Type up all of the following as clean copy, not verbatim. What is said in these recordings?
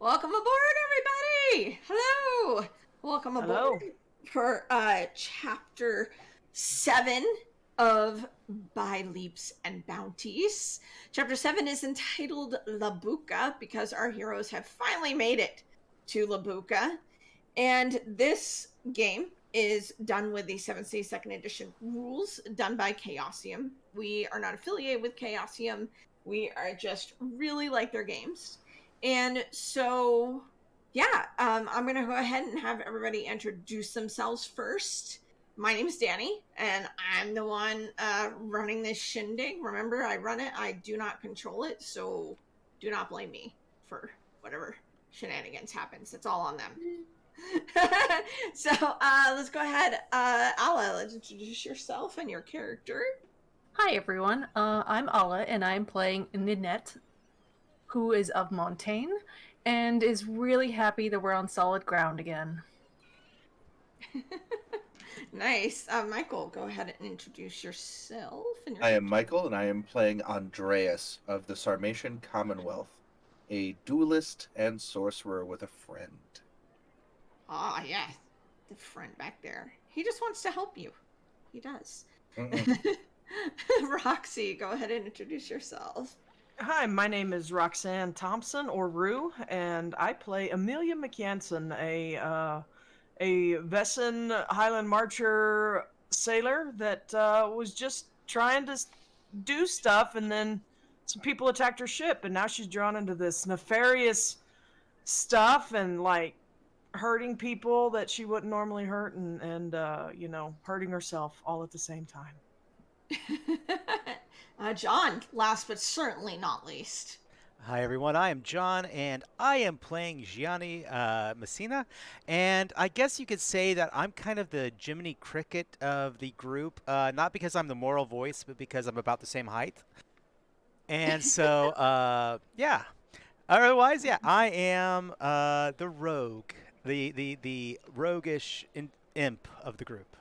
Welcome aboard, everybody! Hello! Welcome aboard Hello. for chapter 7 of By Leaps and Bounties. Chapter 7 is entitled La Bucca because our heroes have finally made it to La Bucca. And this game is done with the 7th Day 2nd Edition rules done by Chaosium. We are not affiliated with Chaosium. We are just really like their games. And so, yeah, I'm going to go ahead and have everybody introduce themselves first. My name is Danny, and I'm the one running this shindig. Remember, I run it, I do not control it, so do not blame me for whatever shenanigans happens. It's all on them. So let's go ahead. Ala, let's introduce yourself and your character. Hi, everyone. I'm Ala, and I'm playing Ninette, who is of Montaigne, and is really happy that we're on solid ground again. Nice. Michael, go ahead and introduce yourself and your I am character. Michael, and I am playing Andreas of the Sarmatian Commonwealth, a duelist and sorcerer with a friend. Ah, yeah, the friend back there. He just wants to help you. He does. Roxy, go ahead and introduce yourself. Hi, my name is Roxanne Thompson, or Rue, and I play Amelia McYanson, a Vesson Highland Marcher sailor that was just trying to do stuff, and then some people attacked her ship, and now she's drawn into this nefarious stuff and hurting people that she wouldn't normally hurt, and hurting herself all at the same time. John, last but certainly not least. Hi everyone, I am John, and I am playing Gianni Messina, and I guess you could say that I'm kind of the Jiminy Cricket of the group, not because I'm the moral voice, but because I'm about the same height. And so, yeah. Otherwise, yeah, I am the rogue, the roguish imp of the group.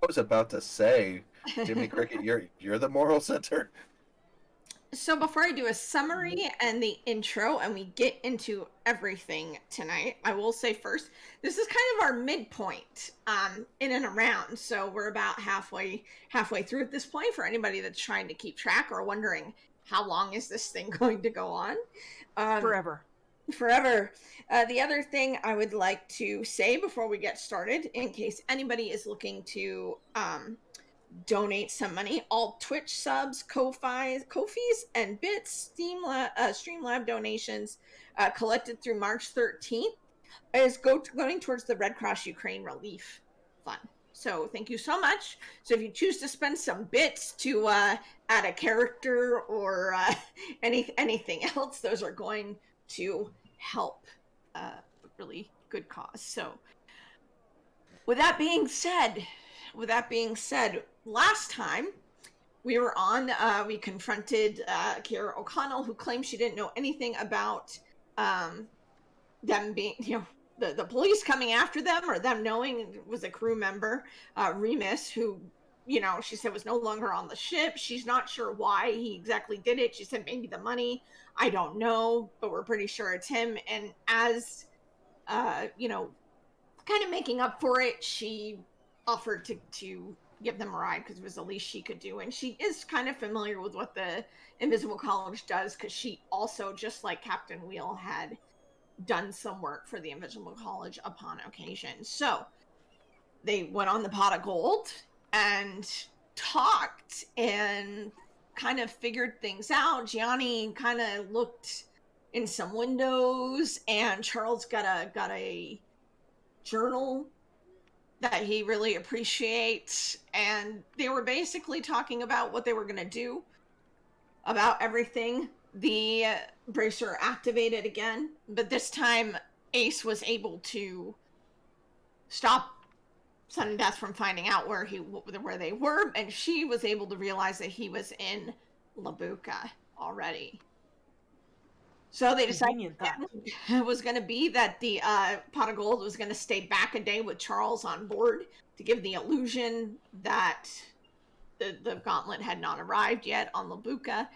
I was about to say, Jimmy Cricket, you're the moral center. So before I do a summary and the intro and we get into everything tonight, I will say first, this is kind of our midpoint in and around. So we're about halfway through at this point for anybody that's trying to keep track or wondering how long is this thing going to go on. Forever. Forever. The other thing I would like to say before we get started, in case anybody is looking to donate some money, all Twitch subs, Ko-Fis, and bits, Streamlab donations collected through March 13th is going towards the Red Cross Ukraine Relief Fund. So thank you so much. So if you choose to spend some bits to add a character or anything else, those are going to help a really good cause. So with that being said, last time we were on, we confronted Kira O'Connell, who claimed she didn't know anything about them being, the police coming after them or them knowing. It was a crew member, Remus, who, she said was no longer on the ship. She's not sure why he exactly did it. She said maybe the money. I don't know, but we're pretty sure it's him. And as, kind of making up for it, she offered to give them a ride because it was the least she could do. And she is kind of familiar with what the Invisible College does because she also, just like Captain Wheel, had done some work for the Invisible College upon occasion. So they went on the pot of gold and talked and kind of figured things out. Gianni kind of looked in some windows, and Charles got a journal that he really appreciates, and they were basically talking about what they were going to do about everything. The bracer activated again, but this time Ace was able to stop Sudden Death from finding out where they were, and she was able to realize that he was in La Bucca already. So they decided it was going to be that the pot of gold was going to stay back a day with Charles on board to give the illusion that the gauntlet had not arrived yet on La Bucca.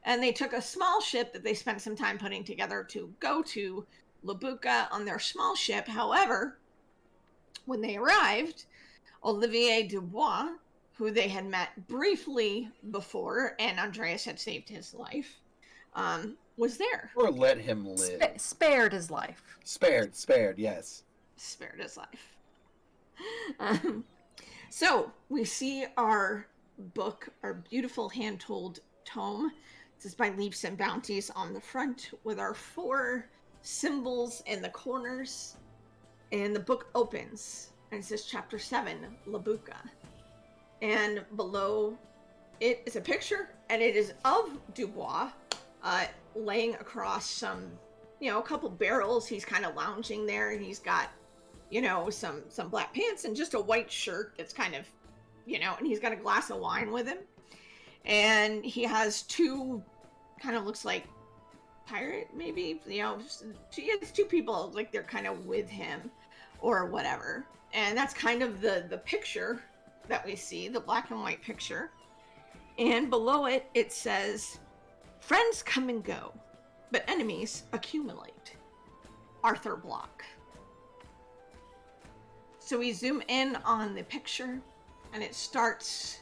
And they took a small ship that they spent some time putting together to go to Bucca on their small ship. However, when they arrived, Olivier Dubois, who they had met briefly before, and Andreas had saved his life, was there. Or let him live. Spared his life. Spared, yes. Spared his life. So we see our book, our beautiful hand-told tome. This is by Leaps and Bounties on the front with our 4 symbols in the corners. And the book opens and it says Chapter 7, Bucca. And below it is a picture, and it is of Dubois laying across some, a couple barrels. He's kind of lounging there, and he's got, some black pants and just a white shirt that's kind of, and he's got a glass of wine with him. And he has 2, kind of looks like pirate, maybe, he has 2 people, like they're kind of with him or whatever. And that's kind of the picture that we see, the black and white picture. And below it, it says, friends come and go, but enemies accumulate. Arthur Block. So we zoom in on the picture, and it starts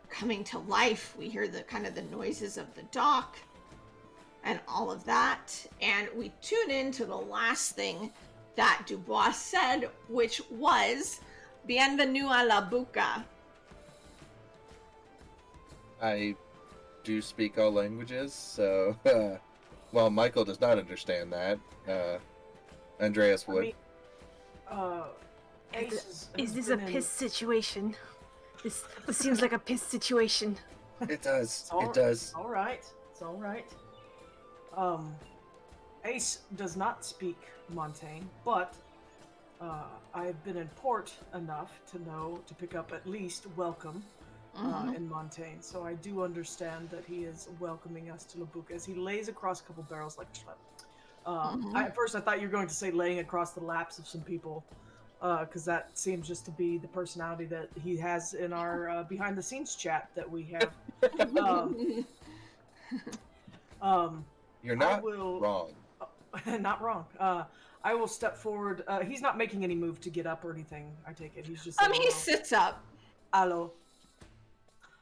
coming to life. We hear the kind of the noises of the dock and all of that. And we tune into the last thing that Dubois said, which was, Bienvenue à la Bucca. I do speak all languages, so well, Michael does not understand that. Andreas would. Ace Is this a piss situation? This seems like a piss situation. It does. It does. All right. It's all right. Ace does not speak Montaigne, but I've been in port enough to know to pick up at least welcome in Montaigne. So I do understand that he is welcoming us to Bucca as he lays across a couple barrels like schlep. At first I thought you were going to say laying across the laps of some people, because that seems just to be the personality that he has in our behind the scenes chat that we have. You're not wrong. Not wrong. I will step forward. He's not making any move to get up or anything, I take it. He's just He sits up. Allo.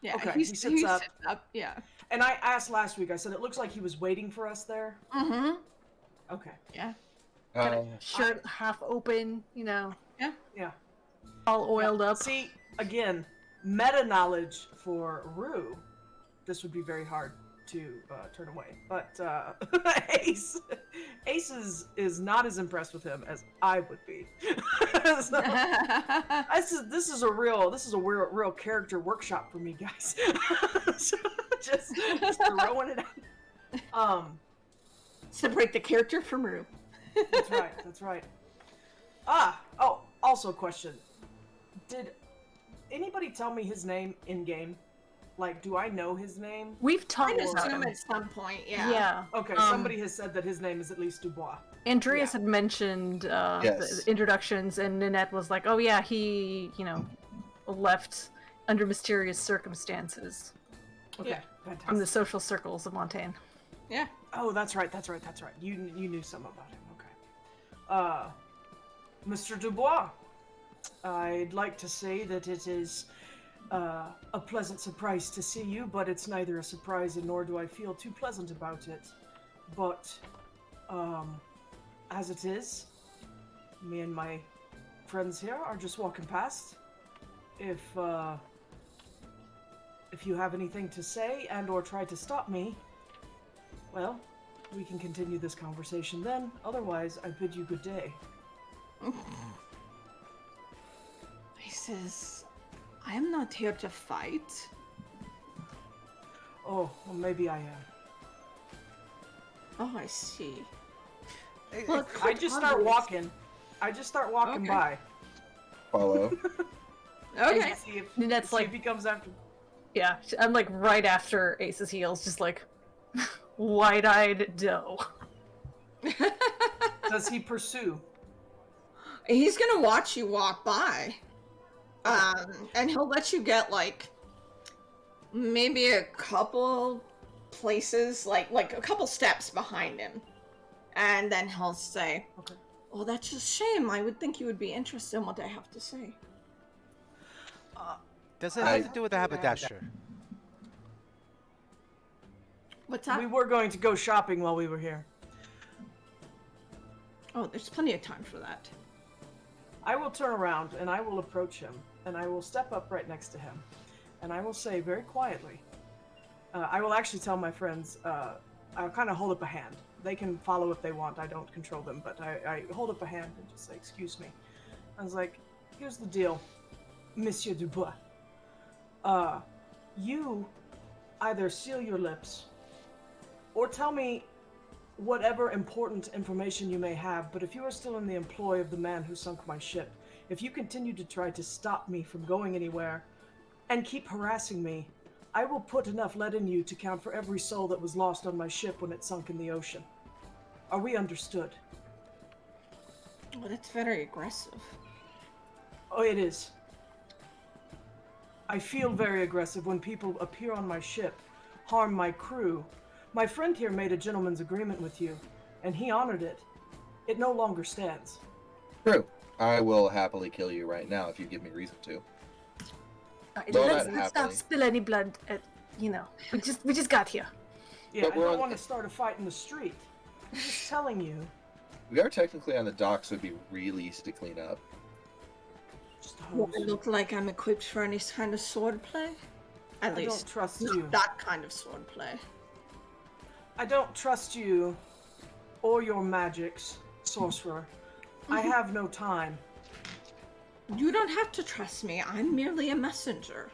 Yeah, okay, he sits up. sits up. Yeah. And I asked last week, I said it looks like he was waiting for us there. Mm-hmm. Okay. Yeah. Shirt half open, Yeah. Yeah. all oiled up. See, again, meta knowledge for Rue, this would be very hard to turn away. But Ace is not as impressed with him as I would be. So, this is a real character workshop for me, guys. So, just throwing it out. Separate the character from Rue. That's right. Also a question. Did anybody tell me his name in game? Like, do I know his name? We've talked I about assume him. at some point, yeah. Yeah. Okay, somebody has said that his name is at least Dubois. Andreas had mentioned Yes. the introductions, and Ninette was like, "Oh yeah, he, left under mysterious circumstances Okay, Yeah. fantastic. from the social circles of Montaigne." Yeah. Oh, that's right. You knew some about him. Okay. Mr. Dubois, I'd like to say that it is a pleasant surprise to see you, but it's neither a surprise and nor do I feel too pleasant about it. But, as it is, me and my friends here are just walking past. If you have anything to say and or try to stop me, well, we can continue this conversation then. Otherwise, I bid you good day. He says, I am not here to fight. Oh, well, maybe I am. Oh, I see. Well, I just start walking. Okay. by. Follow. Okay. See if, Ninette's see like- if he comes after. Yeah, I'm like right after Ace's heels, just like wide-eyed doe. Does he pursue? He's gonna watch you walk by. And he'll let you get like maybe a couple places, like a couple steps behind him. And then he'll say, Okay. "Oh, that's a shame. I would think you would be interested in what I have to say." Does it I- have to do with the haberdasher? What's that? We were going to go shopping while we were here. Oh, there's plenty of time for that. I will turn around and I will approach him and I will step up right next to him and I will say very quietly, I will actually tell my friends, I'll kind of hold up a hand. They can follow if they want. I don't control them, but I hold up a hand and just say, "Excuse me." I was like, "Here's the deal, Monsieur Dubois. You either seal your lips or tell me whatever important information you may have, but if you are still in the employ of the man who sunk my ship, if you continue to try to stop me from going anywhere and keep harassing me, I will put enough lead in you to count for every soul that was lost on my ship when it sunk in the ocean. Are we understood?" Well, that's very aggressive. Oh, it is. I feel very aggressive when people appear on my ship, harm my crew. My friend here made a gentleman's agreement with you, and he honored it. It no longer stands. True. I will happily kill you right now if you give me reason to. Alright, Well, let's not not happily. spill any blood. We just got here. Yeah, But I we're don't on- want to start a fight in the street. I'm just telling you. We are technically on the docks, so it'd be really easy to clean up. Just Do hose. I look like I'm equipped for any kind of sword play? At I don't least trust not you. that kind of sword play. I don't trust you or your magics, sorcerer. I have no time. You don't have to trust me. I'm merely a messenger.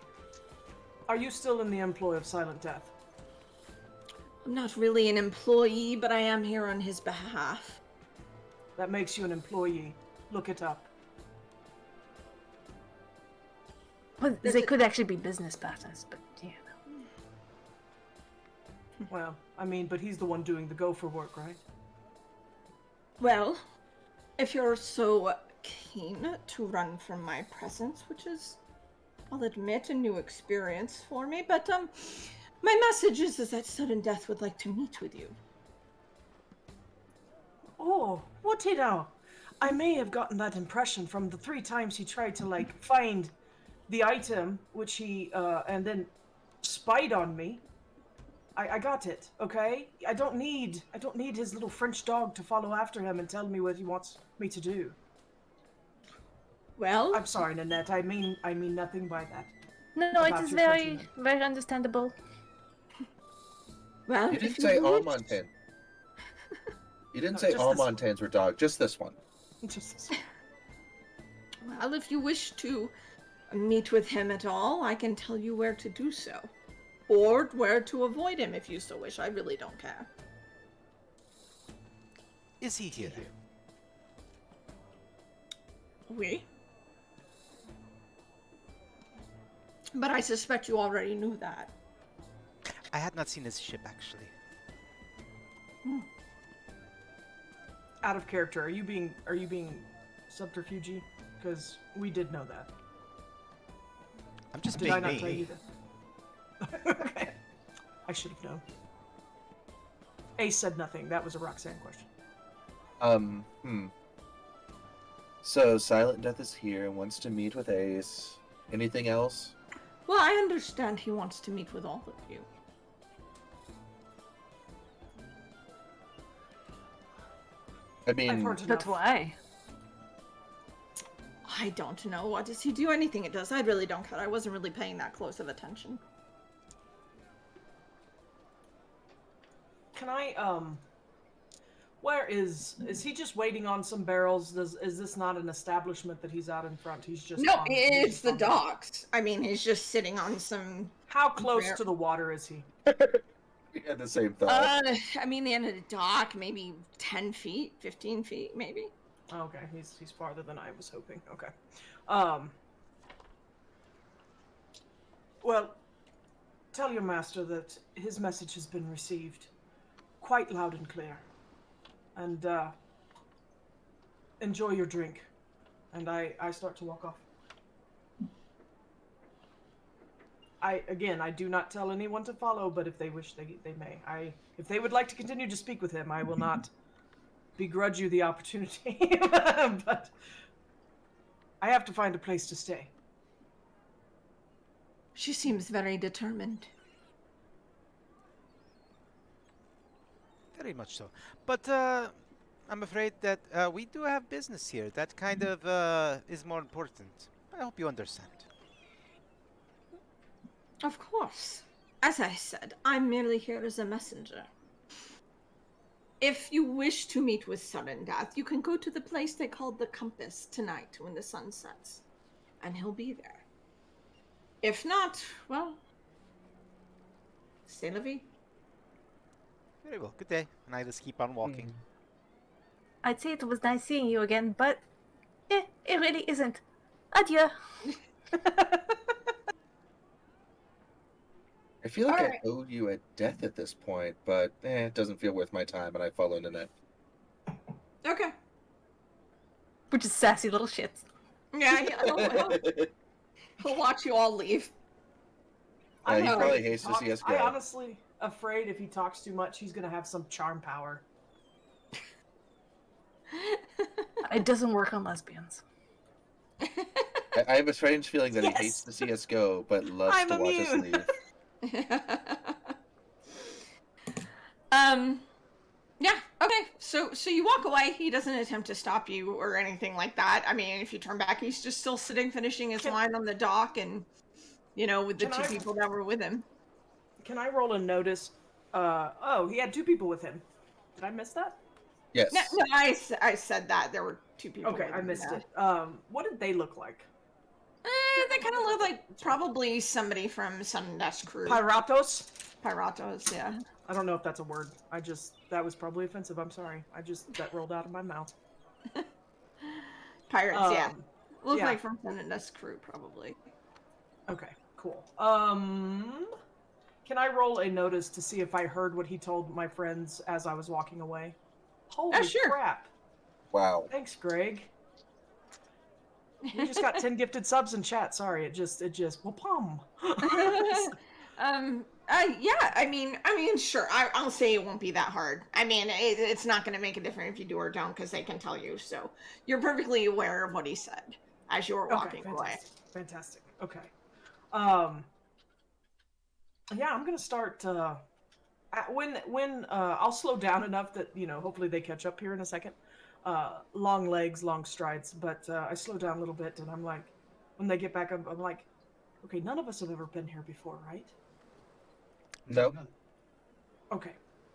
Are you still in the employ of Silent Death? I'm not really an employee, but I am here on his behalf. That makes you an employee. Look it up. Well, Does they it- could actually be business partners, but yeah. Well, I mean, but he's the one doing the gopher work, right? Well, if you're so keen to run from my presence, which is, I'll admit, a new experience for me, but my message is that sudden death would like to meet with you. Oh, would he now? I may have gotten that impression from the 3 times he tried to, like, find the item, which he, and then spied on me. I got it, okay? I don't need his little French dog to follow after him and tell me what he wants me to do. Well, I'm sorry, Nanette. I mean nothing by that. No, it About is your very, countrymen. very understandable. well, You if didn't you say all wish- Montans. You didn't No, say just all this one. Montans were dog, just this one. Just Well, if you wish to meet with him at all, I can tell you where to do so. Or where to avoid him if you so wish. I really don't care. Is he here? Oui. But I suspect you already knew that. I had not seen his ship actually. out of character. Are you being subterfuge? Because we did know that. I'm just Did being I not me. tell you that? Okay. I should have known. Ace said nothing. That was a Roxanne question. So Silent Death is here and wants to meet with Ace. Anything else? Well, I understand he wants to meet with all of you. I I've mean, heard But enough. why? I don't know. What does he do? Anything it does. I really don't care. I wasn't really paying that close of attention. Can I where is he just waiting on some barrels? Is this not an establishment that he's out in front? He's just No, he's it's just the on docks. I mean, he's just sitting on some. How close Where- to the water is he? we had the same thought. I mean, the end of the dock, maybe 10 feet, 15 feet, maybe. Okay, he's farther than I was hoping. Okay. Well, tell your master that his message has been received quite loud and clear. And enjoy your drink. And I start to walk off. I do not tell anyone to follow, but if they wish, they may. If they would like to continue to speak with him, I will not begrudge you the opportunity, but I have to find a place to stay. She seems very determined. Very much so. But I'm afraid that we do have business here. That kind of is more important. I hope you understand. Of course. As I said, I'm merely here as a messenger. If you wish to meet with Sudden Death, you can go to the place they call the Compass tonight when the sun sets, and he'll be there. If not, well, c'est la vie. Very well. Good day. And I just keep on walking. I'd say it was nice seeing you again, but it really isn't. Adieu. I feel like Alright. I owe you a death at this point, but it doesn't feel worth my time, and I follow Nanette. Okay. We're just sassy little shits. Yeah, he'll watch you all leave. I'm he afraid probably if he hates to talks- see us I go. honestly afraid if he talks too much, he's gonna have some charm power. It doesn't work on lesbians. I have a strange feeling that he hates Yes. to see us go, but loves I'm to watch us immune. leave. Yeah, okay. So you walk away. He doesn't attempt to stop you or anything like that. I mean, if you turn back, he's just still sitting finishing his wine on the dock and with the Can two I- people that were with him. Can I roll a notice? Oh, he had 2 people with him. Did I miss that? Yes. No, I said that there were 2 people Okay, with I him, missed yeah. it. What did they look like? They kind of look like probably somebody from Sun Death's crew. Piratos? Piratos, yeah. I don't know if that's a word. That was probably offensive. I'm sorry. That rolled out of my mouth. Pirates, yeah. Look yeah. like from Sun Death's crew, probably. Okay, cool. Can I roll a notice to see if I heard what he told my friends as I was walking away? Holy sure. crap. Wow. Thanks, Greg. We just got 10 gifted subs in chat. Sorry, it just well, pum. Yeah, I mean, sure. I'll say it won't be that hard. I mean, it's not going to make a difference if you do or don't, because they can tell you. So you're perfectly aware of what he said as you were walking away. Fantastic. Okay. Yeah, I'm gonna start. When I'll slow down enough that hopefully they catch up here in a second. Long legs, long strides, but I slow down a little bit, and I'm like, when they get back, I'm like, okay, none of us have ever been here before, right? No. Okay.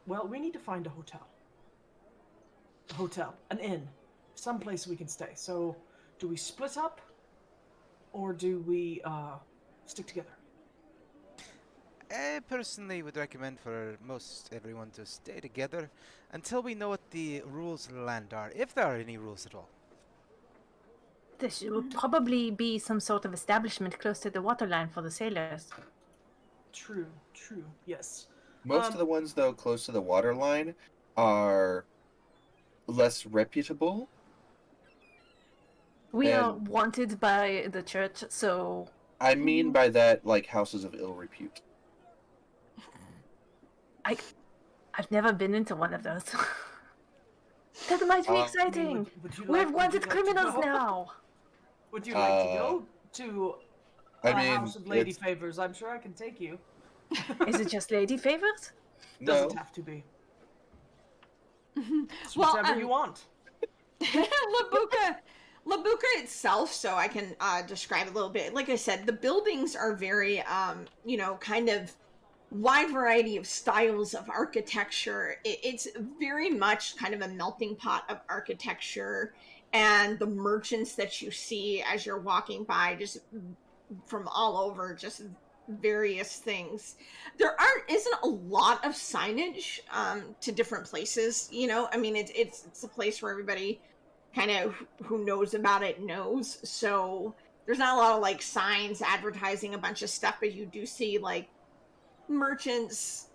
Well, we need to find a hotel. An inn, someplace we can stay. So, do we split up, or do we stick together? I personally would recommend for most everyone to stay together until we know what the rules of the land are, if there are any rules at all. There should probably be some sort of establishment close to the waterline for the sailors. True, yes. Most of the ones, though, close to the waterline are less reputable. We are And- wanted by the church, so I mean by that, like, houses of ill repute. I've never been into one of those. That might be exciting. We're wanted criminals now. Would you like to go to I a mean, house of lady it's- favors? I'm sure I can take you. Is it just lady favors? No. Doesn't have to be. It's Well, whatever you want. La Bucca itself, so I can describe a little bit. Like I said, the buildings are very, kind of wide variety of styles of architecture. It's very much kind of a melting pot of architecture, and the merchants that you see as you're walking by, just from all over, just various things. There isn't a lot of signage to different places. I mean, it's a place where everybody kind of who knows about it knows. So there's not a lot of like signs advertising a bunch of stuff, but you do see like merchants,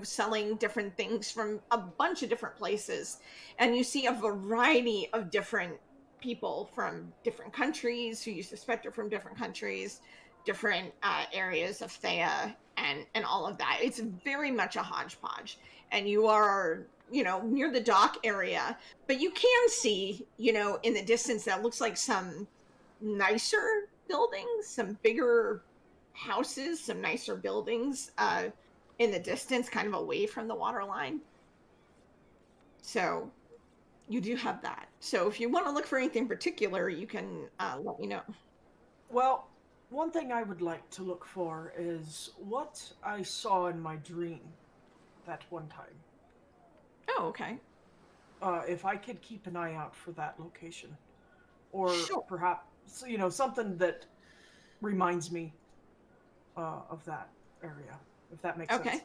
selling different things from a bunch of different places. And you see a variety of different people from different countries who you suspect are from different countries, different areas of Thea, and all of that. It's very much a hodgepodge. And you are near the dock area, but you can see, in the distance that looks like some nicer buildings, some bigger houses, some nicer buildings in the distance, kind of away from the water line. So you do have that. So if you want to look for anything particular, you can let me know. Well, one thing I would like to look for is what I saw in my dream that one time. Oh, okay. If I could keep an eye out for that location, or Sure. perhaps something that reminds me of that area, if that makes Okay. sense.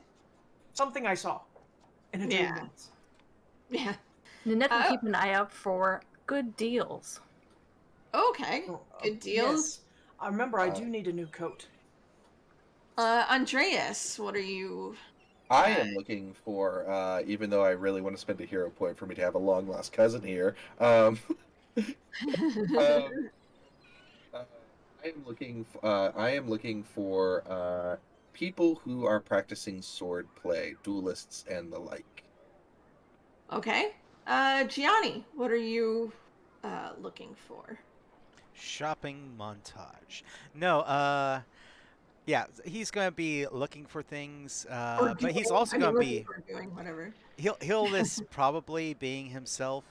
Something I saw in a dream Yeah. once. Yeah. Ninette will Oh, keep an eye out for good deals. okay. Oh, Good deals. yes. I remember I Uh, do need a new coat. Andreas, what are you? I Uh, am looking for, even though I really want to spend a hero point for me to have a long lost cousin here. Um, uh, I am looking for people who are practicing sword play, duelists and the like. okay. Gianni, what are you looking for? Shopping montage. No, yeah, he's gonna be looking for things, Or but he's doing? also I mean, gonna looking be for doing whatever. he'll this probably being himself,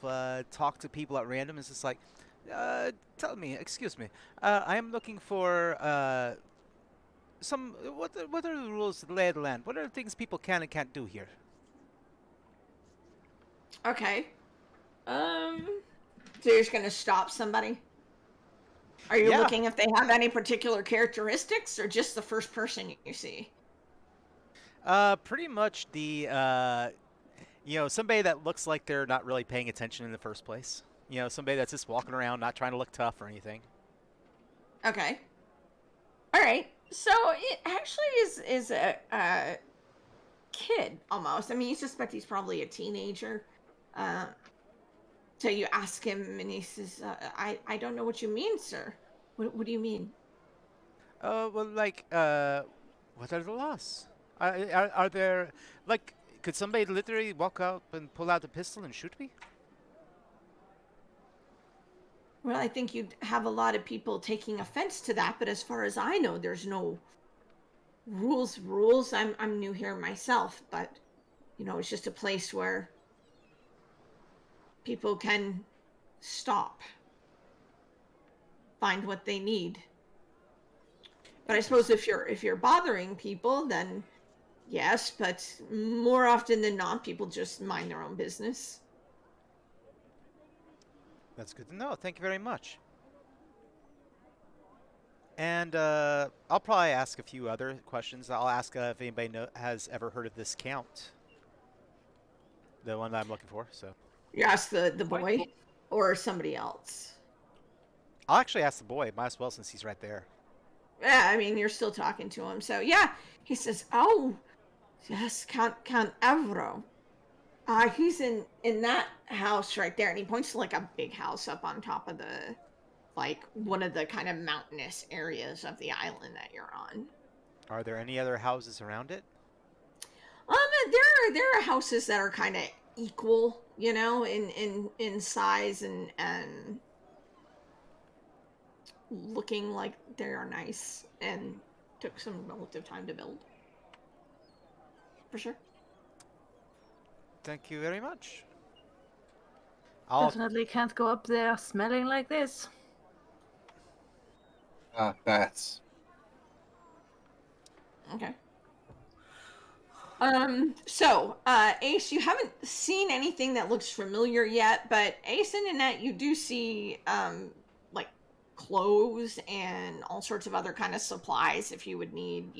talk to people at random. It's just like, tell me, excuse me, I am looking for some. What are the rules of the lay of the land? What are the things people can and can't do here? Okay. So you're just gonna stop somebody? Are you Yeah, looking if they have any particular characteristics, or just the first person you see? pretty much the somebody that looks like they're not really paying attention in the first place. Somebody that's just walking around, not trying to look tough or anything. Okay. All right. So it actually is a kid almost. I mean, you suspect he's probably a teenager. Uh, so you ask him, and he says, "I don't know what you mean, sir. What do you mean?" Well, like, what are the laws? Are there, like, could somebody literally walk up and pull out a pistol and shoot me? Well, I think you'd have a lot of people taking offense to that, but as far as I know, there's no rules. I'm new here myself, but it's just a place where people can stop, find what they need. But I suppose Interesting. if you're bothering people, then yes, but more often than not, people just mind their own business. That's good to know. Thank you very much. And I'll probably ask a few other questions. I'll ask if anybody has ever heard of this count, the one that I'm looking for. So You ask the White boy. boy or somebody else. I'll actually ask the boy. Might as well since he's right there. Yeah, I mean, you're still talking to him. So yeah, he says, "Oh, yes, Count Evro. He's in that house right there," and he points to like a big house up on top of the like one of the kind of mountainous areas of the island that you're on. Are there any other houses around it? There are houses that are kind of equal, in size and looking like they are nice and took some relative time to build. For sure. Thank you very much. I'll Definitely can't go up there smelling like this. Ah, bats. Okay. So, Ace, you haven't seen anything that looks familiar yet, but Ace and Annette, you do see, like clothes and all sorts of other kind of supplies if you would need,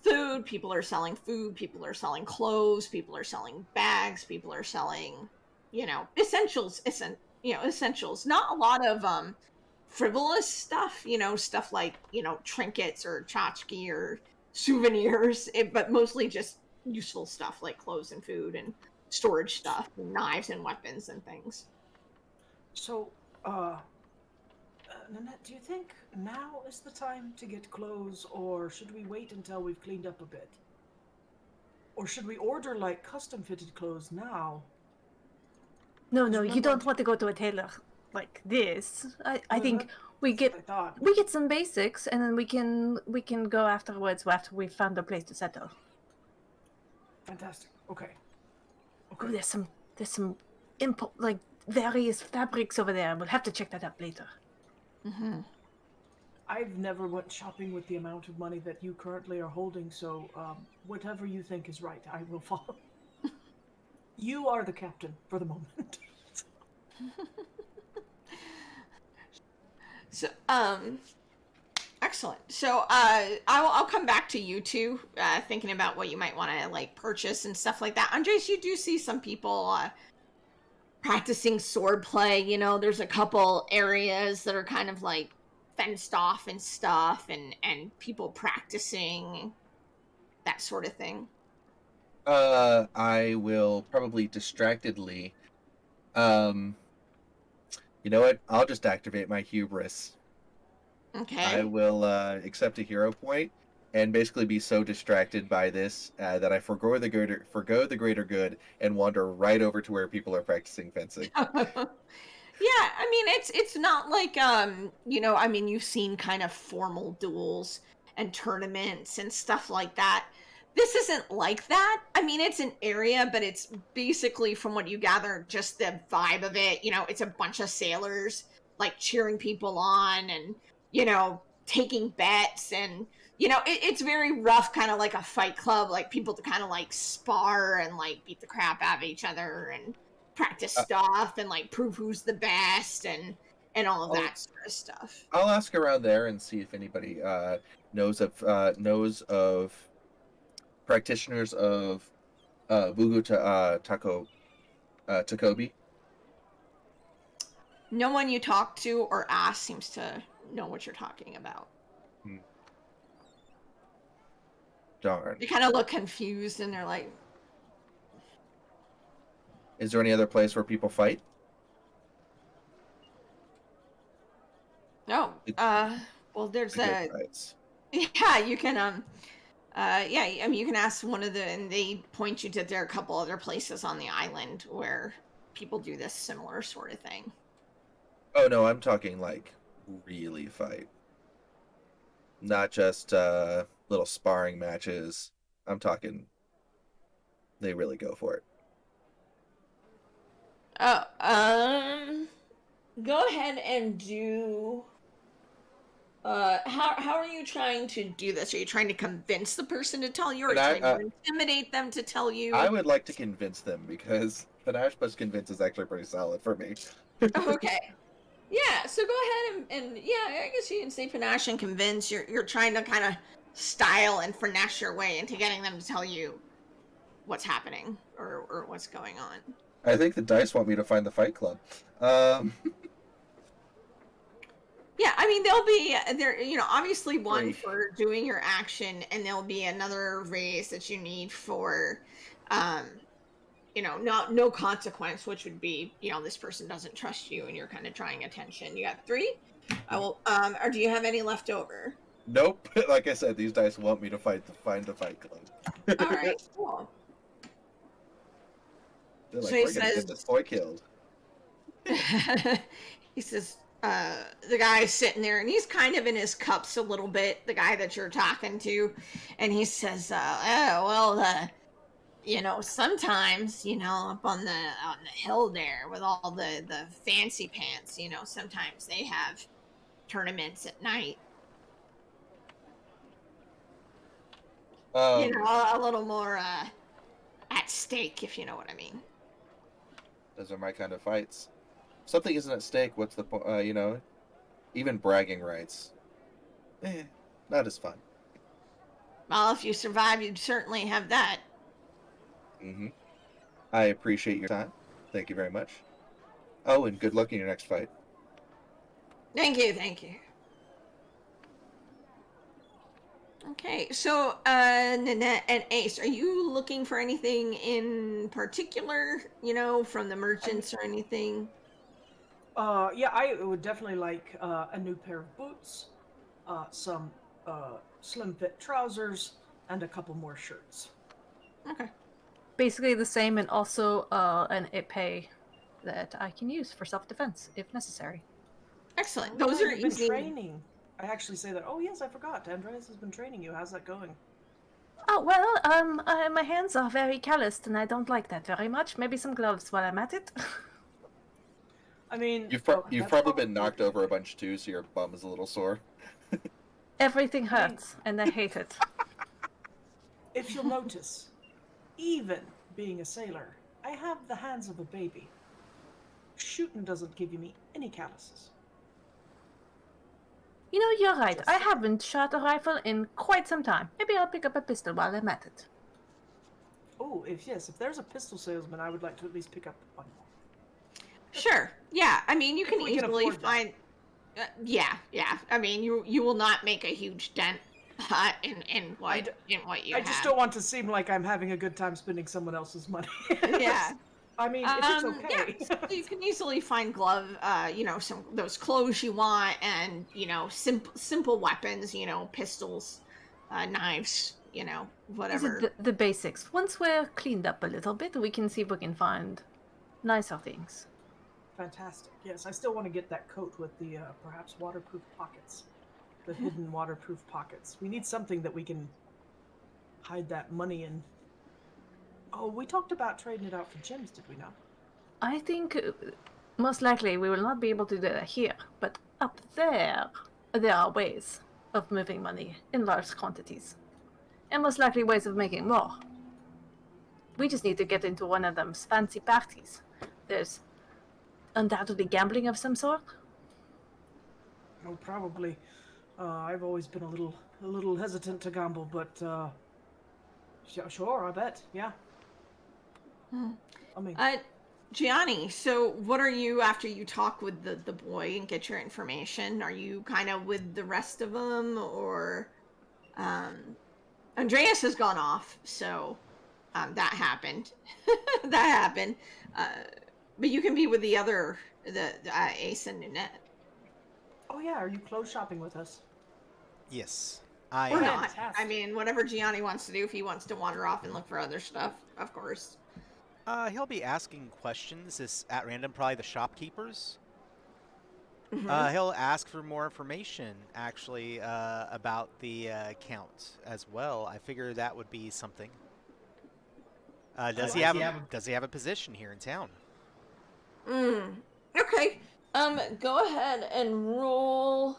food. People are selling food, people are selling clothes, people are selling bags, people are selling, essentials, essentials. Not a lot of, frivolous stuff, stuff like, trinkets or tchotchke or souvenirs, but mostly just useful stuff like clothes and food and storage stuff and knives and weapons and things. So, Nanette, do you think now is the time to get clothes, or should we wait until we've cleaned up a bit? Or should we order like custom fitted clothes now? No, Just you remember- don't want to go to a tailor like this. I think we That's what I get thought. we get some basics, and then we can go afterwards after we've found a place to settle. Fantastic. Okay. Oh, there's some like various fabrics over there. We'll have to check that out later. Mm-hmm. I've never went shopping with the amount of money that you currently are holding, so whatever you think is right, I will follow. You are the captain for the moment. So, excellent. So, I'll come back to you two, thinking about what you might want to like purchase and stuff like that. Andres, you do see some people practicing sword play. You know, there's a couple areas that are kind of like fenced off and stuff, and people practicing that sort of thing. I will probably distractedly. You know what? I'll just activate my hubris. Okay. I will accept a hero point and basically be so distracted by this that I forgo the greater good and wander right over to where people are practicing fencing. Yeah, I mean it's not like you know, I mean you've seen kind of formal duels and tournaments and stuff like that. This isn't like that. I mean it's an area, but it's basically from what you gather just the vibe of it, you know, it's a bunch of sailors like cheering people on and you know, taking bets and you know, it's very rough kind of like a fight club, like people to kind of like spar and like beat the crap out of each other and practice stuff and like prove who's the best and all of that sort of stuff. I'll ask around there and see if anybody knows of practitioners of Takobi. No one you talk to or ask seems to know what you're talking about. Darn. They kind of look confused and they're like, Is there any other place where people fight? "No, well, there's Good a fights. yeah, you can yeah, I mean, you can ask one of the and they point you to there are a couple other places on the island where people do this similar sort of thing." Oh no, I'm talking like really fight. Not just little sparring matches. I'm talking they really go for it. Oh, go ahead and do. How are you trying to do this? Are you trying to convince the person to tell you, or And trying to intimidate them to tell you? I would like to convince them because Panache plus convince is actually pretty solid for me. Okay. Yeah. So go ahead and yeah, I guess you can say panache and convince. You're trying to kind of style and finesse your way into getting them to tell you what's happening or what's going on. I think the dice want me to find the Fight Club. Yeah, I mean there'll be there you know obviously one Three. for doing your action and there'll be another raise that you need for um you know no consequence, which would be you know this person doesn't trust you and you're kind of trying attention. You got 3. I will or do you have any left over? Nope. Like I said, these dice want me to find the Fight Club. All right, cool. They're like, So he we're gonna says- get this boy killed. He says the guy's sitting there and he's kind of in his cups a little bit, the guy that you're talking to, and he says oh well you know sometimes you know up on the hill there with all the fancy pants, you know sometimes they have tournaments at night, you know a little more at stake, if you know what I mean. Those are my kind of fights. Something isn't at stake. What's the point? You know, even bragging rights. Not as fun. Well, if you survive you'd certainly have that. Mm-hmm. I appreciate your time. Thank you very much. Oh, and good luck in your next fight. Thank you. Okay, so Nanette and Ace, are you looking for anything in particular, you know, from the merchants or anything? Yeah, I would definitely like a new pair of boots, some slim fit trousers, and a couple more shirts. Okay. Basically the same, and also an epee that I can use for self-defense if necessary. Excellent. Oh, Those yeah, are you've been easy. training. I actually say that. Oh yes, I forgot. Andreas has been training you. How's that going? Oh, well, my hands are very calloused, and I don't like that very much. Maybe some gloves while I'm at it. I mean, You've that's probably been knocked over a bunch too, so your bum is a little sore. Everything I mean- hurts, and I hate it. If you'll notice, even being a sailor, I have the hands of a baby. Shooting doesn't give me any calluses. You know, you're right. Just I saying. haven't shot a rifle in quite some time. Maybe I'll pick up a pistol while I'm at it. Oh, if there's a pistol salesman, I would like to at least pick up one more. Sure. Yeah. I mean, you If can we can easily afford that. find. Yeah. I mean, you will not make a huge dent in what you I just have. don't want to seem like I'm having a good time spending someone else's money. Yeah. I mean, if it's Yeah. okay. So you can easily find some those clothes you want, and simple weapons, pistols, knives, These are whatever. the basics. Once we're cleaned up a little bit, we can see if we can find nicer things. Fantastic. Yes, I still want to get that coat with the perhaps waterproof pockets. The hidden waterproof pockets. We need something that we can hide that money in. Oh, we talked about trading it out for gems, did we not? I think most likely we will not be able to do that here, but up there are ways of moving money in large quantities. And most likely ways of making more. We just need to get into one of them fancy parties. There's undoubtedly gambling of some sort. Oh, probably. I've always been a little hesitant to gamble, but sure, I bet. Yeah. I mean, Gianni, so what are you after you talk with the boy and get your information? Are you kind of with the rest of them, or Andreas has gone off, so that happened. That happened. Uh, but you can be with the Ace and Nanette, oh yeah, are you clothes shopping with us? Yes, I or am. not. I Fantastic. mean, whatever Gianni wants to do. If he wants to wander off and look for other stuff, of course. He'll be asking questions at random, probably the shopkeepers. Hmm. He'll ask for more information, actually, about the account as well. I figure that would be something. Does he have a position here in town? Okay. Go ahead and roll.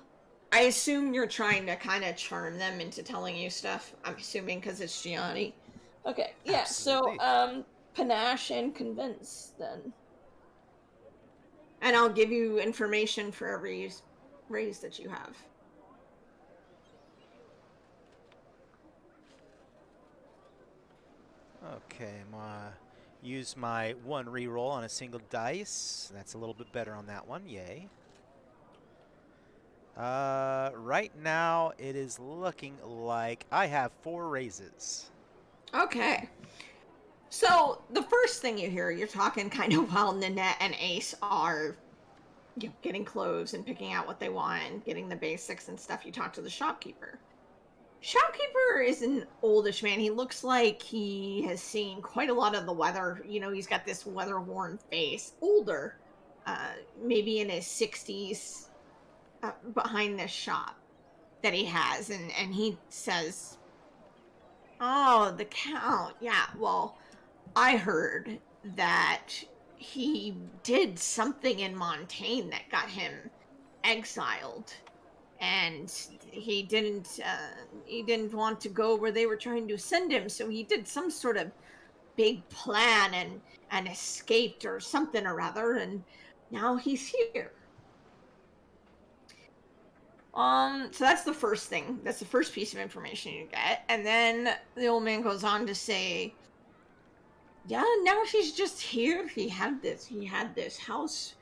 I assume you're trying to kind of charm them into telling you stuff. I'm assuming because it's Gianni. Okay. Yeah. So, Absolutely. panache and convince then, and I'll give you information for every raise that you have. Okay, I'm gonna use my one reroll on a single dice. That's a little bit better on that one. Yay. Right now it is looking like I have 4 raises. Okay. So the first thing you hear, you're talking kind of while Nanette and Ace are getting clothes and picking out what they want and getting the basics and stuff. You talk to the shopkeeper. Shopkeeper is an oldish man. He looks like he has seen quite a lot of the weather. He's got this weather-worn face. Older, maybe in his 60s, behind this shop that he has. And he says, "Oh, the Count. Yeah, well, I heard that he did something in Montaigne that got him exiled, and he didn't want to go where they were trying to send him, so he did some sort of big plan and escaped or something or other, and now he's here." So that's the first thing. That's the first piece of information you get. And then the old man goes on to say, "Yeah, now he's just here. He had this house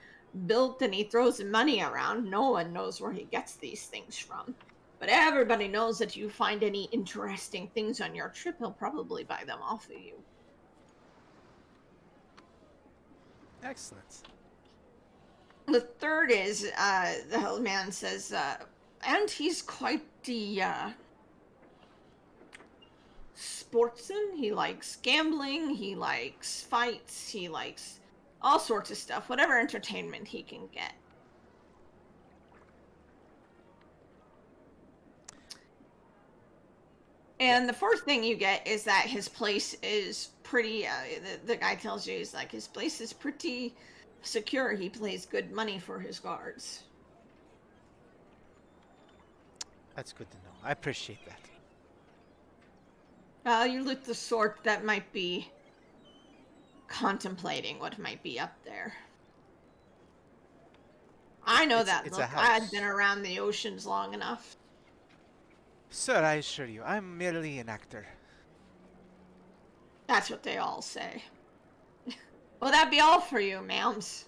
built, and he throws the money around. No one knows where he gets these things from. But everybody knows that you find any interesting things on your trip, he'll probably buy them off of you." Excellent. The third is, the old man says, and he's quite the sportsman. He likes gambling. He likes fights. He likes all sorts of stuff. Whatever entertainment he can get. And the first thing you get is that his place is pretty. The guy tells you, he's like, his place is pretty secure. He pays good money for his guards. That's good to know. I appreciate that. You look the sort that might be contemplating what might be up there. I know It's- that it's a look. house. I've been around the oceans long enough. Sir, I assure you, I'm merely an actor. That's what they all say. Will that be all for you, ma'ams?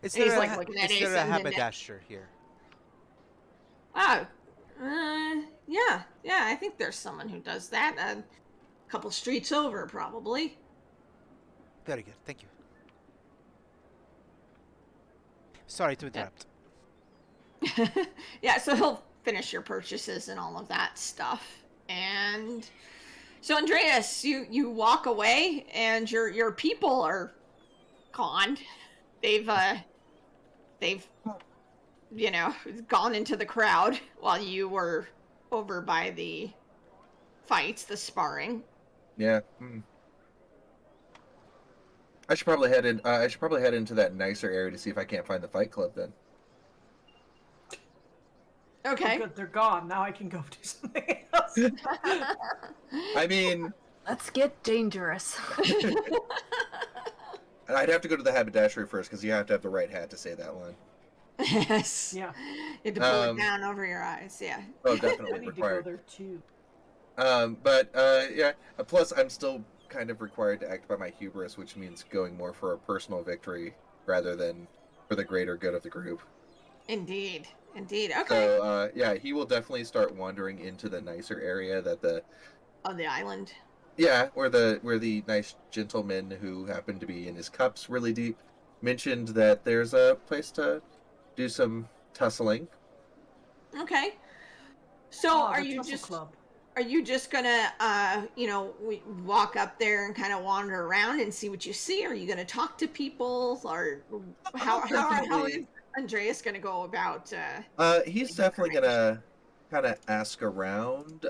Is He's there, like looking at is there a Ace and then- haberdasher here? Oh, yeah, I think there's someone who does that. A couple streets over, probably. Very good, thank you. Sorry to interrupt. Yeah, so he'll finish your purchases and all of that stuff. And so Andreas, you walk away and your people are gone. They've gone into the crowd while you were over by the fights, the sparring. Yeah. I should probably head in. I should probably head into that nicer area to see if I can't find the fight club then. Okay. Oh, good, they're gone. Now I can go do something else. I mean, Let's get dangerous. I'd have to go to the haberdashery first because you have to have the right hat to say that line. Yes. Yeah, You have to pull it down over your eyes. Yeah. Oh, I definitely need to go required. there too. Yeah. Plus, I'm still kind of required to act by my hubris, which means going more for a personal victory rather than for the greater good of the group. Indeed. Okay. So, yeah, he will definitely start wandering into the nicer area that On the island. where the nice gentleman who happened to be in his cups really deep mentioned that there's a place to do some tussling. Okay. So Ah, are the you Tussle just Club. gonna walk up there and kind of wander around and see what you see? Are you gonna talk to people, or how is Definitely. Andreas gonna go about? He's definitely gonna kind of ask around.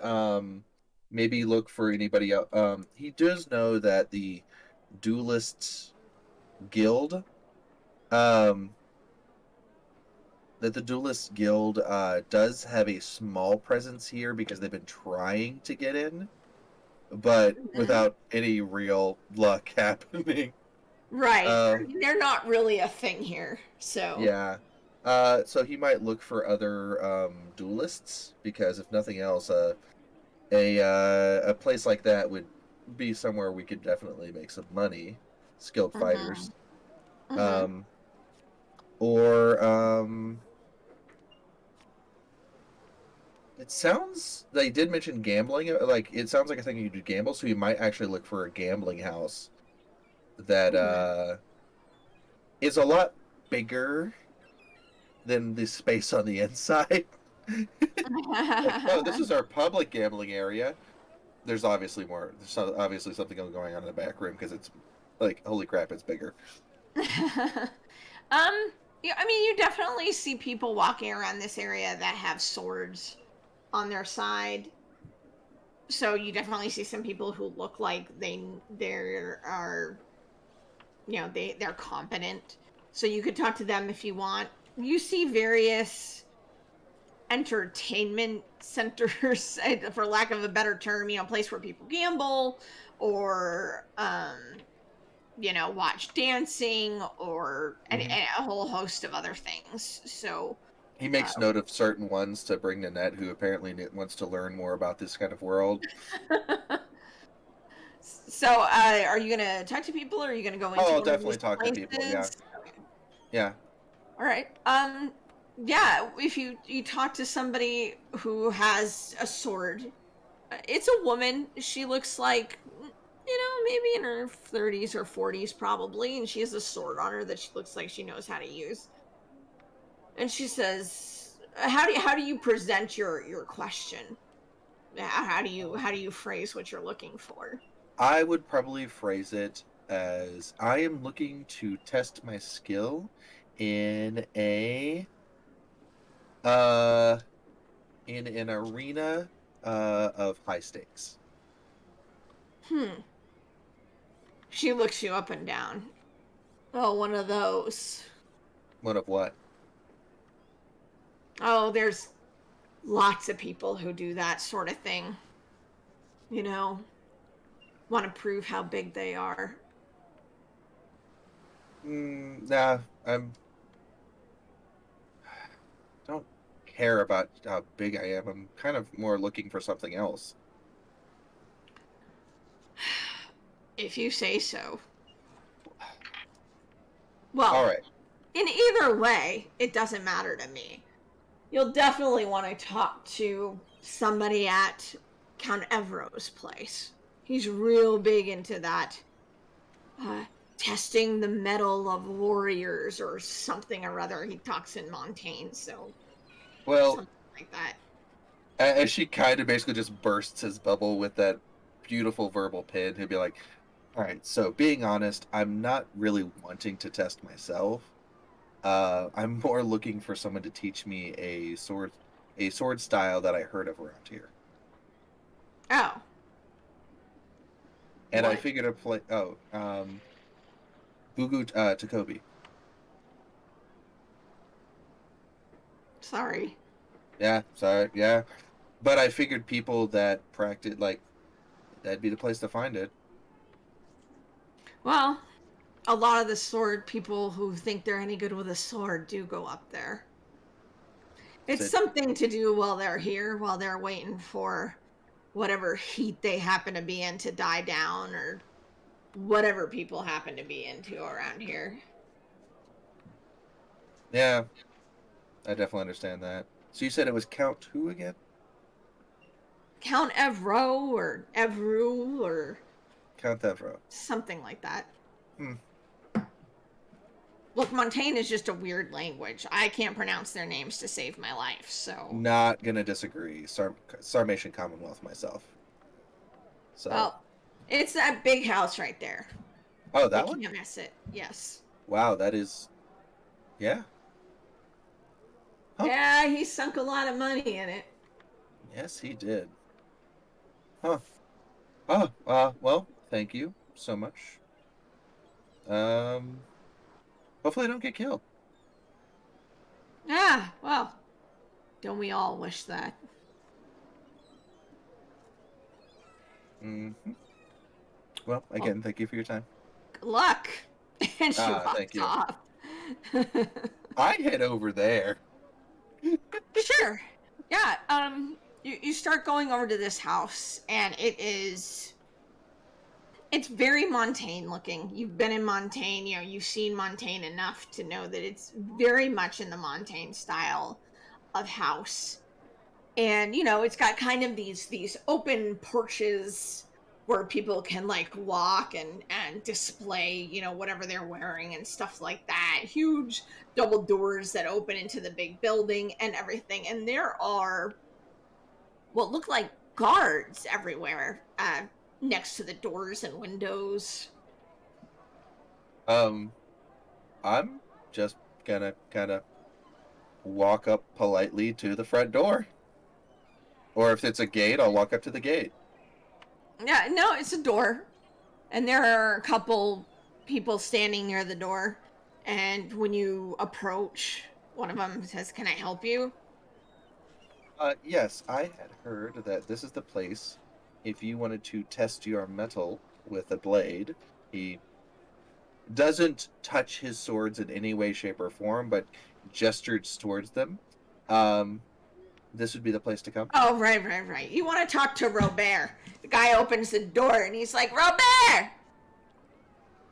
Maybe look for anybody else. He does know that the Duelists Guild, um, does have a small presence here because they've been trying to get in, but without any real luck happening. Right. They're not really a thing here. So Yeah. So he might look for other duelists because if nothing else, a place like that would be somewhere we could definitely make some money, skilled fighters. Mhm. Or it sounds they did mention gambling. Like it sounds like a thing you could gamble, so you might actually look for a gambling house that is a lot bigger than the space on the inside. Oh, this is our public gambling area. There's obviously more. There's obviously something going on in the back room because it's like, holy crap, it's bigger. Yeah, I mean, you definitely see people walking around this area that have swords on their side. So you definitely see some people who look like they're competent. So you could talk to them if you want. You see various entertainment centers, for lack of a better term, place where people gamble or watch dancing or a whole host of other things. So He makes note of certain ones to bring to Net, who apparently wants to learn more about this kind of world. So, are you gonna talk to people, or are you gonna go into Oh, I'll one of definitely these talk to people. Yeah, places? Okay. yeah. All right. Yeah. If you talk to somebody who has a sword, it's a woman. She looks like, maybe in her 30s or 40s, probably, and she has a sword on her that she looks like she knows how to use. And she says, "How do you present your question?" How do you phrase what you're looking for? I would probably phrase it as I am looking to test my skill in a uh in an arena of high stakes. Hmm. She looks you up and down. Oh, one of those. One of what? Oh, there's lots of people who do that sort of thing. You know, want to prove how big they are. Nah, I'm don't care about how big I am. I'm kind of more looking for something else. If you say so. All Well, right. in either way, it doesn't matter to me. You'll definitely want to talk to somebody at Count Evro's place. He's real big into that. Uh, Testing the metal of warriors or something or other. He talks in Montaigne, so Well, something like that. as she kind of basically just bursts his bubble with that beautiful verbal pin, he'd be like, "All right, so being honest, I'm not really wanting to test myself. I'm more looking for someone to teach me a sword style that I heard of around here. Oh, And I what? figured a play. Oh, Bugu Takobi. Sorry. Yeah, sorry, yeah. But I figured people that practice like that'd be the place to find it. Well, a lot of the sword people who think they're any good with a sword do go up there. It's So something to do while they're here, while they're waiting for whatever heat they happen to be in to die down or whatever people happen to be into around here. yeah, I definitely understand that. So you said it was Count who again? Count Evro or Evru or Count Thevro. something like that. Hmm. Look, Montaigne is just a weird language. I can't pronounce their names to save my life, so. Not gonna disagree. Sarmatian Commonwealth myself. So, Well, it's that big house right there. oh, You that one? can't miss it. Yes. Wow, that is, yeah. Huh. Yeah, he sunk a lot of money in it. Yes, he did. Huh. Oh, well, thank you so much. Um, hopefully I don't get killed. Ah, well, don't we all wish that? Hmm. Well, again, thank you for your time. Good luck. And she Thank walks you. off. I head over there. Sure. Yeah, you start going over to this house and it's very Montaigne looking. You've been in Montaigne, you've seen Montaigne enough to know that it's very much in the Montaigne style of house. And it's got kind of these open porches where people can like walk and display whatever they're wearing and stuff like that. Huge double doors that open into the big building and everything, and there are what look like guards everywhere, next to the doors and windows. Um, I'm just gonna kind of walk up politely to the front door. Or if it's a gate, I'll walk up to the gate. Yeah, no, it's a door, and there are a couple people standing near the door, and when you approach, one of them says, "Can I help you?" Yes, I had heard that this is the place if you wanted to test your metal with a blade. He doesn't touch his swords in any way, shape, or form, but gestures towards them. Um, this would be the place to come. Oh, right. You want to talk to Robert. The guy opens the door, and he's like, "Robert!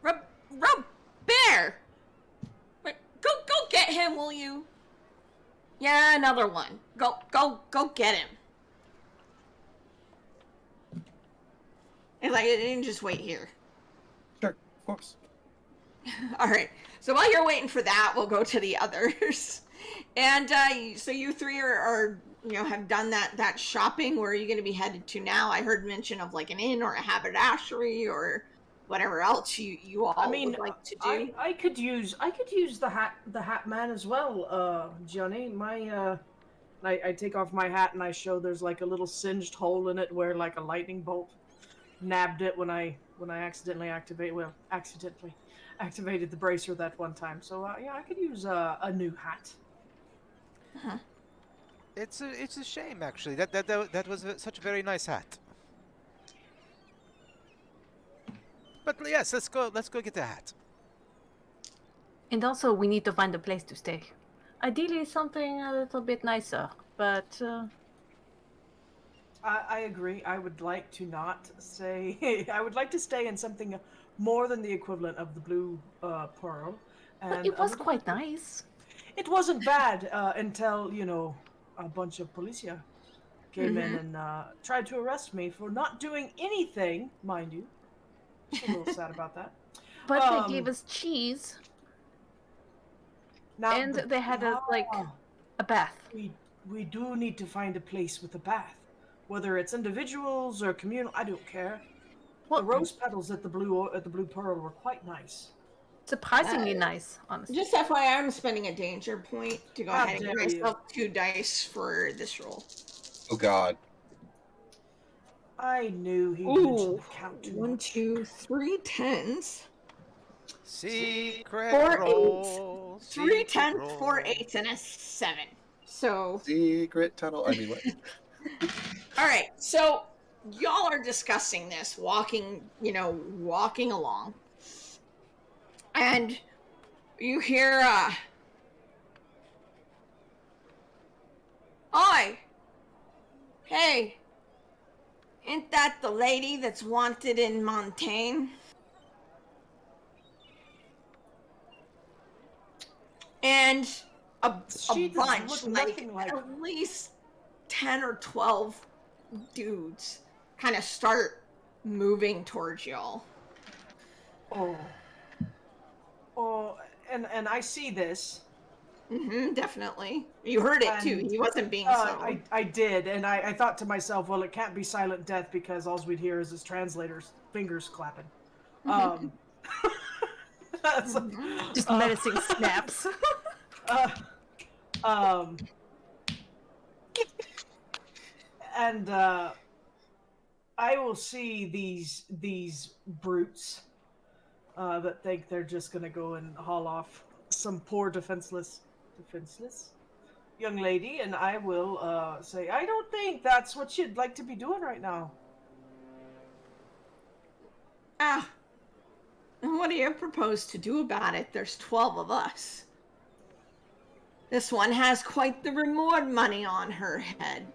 Robert! Wait, go get him, will you?" "Yeah, another one. Go get him." And like, and just wait here. Sure, of course. All right. So while you're waiting for that, we'll go to the others. And so you three are have done that shopping? Where are you going to be headed to now? I heard mention of like an inn or a haberdashery or whatever else you all I mean, would like to do. I could use the hat man as well, Johnny. I take off my hat and I show there's like a little singed hole in it where like a lightning bolt nabbed it when I accidentally activated the bracer that one time. So yeah, I could use a new hat. Uh-huh. It's a shame actually. That was such a very nice hat. But yes, let's go get the hat. And also, we need to find a place to stay. Ideally, something a little bit nicer, but I agree. I would like to not say. I would like to stay in something more than the equivalent of the blue pearl. And it was quite nice. It wasn't bad until a bunch of policia came in and tried to arrest me for not doing anything, mind you. I'm a little sad about that. But they gave us cheese, Now and they had a bath. We do need to find a place with a bath, whether it's individuals or communal. I don't care. Well, The rose petals at the blue pearl were quite nice. surprisingly nice, honestly. Just FYI, I'm spending a danger point to go How ahead and give dare you. myself 2 dice for this roll. Oh God. I knew he mentioned the count too 1, much. 2, 3 10s. Secret 4 roll. 3 secret 10s, roll. 4 8s, and a 7. So, Secret tunnel. I mean, what? all right. So y'all are discussing this, walking along, and you hear, "Oi, hey, ain't that the lady that's wanted in Montaigne?" And a She doesn't bunch, look nothing like- at least 10 or 12 dudes kind of start moving towards y'all. Oh, and I see this. Definitely. You heard it too. And, He wasn't being subtle. I did, and I thought to myself, well, it can't be silent death because all we'd hear is his translator's fingers clapping. So, Just menacing snaps. and I will see these brutes that think they're just gonna go and haul off some poor defenseless young lady, and I will say, I don't think that's what you'd like to be doing right now. And what do you propose to do about it? There's 12 of us. This one has quite the reward money on her head.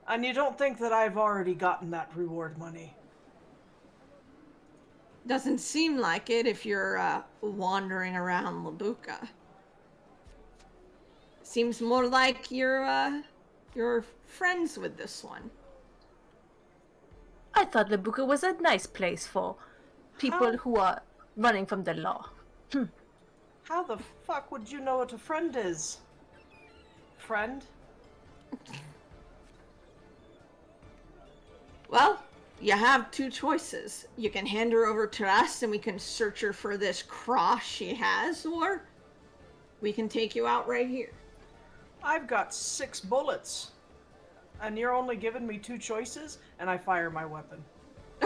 And you don't think that I've already gotten that reward money? Doesn't seem like it if you're wandering around Bucca. Seems more like you're friends with this one. I thought the Bucca was a nice place for people who are running from the law. How the fuck would you know what a friend is? Friend? Well, you have 2 choices. You can hand her over to us and we can search her for this cross she has, or we can take you out right here. I've got 6 bullets. And you're only giving me 2 choices, and I fire my weapon.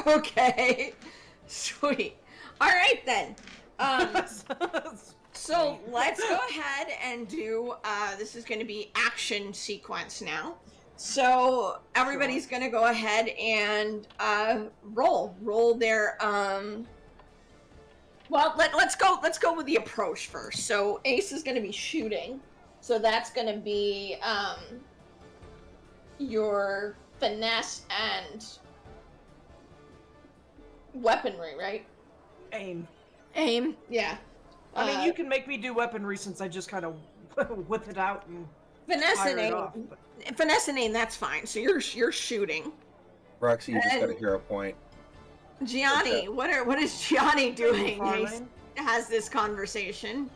Okay. Sweet. All right then. So let's go ahead and do, this is going to be action sequence now. So everybody's going to go ahead and roll their, well, let's go with the approach first. So Ace is going to be shooting. So that's going to be your finesse and weaponry, right? Aim. Aim, yeah. I mean, you can make me do weaponry since I just kind of whip it out and finesse fire and it aim. off. Finesse and aim, that's fine. So you're shooting. Roxy, you just got a hero point. Gianni, what is Gianni doing? He Farlane? has this conversation.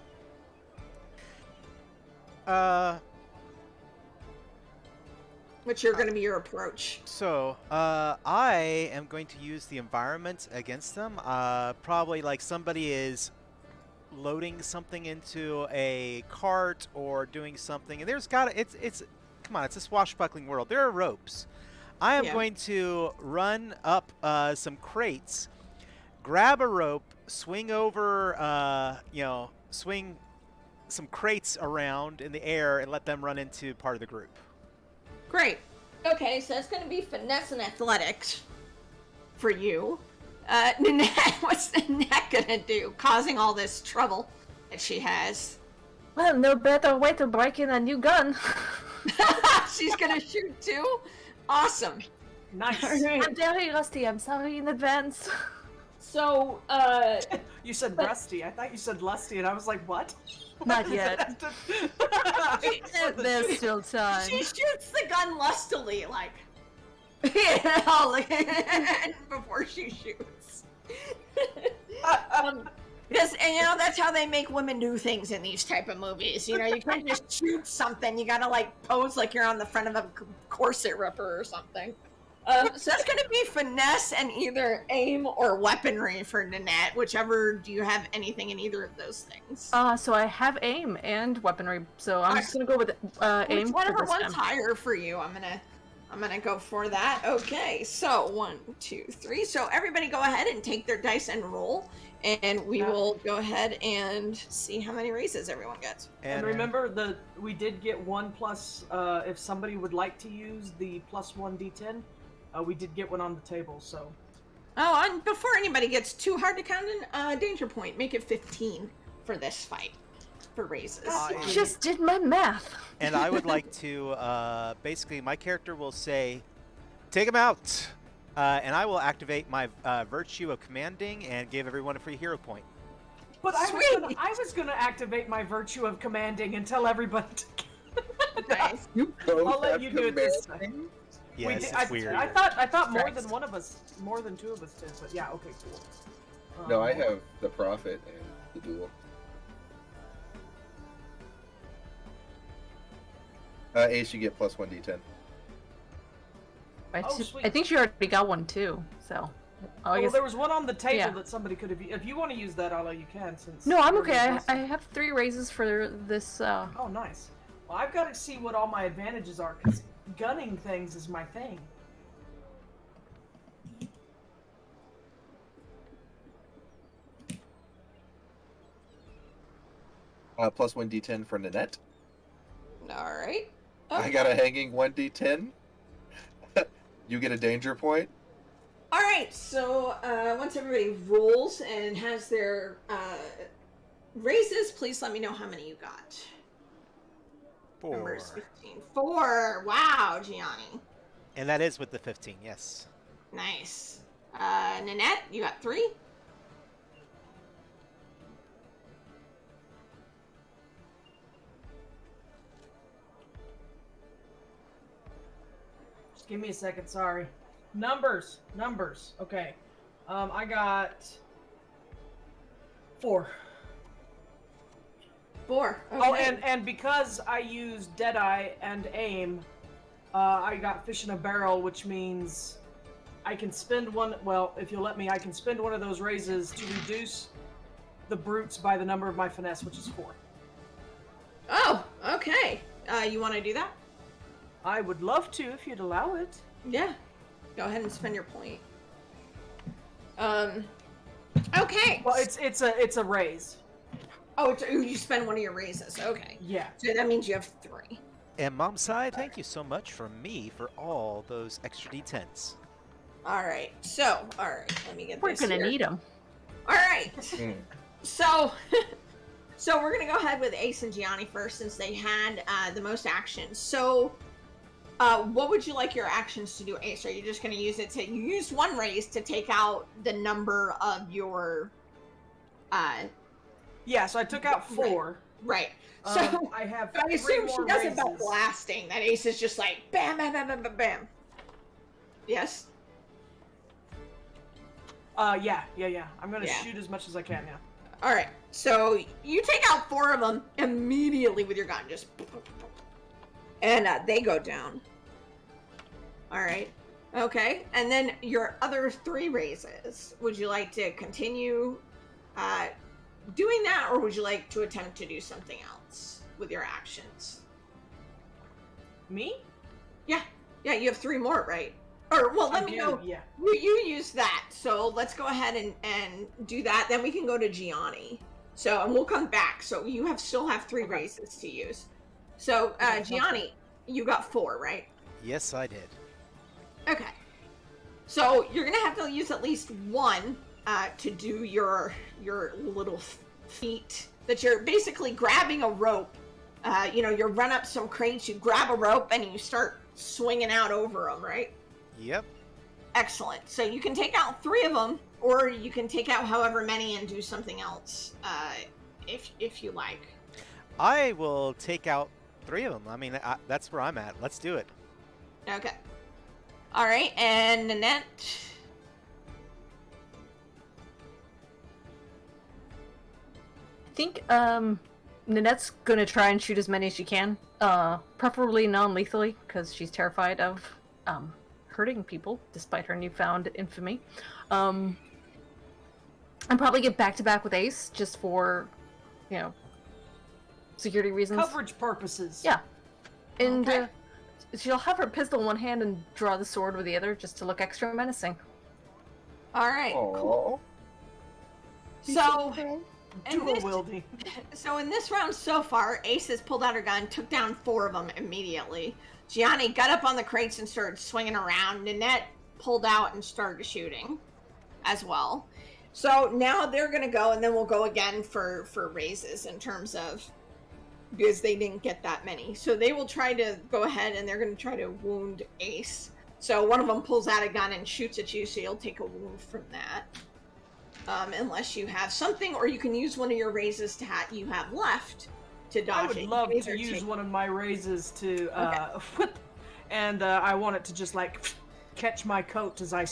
Which are going to be your approach. So, I am going to use the environment against them. Probably like somebody is loading something into a cart or doing something, and it's come on, it's a swashbuckling world. There are ropes. I am Yeah. going to run up some crates, grab a rope, swing over, swing some crates around in the air, and let them run into part of the group. Great. Okay, so it's going to be finesse and athletics for you. Nanette, what's Nanette going to do, causing all this trouble that she has? Well, no better way to break in a new gun. She's going to shoot too? Awesome. Nice. I'm very rusty. I'm sorry in advance. So, You said rusty. I thought you said lusty, and I was like, what? Not yet. There's still time. she shoots the gun lustily, like, before she shoots. Because, and that's how they make women do things in these type of movies. You can't just shoot something. You gotta, pose like you're on the front of a corset ripper or something. So that's gonna be finesse and either aim or weaponry for Nanette, whichever. Do you have anything in either of those things? So I have aim and weaponry, so I'm just gonna go with aim for Whatever this one's time. higher for you, I'm gonna go for that. Okay, so 1, 2, 3. So everybody go ahead and take their dice and roll, and we will go ahead and see how many raises everyone gets. And remember, we did get 1 plus, if somebody would like to use the plus 1d10, we did get one on the table, so. Oh, and before anybody gets too hard to count in, danger point, make it 15 for this fight, for raises. I just did my math. And I would like to, basically, my character will say, take him out! And I will activate my virtue of commanding and give everyone a free hero point. But I was gonna activate my virtue of commanding and tell everybody to Nice. You both I'll let have you do it this commanding? time. Yes, I it's weird. I thought more Christ. than one of us, more than 2 of us did, but yeah, okay, cool. No, I have the prophet and the duel. Ace, you get plus 1d10. Right, Oh, so- sweet. I think she already got one too. So, I Well, guess. there was one on the table Yeah. that somebody could have. If you want to use that, Ala, you can. Since No, I'm you're okay. I listed. have 3 raises for this. Oh, nice. Well, I've got to see what all my advantages are, because gunning things is my thing. Plus 1d10 for Nanette. All right. I got a hanging 1d10. You get a danger point. All right. So once everybody rolls and has their raises, please let me know how many you got. 4. Numbers 15. 4. Wow, Gianni. And that is with the 15, yes. Nice. Nanette, you got 3. Just give me a second. Sorry. Numbers. Okay. I got 4. 4. Okay. Oh, and because I used Deadeye and Aim, I got Fish in a Barrel, which means I can spend one. Well, if you'll let me, I can spend one of those raises to reduce the brutes by the number of my finesse, which is 4. Oh, okay. You want to do that? I would love to if you'd allow it. Yeah. Go ahead and spend your point. Okay. Well, it's a raise. Oh, you spend one of your raises. Okay. Yeah. So that means you have 3. And Mom Side, thank you so much from me for all those extra D10s. All right. So, all right. Let me get We're this gonna here. need them. All right. Mm. So, so we're gonna go ahead with Ace and Gianni first, since they had the most actions. So, what would you like your actions to do, Ace? Are you just gonna use it to? You used 1 raise to take out the number of your. Yeah. So I took out 4. Right. So I have. I 3 assume she more does it by raises. blasting. That Ace is just like bam, bam, bam, bam, bam, bam. Yes. Yeah. I'm gonna Yeah. shoot as much as I can now. All right. So you take out 4 of them immediately with your gun, just, and they go down. All right. Okay. And then your other 3 raises. Would you like to continue doing that, or would you like to attempt to do something else with your actions? Me? Yeah. Yeah, you have 3 more, right? Or, well, let me know. Yeah. You use that. So let's go ahead and do that. Then we can go to Gianni. So, and we'll come back. So you still have 3 Okay. raises to use. So, Gianni, you got 4, right? Yes, I did. Okay. So you're gonna have to use at least 1 to do your little feat that you're basically grabbing a rope. You run up some crates, you grab a rope, and you start swinging out over them, right? Yep. Excellent. So you can take out 3 of them, or you can take out however many and do something else, if you like. I will take out 3 of them. I mean, that's where I'm at. Let's do it. Okay. All right, and Nanette. I think Nanette's gonna try and shoot as many as she can, preferably non-lethally, because she's terrified of hurting people, despite her newfound infamy. And probably get back-to-back with Ace, just for, security reasons. Coverage purposes. Yeah. And Okay. she'll have her pistol in one hand and draw the sword with the other, just to look extra menacing. All right, cool. So, Dual wielding. So in this round so far, Ace has pulled out her gun, took down 4 of them immediately. Gianni got up on the crates and started swinging around. Nanette pulled out and started shooting as well. So now they're going to go, and then we'll go again for raises in terms of, because they didn't get that many. So they will try to go ahead, and they're going to try to wound Ace. So one of them pulls out a gun and shoots at you, so you'll take a wound from that. Unless you have something, or you can use one of your raises you have left to dodge it. I would love to use one of my raises to whip, and I want it to just like catch my coat as I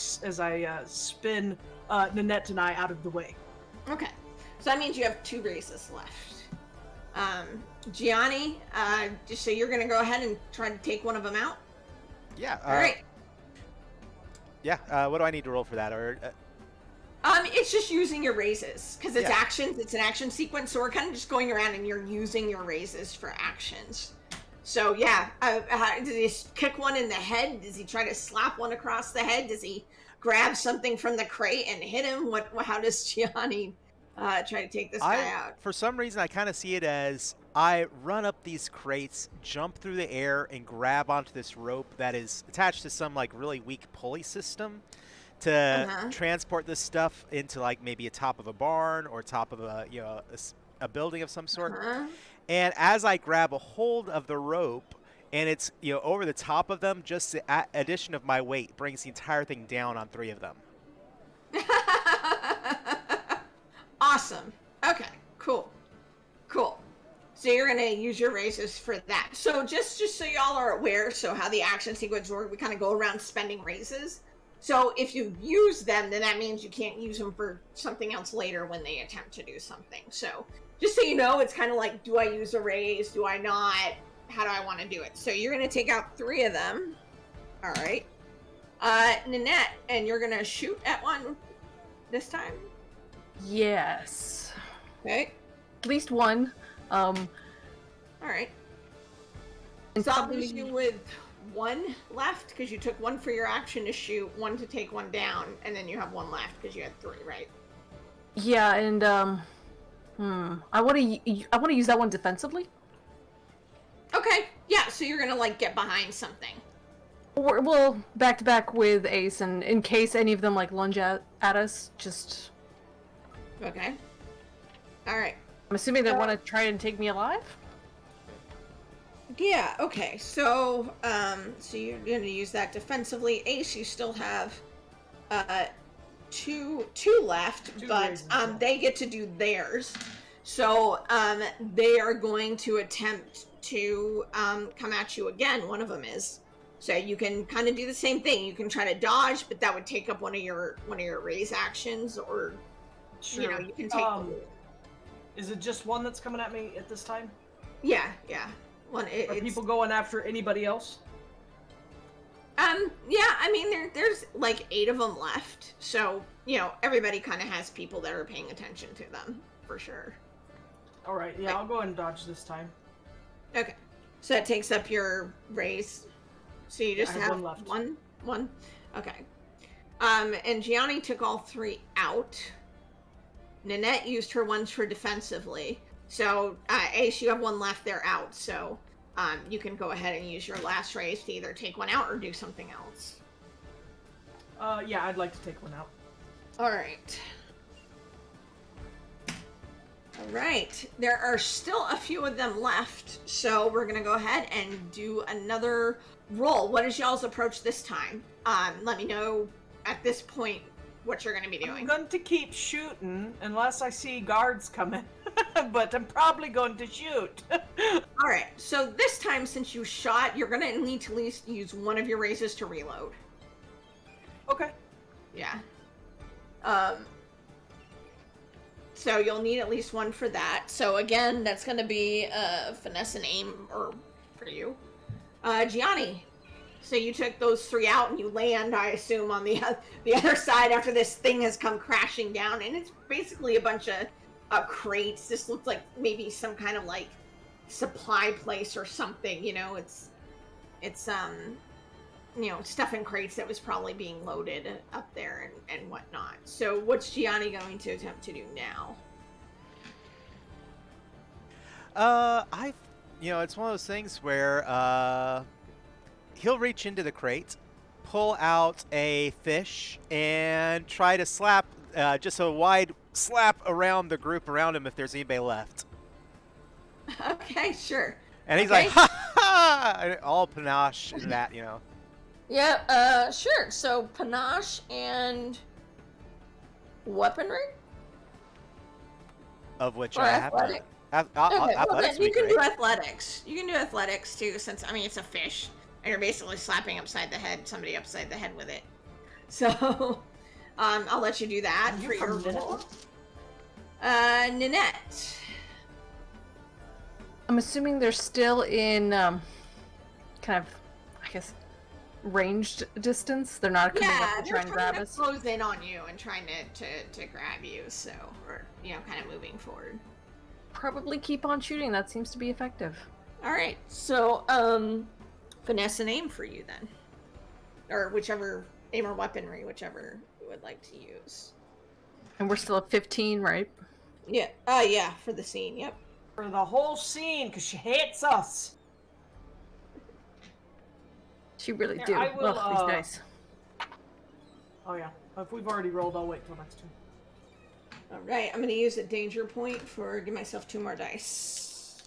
spin Nanette and I out of the way. Okay, so that means you have 2 raises left. Gianni, so you're gonna go ahead and try to take one of them out. Yeah. All right. Yeah. What do I need to roll for that? Or It's just using your raises because it's Yeah. actions. It's an action sequence, so we're kind of just going around and you're using your raises for actions. So yeah, does he kick one in the head? Does he try to slap one across the head? Does he grab something from the crate and hit him? How does Gianni try to take this guy out? For some reason, I kind of see it as I run up these crates, jump through the air, and grab onto this rope that is attached to some like really weak pulley system to transport this stuff into like maybe a top of a barn or top of a building of some sort. And as I grab a hold of the rope and it's over the top of them, just the addition of my weight brings the entire thing down on 3 of them. Awesome. Okay, cool. So you're gonna use your raises for that. So just so y'all are aware, so how the action sequence works, we kind of go around spending raises. So if you use them, then that means you can't use them for something else later when they attempt to do something. So just so you know, it's kind of like, do I use a raise? Do I not? How do I want to do it? So you're going to take out 3 of them. All right. Nanette, and you're going to shoot at one this time? Yes. Okay. At least 1. All right. And So I'll probably- lose you with 1 left because you took 1 for your action to shoot, 1 to take 1 down, and then you have 1 left because you had 3, right? Yeah, and I want to use that one defensively. Okay. Yeah. So you're gonna like get behind something. Or, well, back to back with Ace, and in case any of them like lunge at us, just. Okay. All right. I'm assuming they want to try and take me alive. Yeah. Okay. So so you're gonna use that defensively. Ace, you still have two left, 2 but raises left. they get to do theirs. So they are going to attempt to come at you again. One of them is. So you can kind of do the same thing. You can try to dodge, but that would take up one of your raise actions, or Sure. you can take. Is it just one that's coming at me at this time? Yeah. One. Are people going after anybody else? Yeah, I mean, there's like 8 of them left, so everybody kind of has people that are paying attention to them for sure. All right, yeah, I'll go ahead and dodge this time. Okay, so that takes up your raise. So you just I have have one left. One. Okay. And Gianni took all 3 out. Nanette used her ones for defensively. So, Ace, you have 1 left. They're out. So, you can go ahead and use your last raise to either take 1 out or do something else. Yeah, I'd like to take 1 out. All right. All right. There are still a few of them left. So, we're going to go ahead and do another roll. What is y'all's approach this time? Let me know at this point what you're going to be doing. I'm going to keep shooting unless I see guards coming, but I'm probably going to shoot. All right, so this time, since you shot, you're going to need to at least use 1 of your raises to reload. Okay. Yeah. So you'll need at least 1 for that. So again, that's going to be finesse and aim for you. Gianni, so you took those 3 out and you land, I assume, on the other side after this thing has come crashing down, and it's basically a bunch of crates. This looks like maybe some kind of like supply place or something. It's stuff in crates that was probably being loaded up there and whatnot. So what's Gianni going to attempt to do now? It's one of those things where he'll reach into the crate, pull out a fish, and try to slap just a wide slap around the group around him if there's anybody left. Okay, sure. And he's like, ha ha! All panache and that, Yeah, sure. So panache and weaponry? Of which Or I have none. athletic? Athletics would You be can great. do athletics. You can do athletics too, since it's a fish, and you're basically slapping somebody upside the head with it. So, I'll let you do that for your roll. Nanette. I'm assuming they're still in kind of, I guess, ranged distance. They're not coming up to try and grab us. Close in on you and trying to grab you. So, or kind of moving forward. Probably keep on shooting. That seems to be effective. All right. So, finesse and aim for you then, or whichever aim or weaponry, whichever you would like to use. And we're still at 15, right? Yeah. Yeah. For the scene. Yep. For the whole scene, because she hates us. She really Here, do. I will, Ugh, these dice. Oh yeah. If we've already rolled, I'll wait till next turn. All right. I'm going to use a danger point give myself 2 more dice.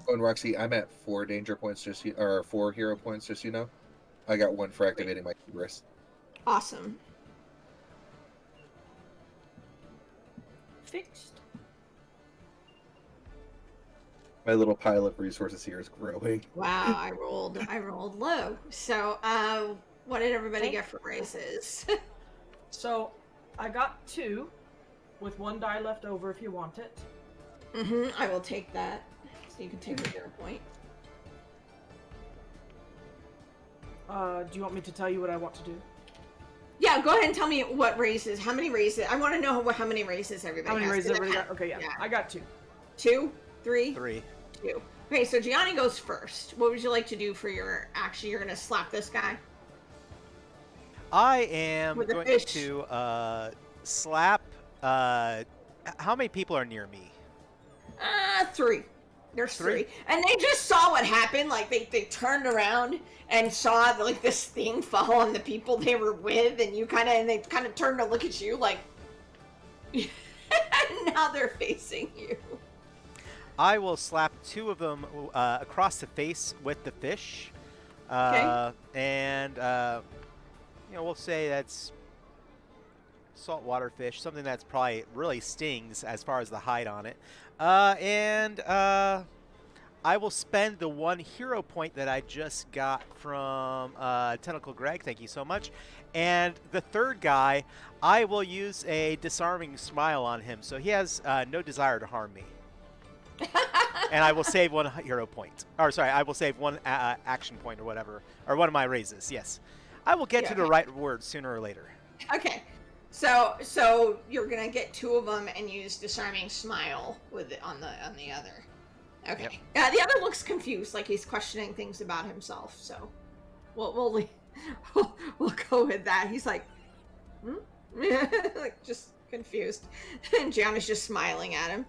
Oh, and Roxy, I'm at 4 danger points, or 4 hero points, just I got 1 for activating my hubris. Awesome. Fixed. My little pile of resources here is growing. Wow. I rolled low. So, what did everybody get for raises? So, I got 2, with 1 die left over if you want it. I will take that. So you can take a 0 point. Do you want me to tell you what I want to do? Yeah, go ahead and tell me what raises. How many raises? I want to know how many raises everybody How many has. raises everybody got? Okay, yeah. I got 2. 2? 3? 3. 2. Okay, so Gianni goes first. What would you like to do for your action? You're going to slap this guy? I am With the going fish. to slap. How many people are near me? 3. There's 3. Three? And they just saw what happened. Like, they turned around and saw, like, this thing fall on the people they were with, and they kind of turned to look at you, like... now they're facing you. I will slap 2 of them across the face with the fish. Okay. And, we'll say that's saltwater fish, something that's probably really stings as far as the hide on it. And I will spend the 1 hero point that I just got from Tentacle Greg. Thank you so much. And the 3rd guy, I will use a disarming smile on him, so he has no desire to harm me. And I will save 1 hero point. Or sorry, I will save 1 action point or whatever, or 1 of my raises. Yes, I will get to the right word sooner or later. Okay, so you're gonna get 2 of them and use disarming smile with it on the other. Okay. Yep. The other looks confused, like he's questioning things about himself. So we'll go with that. He's like, like just confused, and Gianna's just smiling at him.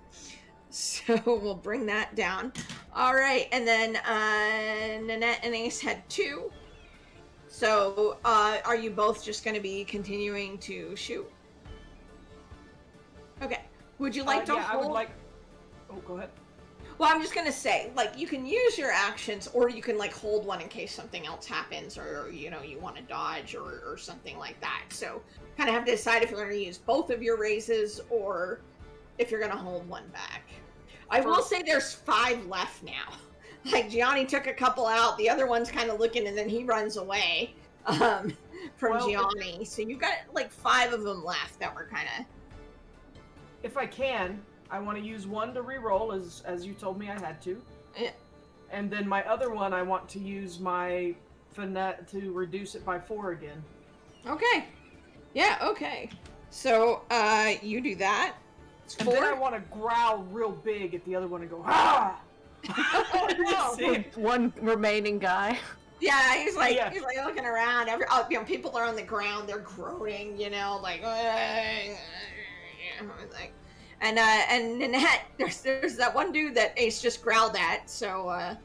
So we'll bring that down. All right, and then Nanette and Ace had 2. So are you both just going to be continuing to shoot? Okay. Would you like to hold? I would like. Oh, go ahead. Well, I'm just going to say, like, you can use your actions, or you can, like, hold one in case something else happens, or you know, you want to dodge, or something like that. So kind of have to decide if you're going to use both of your raises, or if you're going to hold one back. I will say there's 5 left now. Like, Gianni took a couple out, the other one's kind of looking, and then he runs away from Gianni. So you've got, like, 5 of them left that were kind of... If I can, I want to use 1 to re-roll, as you told me I had to. Yeah. And then my other one, I want to use my finesse to reduce it by 4 again. Okay. Yeah, okay. So, you do that. It's 4. And then I want to growl real big at the other one and go, ah! With 1 remaining guy. Yeah, he's like looking around. People are on the ground. They're groaning, like, like, and Nanette, there's that one dude that Ace just growled at. So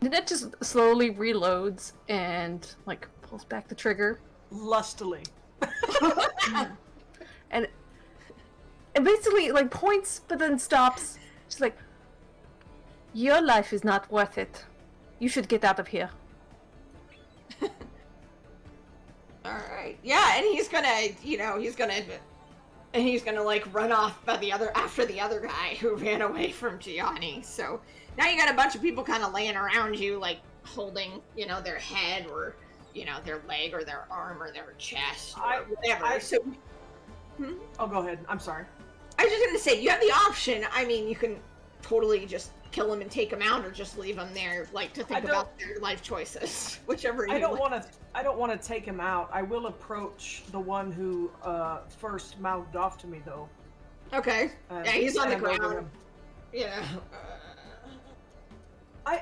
Nanette just slowly reloads and like pulls back the trigger lustily, and basically like points, but then stops. She's like, "Your life is not worth it. You should get out of here." All right. Yeah, and he's gonna like run off after the other guy who ran away from Gianni. So now you got a bunch of people kind of laying around you, like holding, their head or, their leg or their arm or their chest or whatever. Oh, go ahead. I'm sorry. I was just gonna say, you have the option. I mean, you can totally just kill them and take them out, or just leave them there, like, to think about their life choices, whichever. I don't want to take him out. I will approach the one who first mouthed off to me, though. Okay. Yeah, he's on the ground. Yeah. I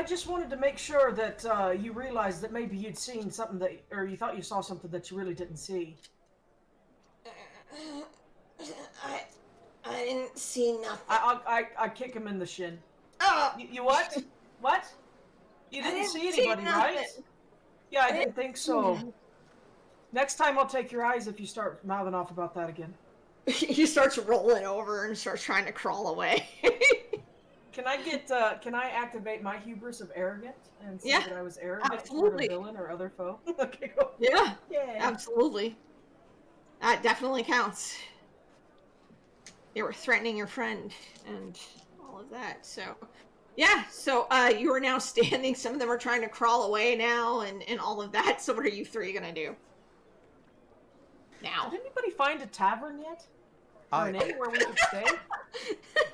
just wanted to make sure that you realized that maybe you'd seen something or you thought you saw something that you really didn't see. I didn't see nothing. I kick him in the shin. Oh! You what? What? You didn't see anybody, right? Yeah, I didn't think so. Next time I'll take your eyes if you start mouthing off about that again. He starts rolling over and starts trying to crawl away. Can I activate my hubris of arrogant and say that I was arrogant absolutely. toward a villain or other foe? Okay, go. Yeah, yeah, absolutely. That definitely counts. They were threatening your friend and all of that, so... Yeah, so you are now standing. Some of them are trying to crawl away now and all of that. So what are you 3 going to do now? Did anybody find a tavern yet? Or an inn where we could stay?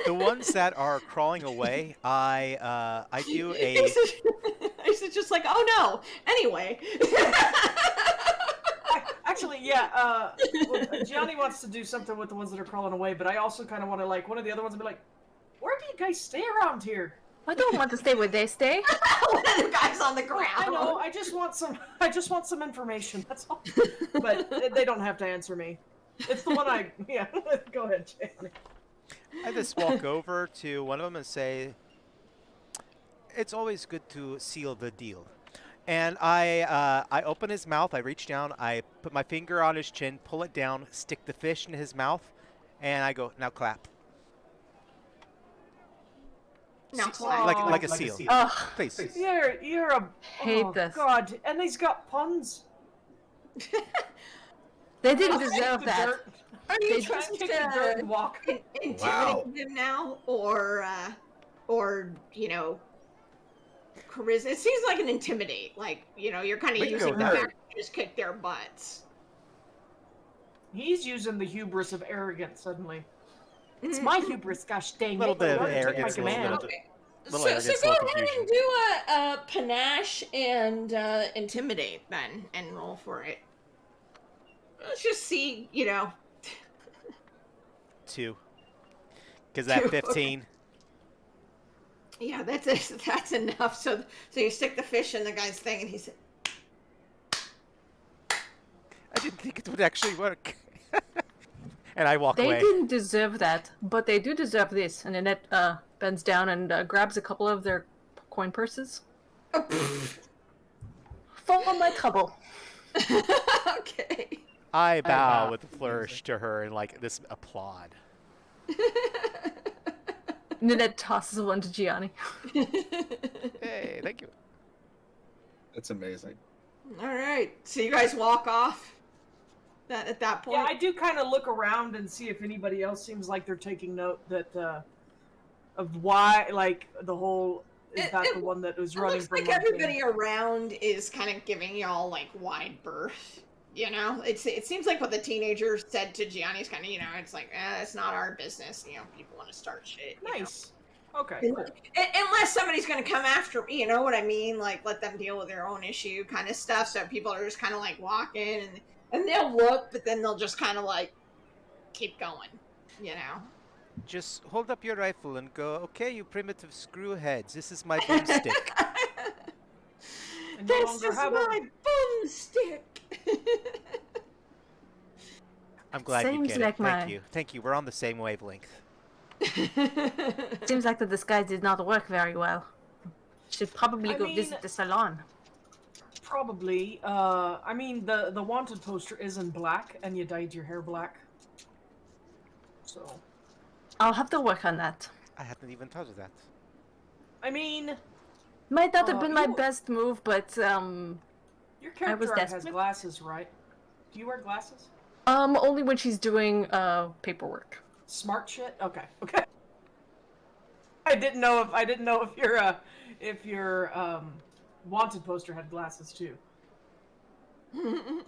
The ones that are crawling away, I do a... It's just like, oh no! Anyway. Actually, yeah, Gianni wants to do something with the ones that are crawling away, but I also kind of want to, like, one of the other ones and be like, where do you guys stay around here? I don't want to stay where they stay. One of the guys on the ground. I know. I just want some information. That's all. But they don't have to answer me. It's the one yeah. Go ahead, Gianni. I just walk over to one of them and say, "It's always good to seal the deal." And I open his mouth. I reach down. I put my finger on his chin, pull it down, stick the fish in his mouth, and I go, "Now clap." Now Like a seal. Ugh. Please. You're a Hate this. God, and he's got puns. They didn't deserve that. Dirt. Are you They trying just kick the dirt to and walk. intimidate them now, or charisma? It seems like an intimidate. Like, you're kind of We can go using with the that. fact to just kick their butts. He's using the hubris of arrogance suddenly. It's my hubris, gosh dang Little it. bit of You're under my arrogance, command. Okay. little So arrogance, go little ahead confusion. and do a panache and intimidate then, and roll for it. Let's just see, 2. Because that Two, 15. Yeah, that's enough. So you stick the fish in the guy's thing, and he said, I didn't think it would actually work. And I walk They away. didn't deserve that, but they do deserve this. And Annette bends down and grabs a couple of their coin purses. oh, pfft. For my trouble. Okay. I bow bow. with a flourish to her and like this applaud. Nanette tosses one to Gianni. Hey, thank you. That's amazing. All right. So you guys walk off. At that point. Yeah, I do kind of look around and see if anybody else seems like they're taking note that of why, like, the whole is that the one that was It running looks from like one thing? everybody around is kind of giving y'all like wide berth. It seems like what the teenager said to Gianni's kind of, it's like, it's not our business. People want to start shit. Nice. Okay, You know? cool. Unless somebody's going to come after me, you know what I mean? Like, let them deal with their own issue kind of stuff. So people are just kind of like walking and they'll look, but then they'll just kind of like keep going, Just hold up your rifle and go, okay, you primitive screwheads, this is my broomstick. And no This longer is have my boomstick. I'm glad Seems you get like it. Thank my- you. Thank you. We're on the same wavelength. Seems like the disguise did not work very well. Should probably I go mean- visit the salon. Probably. I mean, the wanted poster is in black, and you dyed your hair black. So, I'll have to work on that. I hadn't even thought of that. I mean, Might not have been my you- best move, but your I was character art has desperate. glasses, right? Do you wear glasses? only when she's doing paperwork. Smart shit. Okay. Okay. I didn't know if your wanted poster had glasses too. I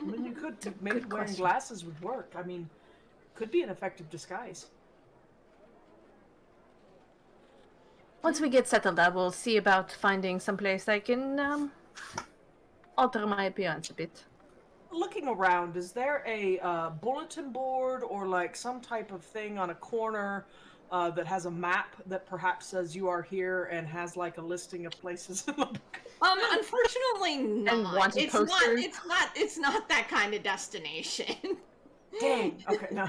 mean, you could maybe good wearing question. glasses would work. I mean, could be an effective disguise. Once we get settled, I will see about finding someplace I can alter my appearance a bit. Looking around, is there a bulletin board or like some type of thing on a corner that has a map that perhaps says you are here and has like a listing of places in the book? Unfortunately not. And wanted It's posters. it's not that kind of destination. Dang. Okay. No.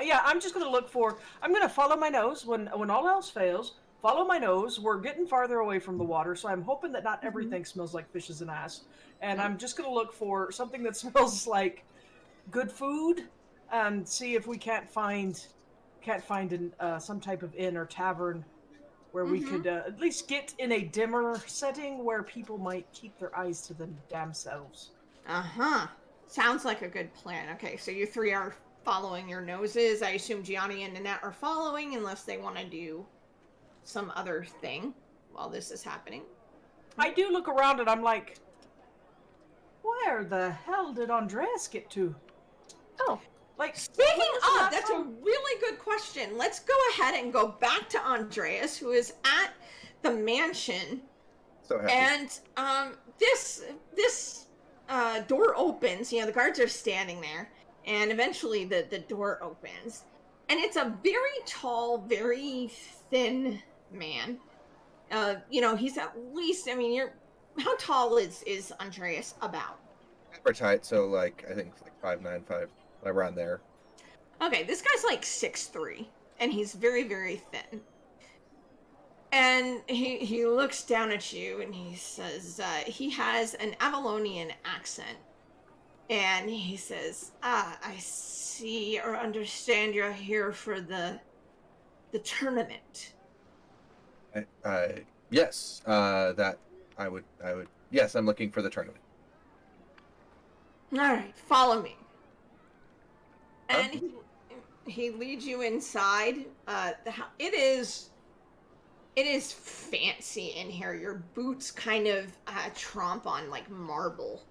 Yeah. I'm just gonna look for. I'm gonna follow my nose when all else fails. Follow my nose. We're getting farther away from the water, so I'm hoping that not everything smells like fishes and ass. And I'm just gonna look for something that smells like good food, and see if we can't find some type of inn or tavern where we could at least get in a dimmer setting where people might keep their eyes to them damn selves. Uh-huh. Sounds like a good plan. Okay, so you three are following your noses. I assume Gianni and Nanette are following unless they want to do some other thing while this is happening. I do look around and I'm like, where the hell did Andreas get to? Oh, Like, Speaking when was the of, last that's a time- really good question. Let's go ahead and go back to Andreas, who is at the mansion, So happy. and this door opens. The guards are standing there, and eventually the door opens, and it's a very tall, very thin man. He's at least. I mean, how tall is Andreas about? We're tight, so like I think like 5'9", around there. Okay, this guy's like 6'3", and he's very, very thin. And he looks down at you and he says, he has an Avalonian accent. And he says, I see or understand you're here for the tournament. Yes, that I would. Yes, I'm looking for the tournament. All right, follow me. And he leads you inside. It is fancy in here. Your boots kind of tromp on like marble.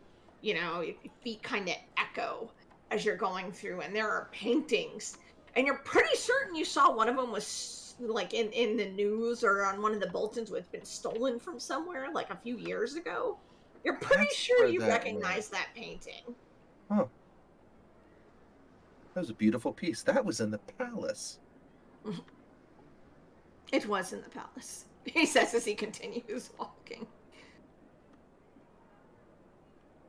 Your feet kind of echo as you're going through, and there are paintings and you're pretty certain you saw one of them was like in the news or on one of the bulletins was been stolen from somewhere like a few years ago. You're pretty That's sure where you that went. recognize that painting. Huh. That was a beautiful piece. That was in the palace. It was in the palace, he says as he continues walking.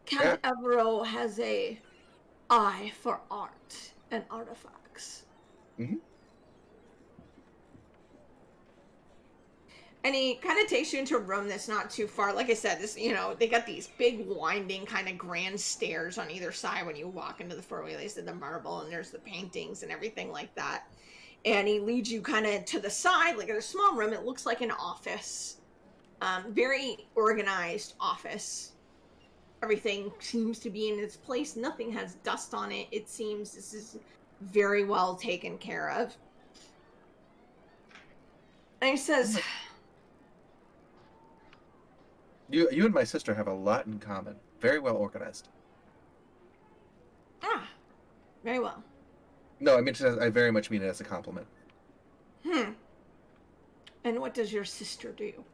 Count Evero has a eye for art and artifacts. Mm-hmm. And he kind of takes you into a room that's not too far. Like I said, this, they got these big winding kind of grand stairs on either side when you walk into the fourways of the marble, and there's the paintings and everything like that. And he leads you kind of to the side, like in a small room. It looks like an office. Very organized office. Everything seems to be in its place. Nothing has dust on it. It seems this is very well taken care of. And he says, You and my sister have a lot in common. Very well organized. very well. No, I very much mean it as a compliment. And what does your sister do?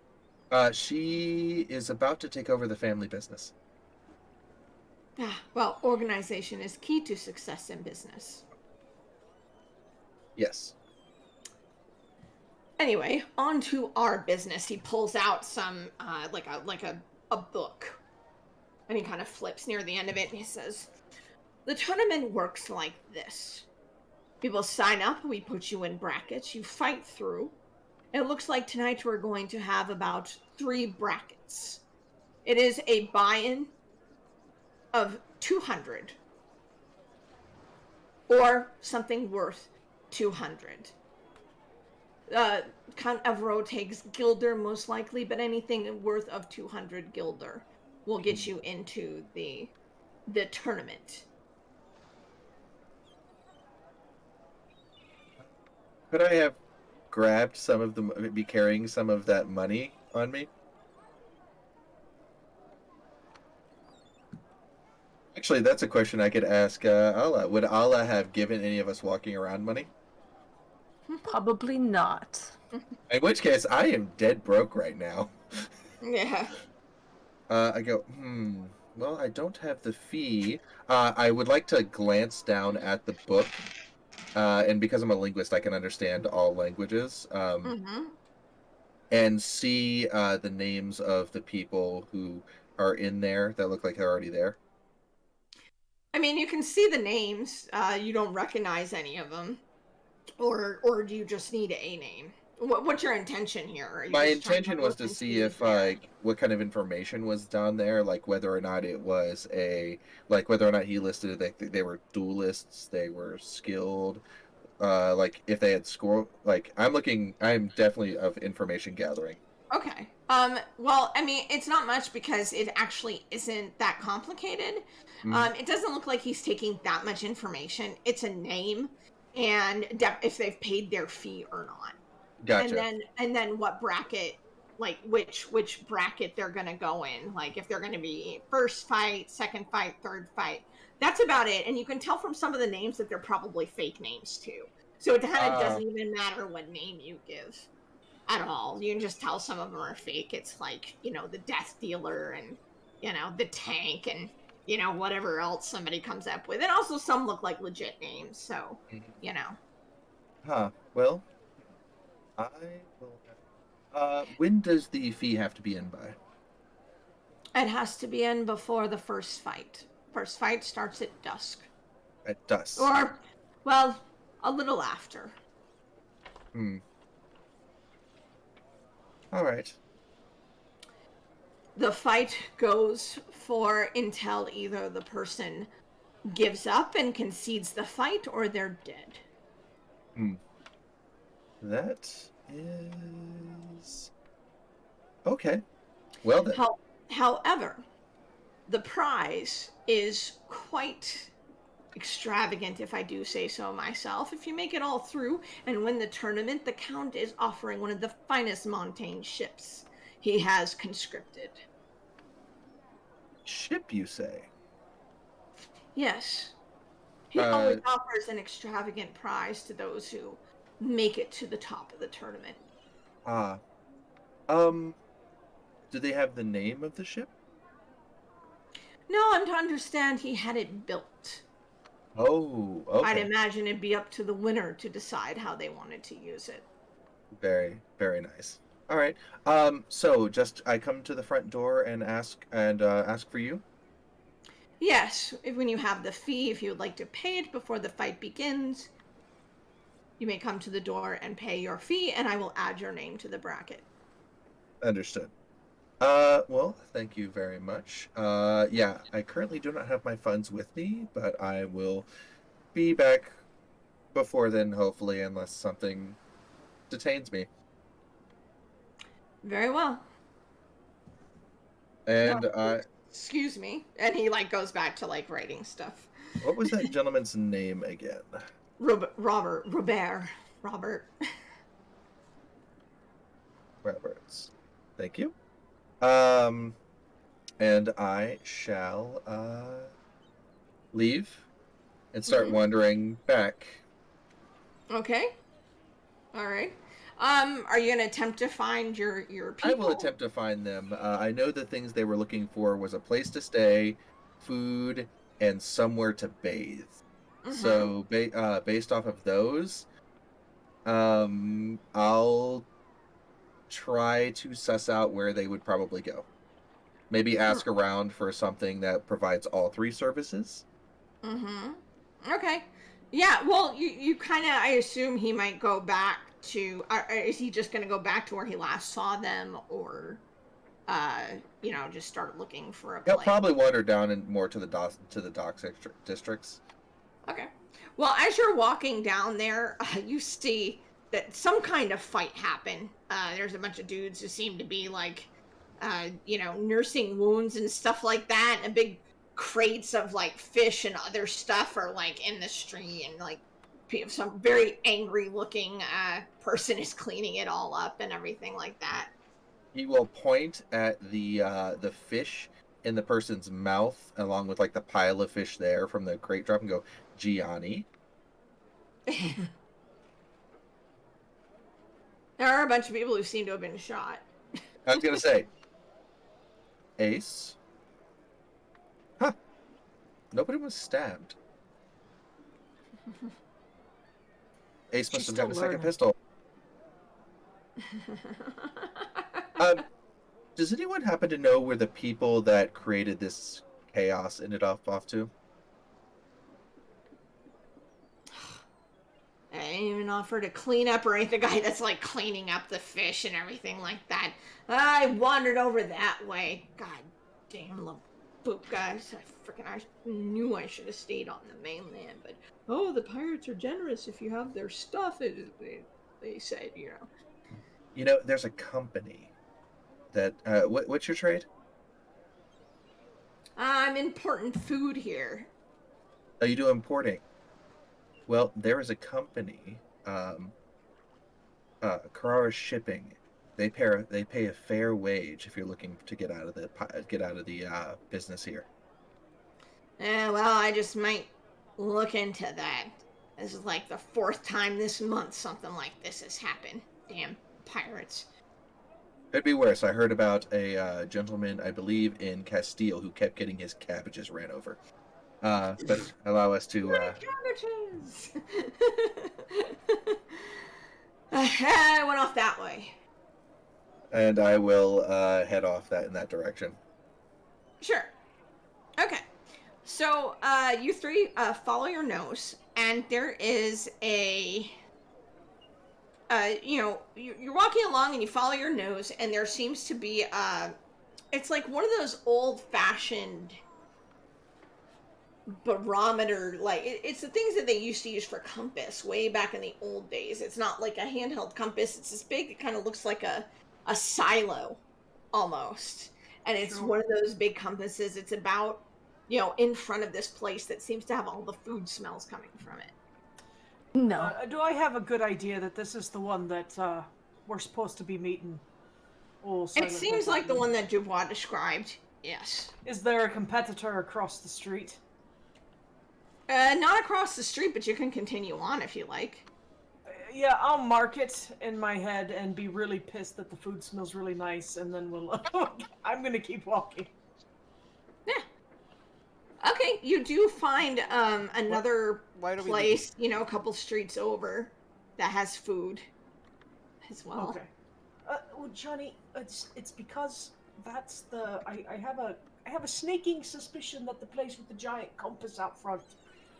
She is about to take over the family business. Well, organization is key to success in business. Yes. Anyway, on to our business. He pulls out some, like a book. And he kind of flips near the end of it and he says, the tournament works like this. People sign up, we put you in brackets, you fight through. It looks like tonight we're going to have about 3 brackets. It is a buy-in of 200. Or something worth 200. Count Evero takes Gilder most likely, but anything worth of 200 Gilder will get you into the tournament. Could I have grabbed be carrying some of that money on me? Actually, that's a question I could ask Allah. Would Allah have given any of us walking around money? Probably not. In which case, I am dead broke right now. Yeah. I go, well, I don't have the fee. I would like to glance down at the book. And because I'm a linguist, I can understand all languages. And see the names of the people who are in there that look like they're already there. I mean, you can see the names. You don't recognize any of them. Or do you just need a name? What's your intention here? Are you My just trying intention was to look see into if what kind of information was down there, like whether or not it was whether or not he listed that they were duelists, they were skilled, like if they had score. Like I'm definitely of information gathering. Okay. Well, I mean, it's not much because it actually isn't that complicated. It doesn't look like he's taking that much information. It's a name and if they've paid their fee or not. Gotcha. And then what bracket, like which bracket they're gonna go in. Like if they're gonna be first fight, second fight, third fight. That's about it. And you can tell from some of the names that they're probably fake names too. So it kind of doesn't even matter what name you give at all. You can just tell some of them are fake. It's like, the Death Dealer and, the Tank and, whatever else somebody comes up with. And also some look like legit names. So, Well, I will. When does the fee have to be in by? It has to be in before the first fight. First fight starts at dusk. At dusk. Or, well, a little after. All right. The fight goes for until either the person gives up and concedes the fight or they're dead. That is okay. Well then. However, the prize is quite extravagant, if I do say so myself. If you make it all through and win the tournament, the Count is offering one of the finest Montaigne ships he has conscripted. Ship, you say? Yes. He Uh, always offers an extravagant prize to those who make it to the top of the tournament. ah, um, do they have the name of the ship? No, I'm to understand he had it built. Oh, I'd okay. imagine it'd be up to the winner to decide how they wanted to use it. Very, very nice. All right. So just I come to the front door and ask for you. Yes, when you have the fee, if you would like to pay it before the fight begins, you may come to the door and pay your fee, and I will add your name to the bracket. Understood. Well, thank you very much. Yeah, I currently do not have my funds with me, but I will be back before then, hopefully, unless something detains me. Very well. And Excuse me. And he like goes back to like writing stuff. what was that gentleman's name again? Robert. Roberts. Thank you. Um, and I shall leave and start Mhm. wandering back. Okay. All right. Are you gonna attempt to find your people? I will attempt to find them. I know the things they were looking for was a place to stay, food, and somewhere to bathe. Mm-hmm. So, based off of those, I'll try to suss out where they would probably go. Maybe ask around for something that provides all three services. Mm-hmm. Okay. Yeah, well, you kind of, I assume he might go back to, is he just going to go back to where he last saw them, or, uh, just start looking for a He'll place? probably wander down and more to the dock districts. Okay. Well, as you're walking down there, you see that some kind of fight happened. There's a bunch of dudes who seem to be like, nursing wounds and stuff like that, and big crates of like fish and other stuff are like in the street, and like some very angry looking person is cleaning it all up and everything like that. He will point at the fish in the person's mouth, along with like the pile of fish there from the crate drop, and go, Gianni. There are a bunch of people who seem to have been shot. I was gonna say, Ace. Huh? Nobody was stabbed. Ace must She's have still got a second learning. pistol. Um, does anyone happen to know where the people that created this chaos ended up off to? I didn't even offer to clean up or anything. The guy that's like cleaning up the fish and everything like that. I wandered over that way. God damn the boop guys. I knew I should have stayed on the mainland, but oh, the pirates are generous if you have their stuff. They said, You know, there's a company that. What's your trade? I'm importing food here. Oh, you do importing. Well, there is a company, Carrara Shipping. They pay a fair wage if you're looking to get out of the business here. Well, I just might look into that. This is like the fourth time this month something like this has happened. Damn pirates. Could be worse. I heard about a gentleman, I believe, in Castile who kept getting his cabbages ran over. But allow us to. Cabbages! I went off that way. And I will head off in that direction. Sure. Okay. So, you three follow your nose, and there is you're walking along and you follow your nose, and there seems to be, it's like one of those old fashioned barometer, like it's the things that they used to use for compass way back in the old days. It's not like a handheld compass, it's this big, it kind of looks like a silo almost, and it's Sure. one of those big compasses. It's about in front of this place that seems to have all the food smells coming from it. No. Do I have a good idea that this is the one that we're supposed to be meeting? Oh, It seems like the one that Dubois described. Yes. Is there a competitor across the street? Not across the street, but you can continue on if you like. Yeah, I'll mark it in my head and be really pissed that the food smells really nice, and then we'll. I'm gonna keep walking. Yeah. Okay, you do find another Why do we leave? place, a couple streets over, that has food as well. Okay. Well, Johnny, it's because that's the I have a sneaking suspicion that the place with the giant compass out front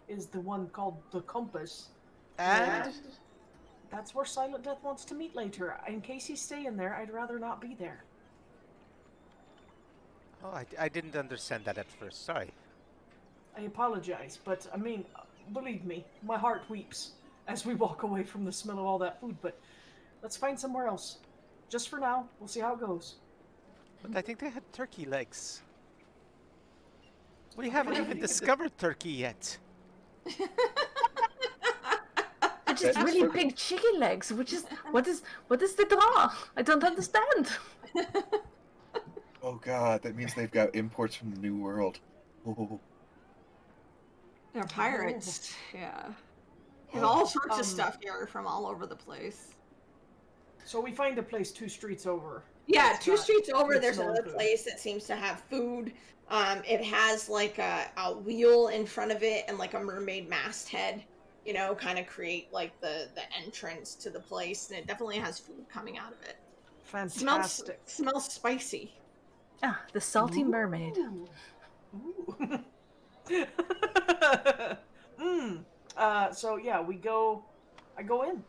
is the one called the Compass. And That's where Silent Death wants to meet later. In case he's staying there, I'd rather not be there. oh, I didn't understand that at first. Sorry. I apologize, but I mean, believe me, my heart weeps as we walk away from the smell of all that food, but let's find somewhere else. Just for now, we'll see how it goes. But I think they had turkey legs. We haven't even discovered turkey yet. They're just really big chicken legs. What is the draw? I don't understand. Oh god, that means they've got imports from the New World. Oh. They're pirates. Yeah. There's all sorts of stuff here from all over the place. So we find a place 2 streets over. Yeah, It's 2 got streets over, good there's smelling another food. place that seems to have food. It has like a wheel in front of it and like a mermaid masthead, kind of create like the entrance to the place, and it definitely has food coming out of it. Fantastic. Smells spicy. Ah, the salty mermaid. Ooh. So yeah, I go in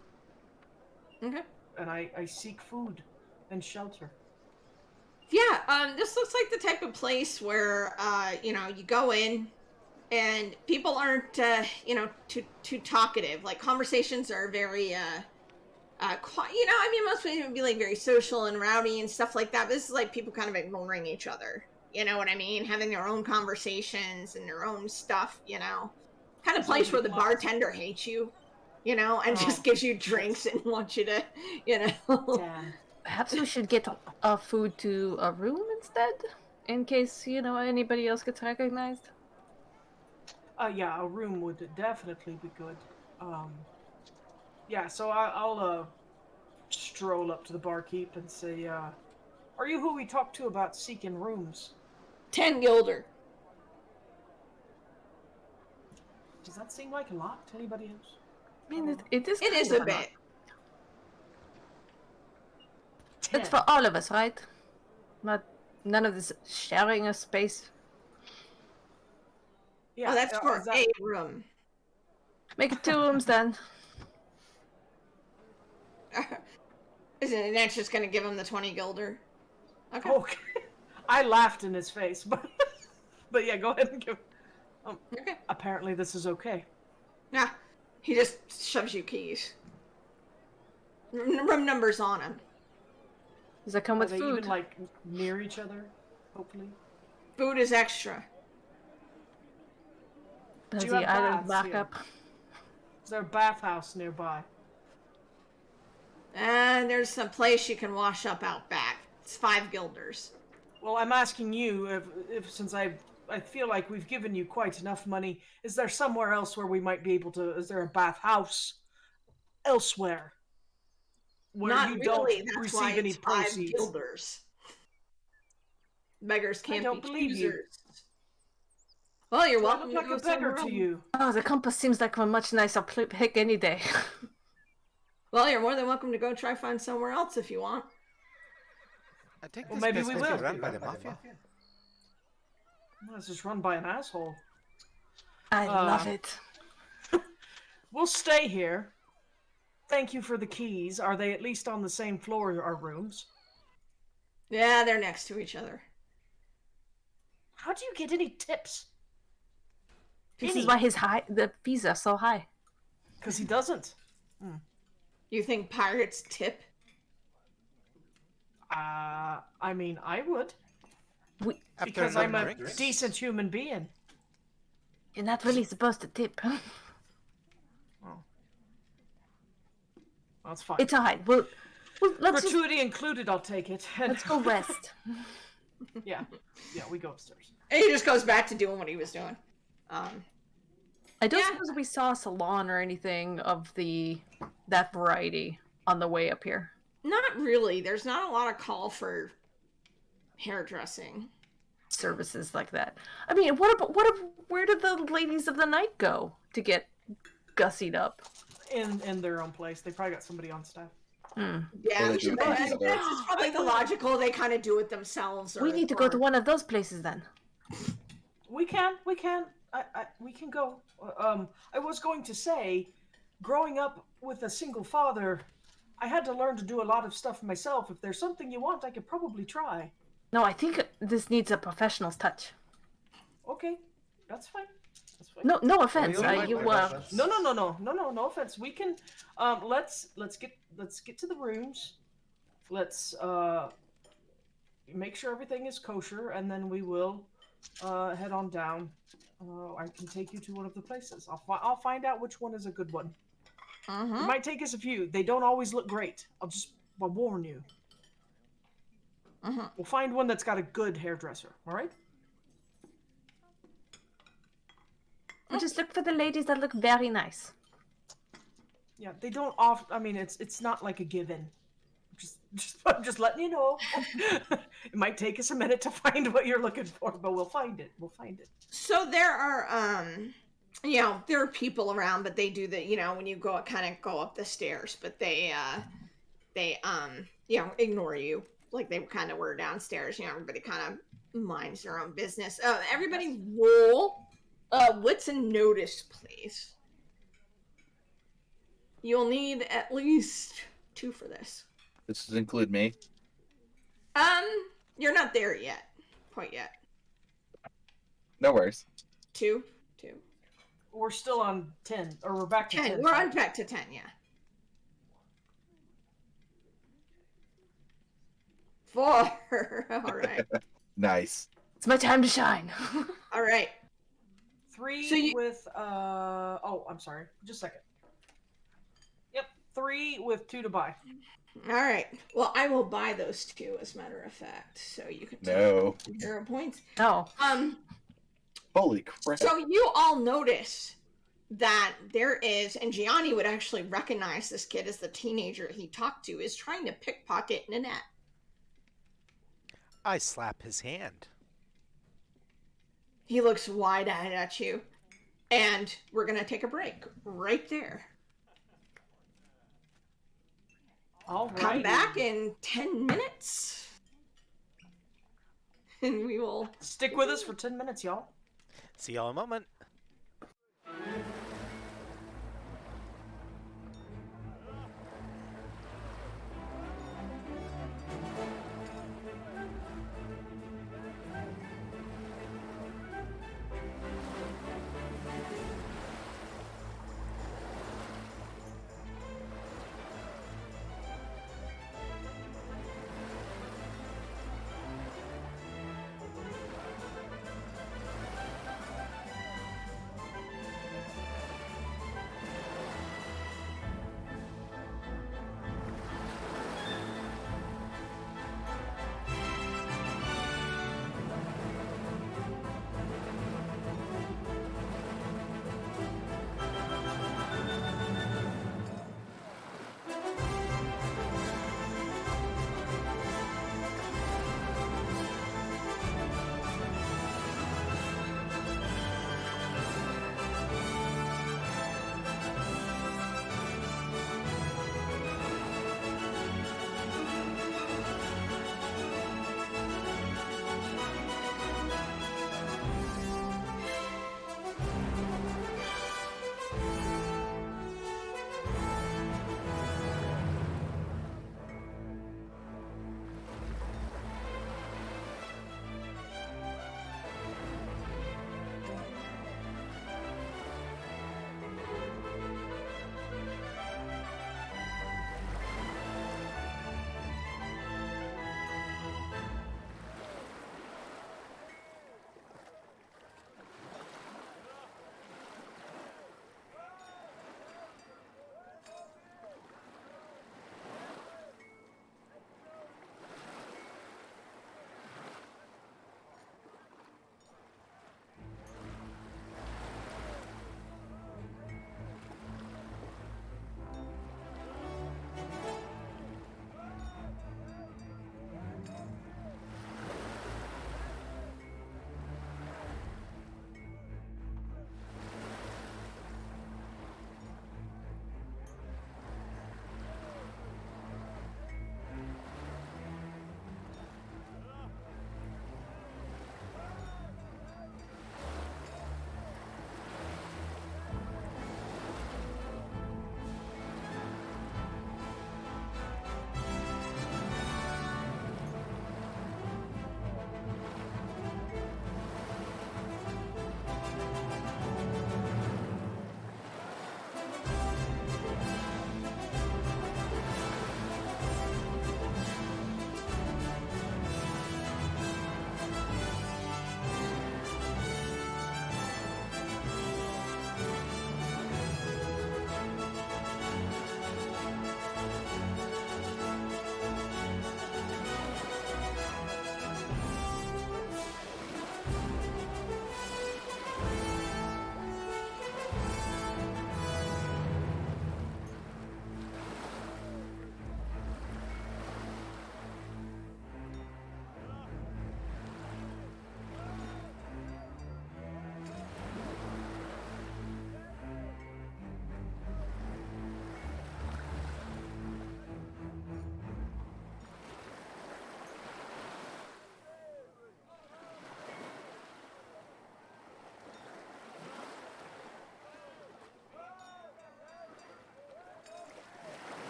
Okay. and I seek food and shelter. Yeah, this looks like the type of place where you go in and people aren't too talkative. Like conversations are very quiet. I mean, most people would be like very social and rowdy and stuff like that. But this is like people kind of ignoring each other. You know what I mean? Having their own conversations and their own stuff, Kind of place where the bartender hates you, and just gives you drinks and wants you to, Damn. Perhaps we should get our food to a room instead, in case anybody else gets recognized. Yeah, a room would definitely be good. Yeah, so I'll stroll up to the barkeep and say, are you who we talked to about seeking rooms? 10 guilder. Does that seem like a lot to anybody else? I mean, it is. It is a bit. It's for all of us, right? None of this sharing a space. Yeah, Oh, that's for is that- a room. Make it 2 rooms then. Isn't it Annette's just gonna give him the 20 guilder? Okay. Okay. I laughed in his face, but yeah, go ahead and give. Okay. Apparently, this is okay. Yeah. He just shoves you keys. Room numbers on him. Does that come Are with they food? even like near each other? Hopefully. Food is extra. Does Do you the have island baths back here? up? Is there a bathhouse nearby? And there's a place you can wash up out back. It's 5 guilders. Well, I'm asking you if since I feel like we've given you quite enough money, is there somewhere else where we might be able to? Is there a bathhouse elsewhere where Not you really. don't That's why receive any it's 5 proceeds? guilders. Beggars can't don't be believe you. choosers. Well, you're Do I welcome look to like go a beggar somewhere to else. you? Oh, the compass seems like a much nicer pick any day. Well, you're more than welcome to go try find somewhere else if you want. I think Well, this maybe place we must be will. run by the mafia. Well, it's just run by an asshole. I love it. We'll stay here. Thank you for the keys. Are they at least on the same floor, our rooms? Yeah, they're next to each other. How do you get any tips? This is why the fees are so high. Because he doesn't. You think pirates tip? I mean, I would. After Because enough I'm a drinks? decent human being. You're not really supposed to tip. That's fine. It's alright. Let's Gratuity included, I'll take it. let's go rest. Yeah, we go upstairs. And he just goes back to doing what he was doing. I I don't Yeah. suppose we saw a salon or anything of that variety on the way up here. Not really. There's not a lot of call for hairdressing. Services like that. I mean, where did the ladies of the night go to get gussied up? In their own place. They probably got somebody on staff. Yeah, Or they do it together. that's probably the logical. They kind of do it themselves. We need to go to one of those places then. We can. We can go. I was going to say, growing up with a single father, I had to learn to do a lot of stuff myself. If there's something you want, I could probably try. No, I think this needs a professional's touch. Okay, that's fine. That's fine. No offense. you like You my reference? No offense. We can let's get to the rooms. Let's make sure everything is kosher, and then we will head on down. I can take you to one of the places. I'll find out which one is a good one. It might take us a few. They don't always look great. I'll warn you. We'll find one that's got a good hairdresser. All right. We'll just look for the ladies that look very nice. Yeah, they don't I mean, it's not like a given. I'm just letting you know. It might take us a minute to find what you're looking for, but we'll find it. We'll find it. So there are, there are people around, but they do when you go up the stairs, but they ignore you. Like they kind of were downstairs, everybody kind of minds their own business. Everybody roll, wits and notice, please. You'll need at least 2 for this. This does include me. You're not there yet. Quite yet. No worries. 2. We're still on 10, or we're back to 10. 10. We're on back to 10, yeah. 4. All right. Nice. It's my time to shine. All right. 3 So with I'm sorry. Just a second. Yep, 3 with 2 to buy. All right. Well, I will buy those 2 as a matter of fact, so you can No. take 0 points. No. Holy crap. So you all notice that there is, and Gianni would actually recognize this kid as the teenager he talked to, is trying to pickpocket Nanette. I slap his hand. He looks wide-eyed at you, and we're gonna take a break right there. All right. Come back in 10 minutes, and we will. Stick with us for 10 minutes, y'all. See y'all in a moment.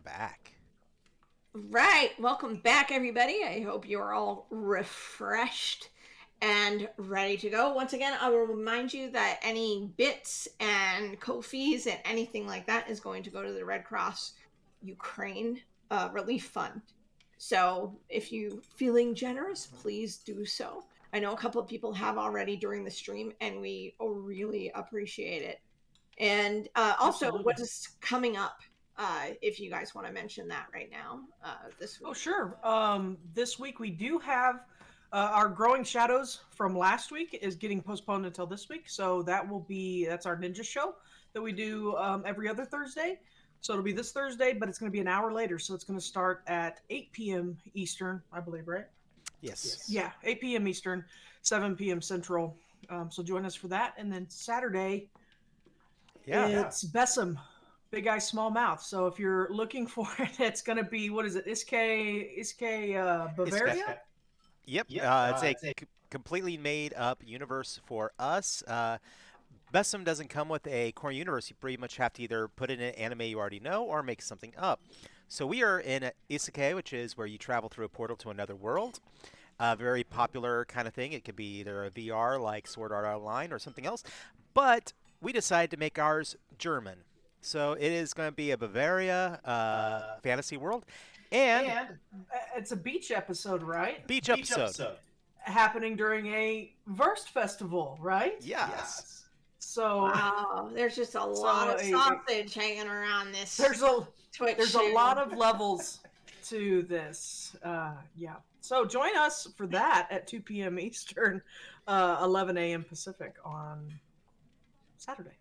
back. Right. Welcome back, everybody. I hope you are all refreshed and ready to go. Once again, I will remind you that any bits and co-fees and anything like that is going to go to the Red Cross Ukraine Relief Fund. So if you feeling generous, please do so. I know a couple of people have already during the stream, and we really appreciate it. And also, Absolutely. what is coming up? If you guys want to mention that right now, this week. Oh, sure. This week we do have our Growing Shadows from last week is getting postponed until this week. So that's our ninja show that we do every other Thursday. So it'll be this Thursday, but it's going to be an hour later. So it's going to start at 8 p.m. Eastern, I believe, right? Yes. Yeah, 8 p.m. Eastern, 7 p.m. Central. So join us for that. And then Saturday, it's Bessem, Big Eye Small Mouth. So if you're looking for it, it's going to be, what is it, Iske Bavaria? Yep. It's a completely made up universe for us. Bessem doesn't come with a core universe. You pretty much have to either put in an anime you already know or make something up. So we are in Isekai, which is where you travel through a portal to another world. A very popular kind of thing. It could be either a VR like Sword Art Online or something else. But we decided to make ours German. So it is going to be a Bavaria fantasy world. And It's a beach episode, right? beach episode. Happening during a Verst festival, right? Yes. So Wow, there's just a lot of sausage hanging around this. There's Twitch a lot of levels to this. Yeah. So join us for that at 2 p.m. Eastern, 11 a.m. Pacific on Saturday.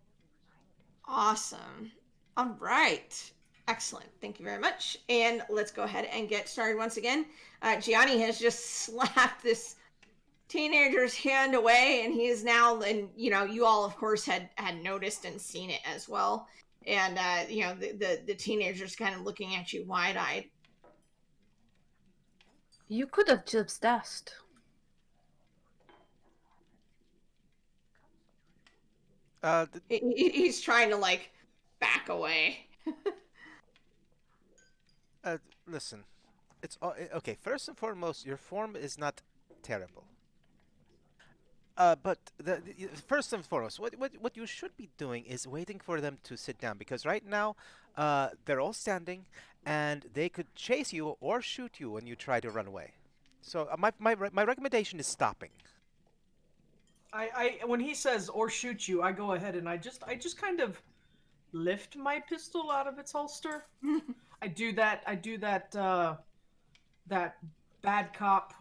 Awesome. All right. Excellent. Thank you very much. And let's go ahead and get started once again. Gianni has just slapped this teenager's hand away, and he is now, and you all of course had noticed and seen it as well. And the teenager's kind of looking at you wide-eyed. You could have just asked. He's trying to back away. Listen, it's okay. First and foremost, your form is not terrible. But first and foremost, what you should be doing is waiting for them to sit down, because right now, they're all standing, and they could chase you or shoot you when you try to run away. So my recommendation is stopping. I when he says "or shoot you," I go ahead and I just kind of lift my pistol out of its holster. I do that that bad cop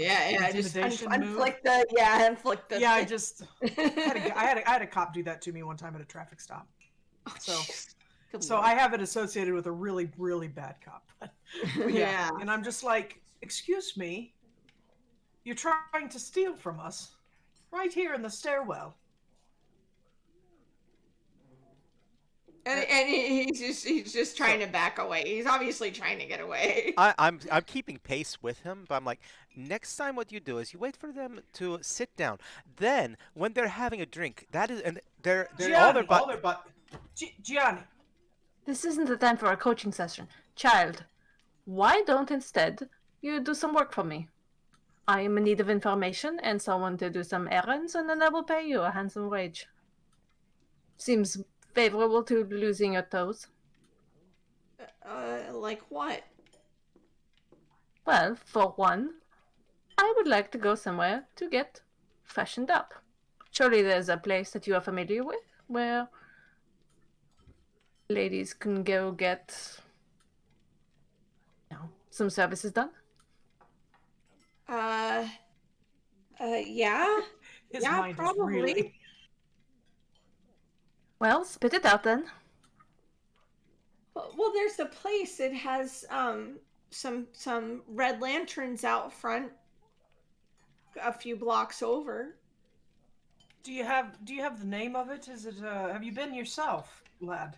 just intimidation move. inflict the Yeah, I just I had a cop do that to me one time at a traffic stop. So I have it associated with a really, really bad cop. But yeah. And I'm just like, excuse me, you're trying to steal from us right here in the stairwell. And he's just trying to back away. He's obviously trying to get away. I'm keeping pace with him, but I'm like, next time what you do is you wait for them to sit down. Then when they're having a drink, that is, and they're Gianni, Gianni. This isn't the time for a coaching session. Child, why don't instead you do some work for me? I am in need of information and someone to do some errands, and then I will pay you a handsome wage. Seems favorable to losing your toes. Like what? Well, for one, I would like to go somewhere to get freshened up. Surely there's a place that you are familiar with where ladies can go get, some services done. Yeah. His Yeah, mind probably. is really. Well, spit it out then. Well, there's a place. It has some red lanterns out front, a few blocks over. Do you have the name of it? Is it have you been yourself, lad?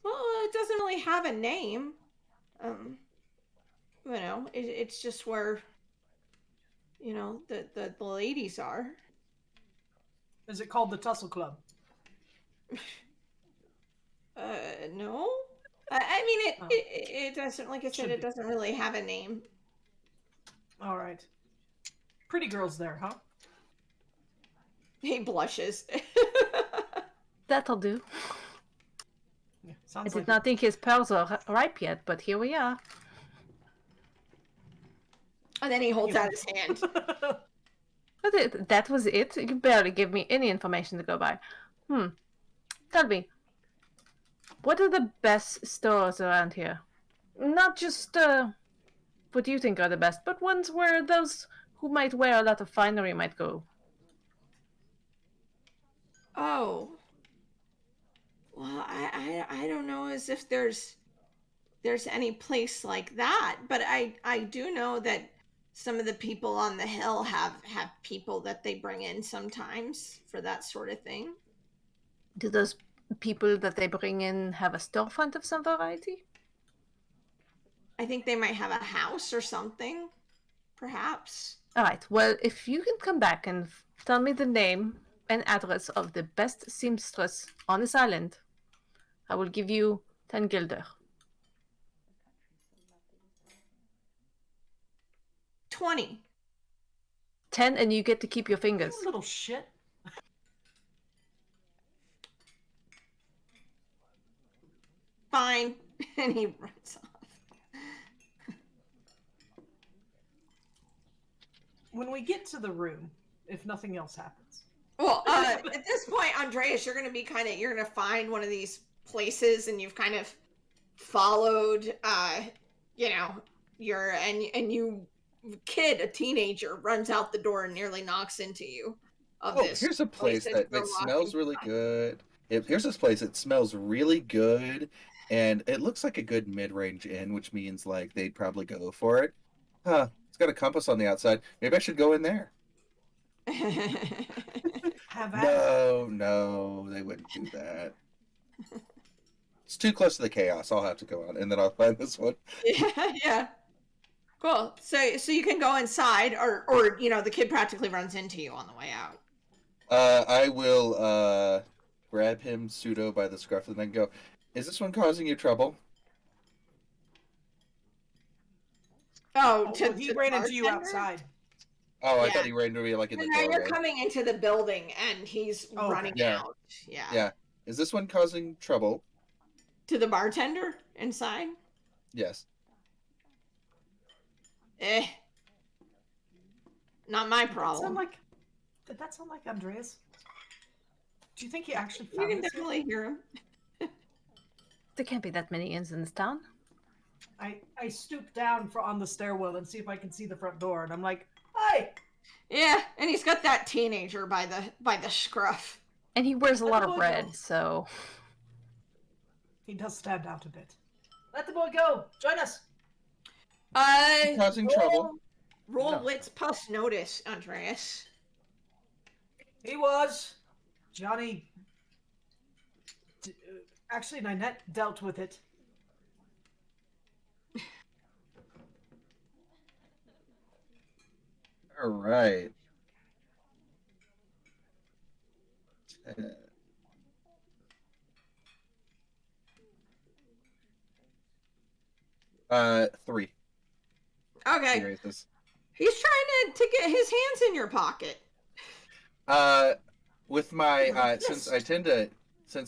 Well, it doesn't really have a name. It's just where the ladies are. Is it called the Tussle Club? No. I mean, Oh. it doesn't, like I said, Should it be. doesn't really have a name. All right. Pretty girls there, huh? He blushes. That'll do. Yeah, I sounds did like not think his pearls are ripe yet, but here we are. And then he holds out his hand. But that was it. You barely give me any information to go by. Tell me, what are the best stores around here? Not just what you think are the best, but ones where those who might wear a lot of finery might go. Oh. Well, I don't know as if there's any place like that, but I do know that some of the people on the hill have people that they bring in sometimes for that sort of thing. Do those people that they bring in have a storefront of some variety? I think they might have a house or something, perhaps. All right. Well, if you can come back and tell me the name and address of the best seamstress on this island, I will give you 10 guilder. 20. 10, and you get to keep your fingers. You little shit. Fine. And he runs off. When we get to the room, if nothing else happens. Well, at this point, Andreas, you're gonna find one of these places, and you've kind of followed, you kid, a teenager, runs out the door and nearly knocks into you. Here's a place that it smells really good. Here's this place. It smells really good, and it looks like a good mid-range inn, which means like they'd probably go for it. Huh? It's got a compass on the outside. Maybe I should go in there. Have at it. No, they wouldn't do that. It's too close to the chaos. I'll have to go on, and then I'll find this one. Yeah. Cool. So you can go inside, or the kid practically runs into you on the way out. I will grab him pseudo by the scruff of the neck and go, "Is this one causing you trouble?" Oh, He ran into you outside. Oh, I Yeah. thought he ran into me like in the And now you're doorway. coming into the building, and he's Oh, running yeah. out. Yeah. Yeah. Is this one causing trouble? To the bartender inside. Yes. Not my Did problem. that sound like Andreas? Do you think he actually You found can this? definitely hear him. There can't be that many inns in this town. I stoop down on the stairwell and see if I can see the front door, and I'm like, "Hi!" Yeah, and he's got that teenager by the scruff. And he wears a Let lot the of boy red, go. so... He does stand out a bit. Let the boy go. Join us. Causing trouble? Roll No. wits plus notice, Andreas. He was. Johnny. Actually, Ninette dealt with it. All right. 3. Okay. Erases. He's trying to get his hands in your pocket. With my Yes. since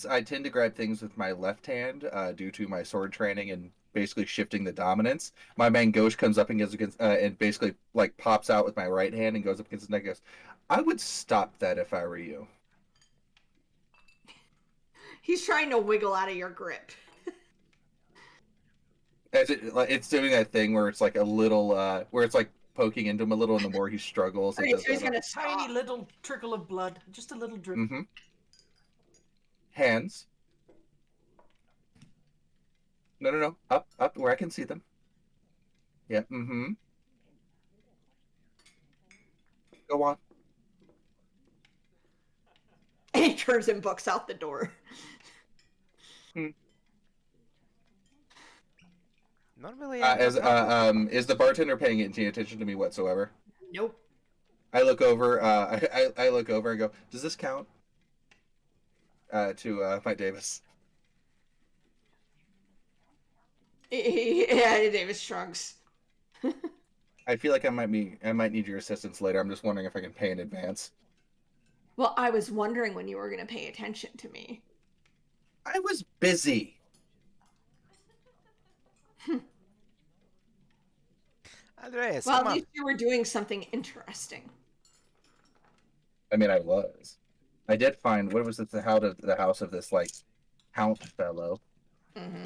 I tend to grab things with my left hand, due to my sword training and basically shifting the dominance, my man Ghosh comes up and goes against and basically like pops out with my right hand and goes up against his neck and goes, "I would stop that if I were you." He's trying to wiggle out of your grip. It's doing that thing where it's like a little where it's like poking into him a little, and the more he struggles, it Okay, does so he's that. gonna stop. Tiny little trickle of blood. Just a little drip. Mm-hmm. Hands. No. Up where I can see them. Yeah. Mm-hmm. Go on. And he turns and books out the door. Not really. Is the bartender paying any attention to me whatsoever? Nope. I look over. I look over and go, "Does this count?" To Mike Davis. Yeah, Davis shrugs. I feel like I might need your assistance later. I'm just wondering if I can pay in advance. Well, I was wondering when you were going to pay attention to me. I was busy. Andreas, Well, come at on. least you were doing something interesting. I mean, I was. I did find what was it? The house of this like count fellow. Mm-hmm.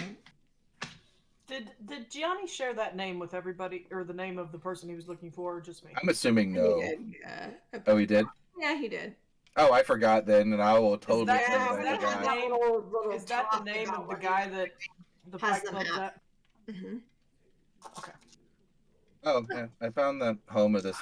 Did Gianni share that name with everybody, or the name of the person he was looking for, or just me? I'm assuming He no. did, yeah. Oh, he did. Yeah, he did. Oh, I forgot then, and I will totally that- claim Yeah, that is I that forgot. the name? little Is that the talk name about of the what guy that the has Fight the Club's map. at? Mm-hmm. Okay. Oh, yeah, I found the home of this.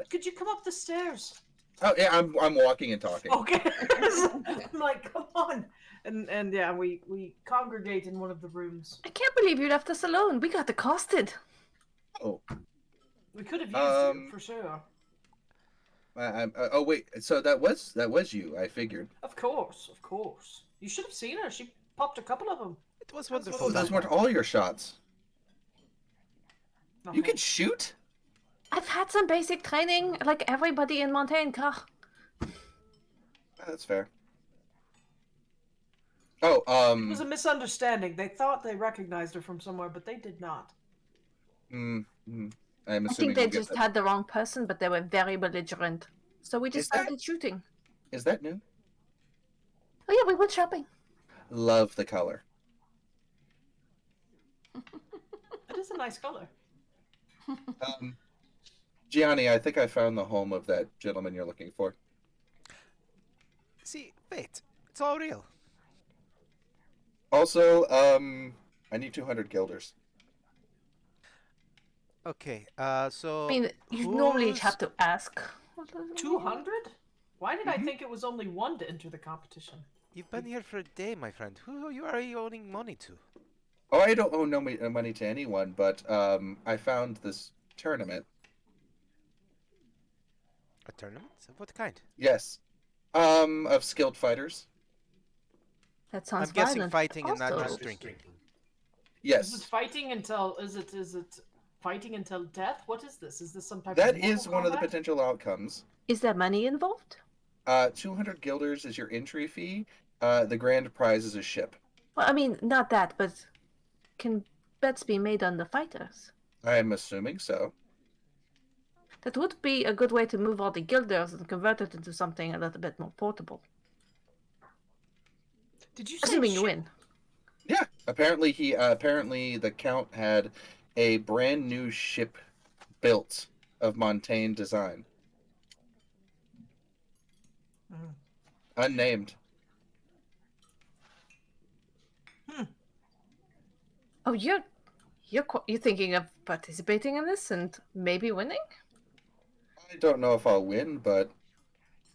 Could you come up the stairs? Oh yeah, I'm walking and talking. Okay. I'm like, come on. And yeah, we congregate in one of the rooms. I can't believe you left us alone. We got accosted. Oh, We could have used you Um, for sure. oh wait, so that was you. I figured. Of course, of course. You should have seen her. She popped a couple of them. It was wonderful. Oh, those Time. weren't all your shots. No. You can shoot. I've had some basic training, like everybody in Montaigne. That's fair. Oh, It was a misunderstanding. They thought they recognized her from somewhere, but they did not. I'm I assuming think they we'll get just that. had the wrong person, but they were very belligerent. So we just Is that- started shooting. Is that new? Oh yeah, we went shopping. Love the color. It is a nice color. Gianni, I think I found the home of that gentleman you're looking for. See, wait. It's all real. Also, I need 200 guilders. Okay, so... I mean, you normally who's- have to ask. 200? Why did I Mhm. think it was only one to enter the competition? You've been here for a day, my friend. Who are you owing money to? Oh, I don't owe no money to anyone, but I found this tournament. A tournament? Of what kind? Yes, of skilled fighters. That sounds I'm guessing violent. fighting and not Also- just drinking. Is it Yes, fighting until is it fighting until death? What is this? Is this some type that of is one of the combat? potential outcomes. Is there money involved? 200 guilders is your entry fee. The grand prize is a ship. Well, I mean, not that, but can bets be made on the fighters? I'm assuming so. That would be a good way to move all the guilders and convert it into something a little bit more portable. Did you say Assuming you ship? win. Yeah, apparently the count had a brand new ship built of Montaigne design, Mm. unnamed. Oh, you're thinking of participating in this and maybe winning? I don't know if I'll win, but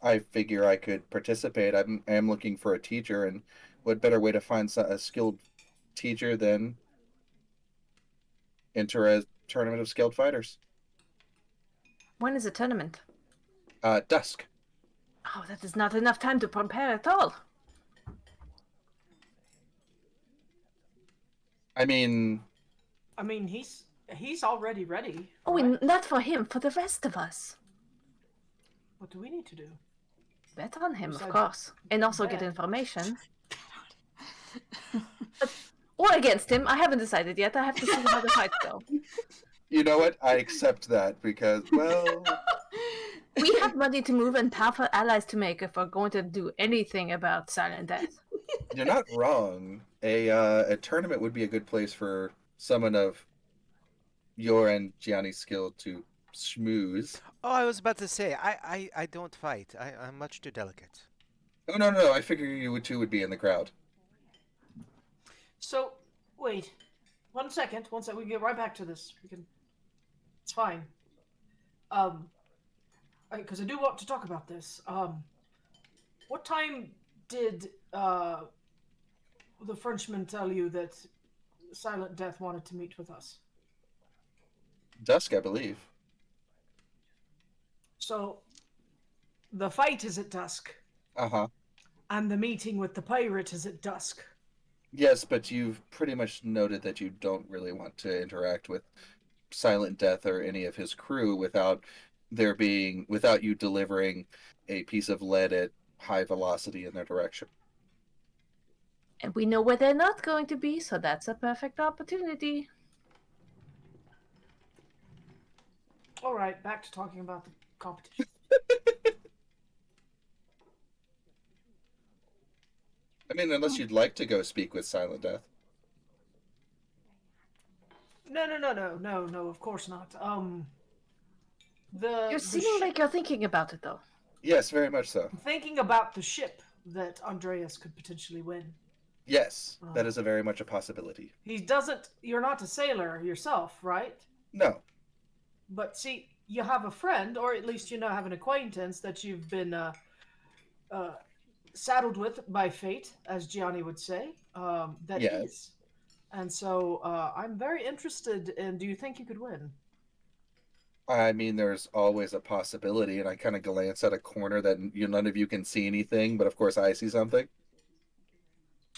I figure I could participate. I am looking for a teacher, and what better way to find a skilled teacher than enter a tournament of skilled fighters? When is the tournament? Dusk. Oh, that is not enough time to prepare at all. I mean, he's already ready. Oh, right? not for him, for the rest of us. What do we need to do? Bet on him, You of said course. And also get bet. information. Or against him. I haven't decided yet. I have to see how the fights go. you know what? I accept that because, well, We have money to move and powerful allies to make if we're going to do anything about silent death. you're not wrong. A tournament would be a good place for someone of your and Gianni's skill to schmooze. Oh, I was about to say, I don't fight. I'm much too delicate. Oh no! I figure you would be in the crowd. So, wait. 1 second. 1 second. We can get right back to this. We can. It's fine. Because I do want to talk about this. What time did the Frenchman tell you that Silent Death wanted to meet with us? Dusk, I believe. So, the fight is at dusk, Uh huh. and the meeting with the pirate is at dusk. Yes, but you've pretty much noted that you don't really want to interact with Silent Death or any of his crew without you delivering a piece of lead at high velocity in their direction. And we know where they're not going to be, so that's a perfect opportunity. All right, back to talking about the competition. I mean, unless you'd like to go speak with Silent Death. No, of course not. You're seeming like you're thinking about it, though. Yes, very much so. I'm thinking about the ship that Andreas could potentially win. Yes, that is very much a possibility. You're not a sailor yourself, right? No. But see, you have a friend, or at least have an acquaintance that you've been saddled with by fate, as Gianni would say. That Yes. is. And so I'm very interested in, do you think you could win? I mean, there's always a possibility, and I kind of glance at a corner that none of you can see anything, but of course I see something.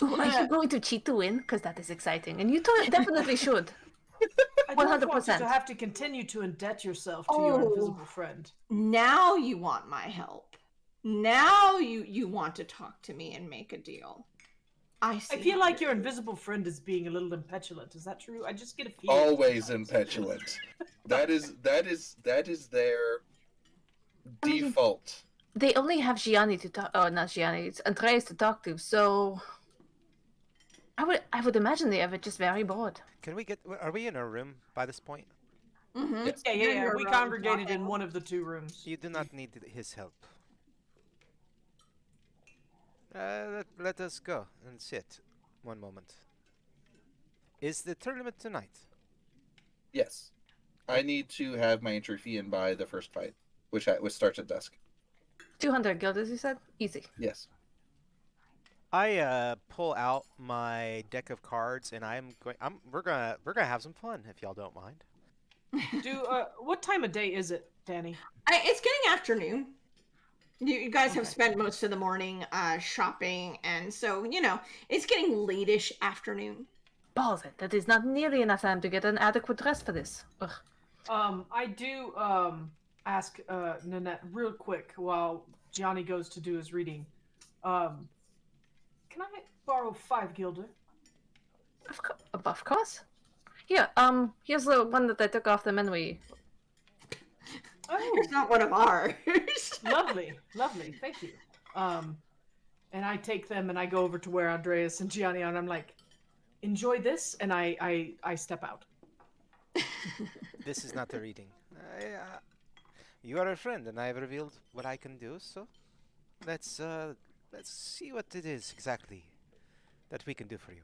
Ooh, are you going to cheat to win? Because that is exciting, and you definitely should. I don't want you 100%. to have to continue to indebt yourself to your invisible friend. Now you want my help. Now you want to talk to me and make a deal. I how feel like your invisible friend is being a little impetulant. Is that true? I just get a feeling. Always impetulant. That is their default. They only have Gianni to talk. Oh, not Gianni. It's Andreas to talk to. So I would imagine they are just very bored. Can we get? Are we in a room by this point? Mm-hmm. Yes. Yeah. We congregated in one of the two rooms. You do not need his help. Let us go and sit. One moment. Is the tournament tonight? Yes. I need to have my entry fee in by the first fight, which starts at dusk. 200 guilders, you said? Easy. Yes. I pull out my deck of cards and we're gonna have some fun if y'all don't mind. What time of day is it, Danny? It's getting afternoon. You guys have spent most of the morning shopping, and so it's getting late-ish afternoon. Balls it. That is not nearly enough time to get an adequate rest for this. Ugh. I do ask Nanette real quick while Gianni goes to do his reading. Can I borrow 5 guilder? Of course. Here, here's the one that I took off the menu. Oh, It's not one of ours. lovely, thank you. And I take them and I go over to where Andreas and Gianni are, and I'm like, enjoy this, and I step out. This is not the reading. You are a friend, and I have revealed what I can do. So, let's see what it is exactly that we can do for you.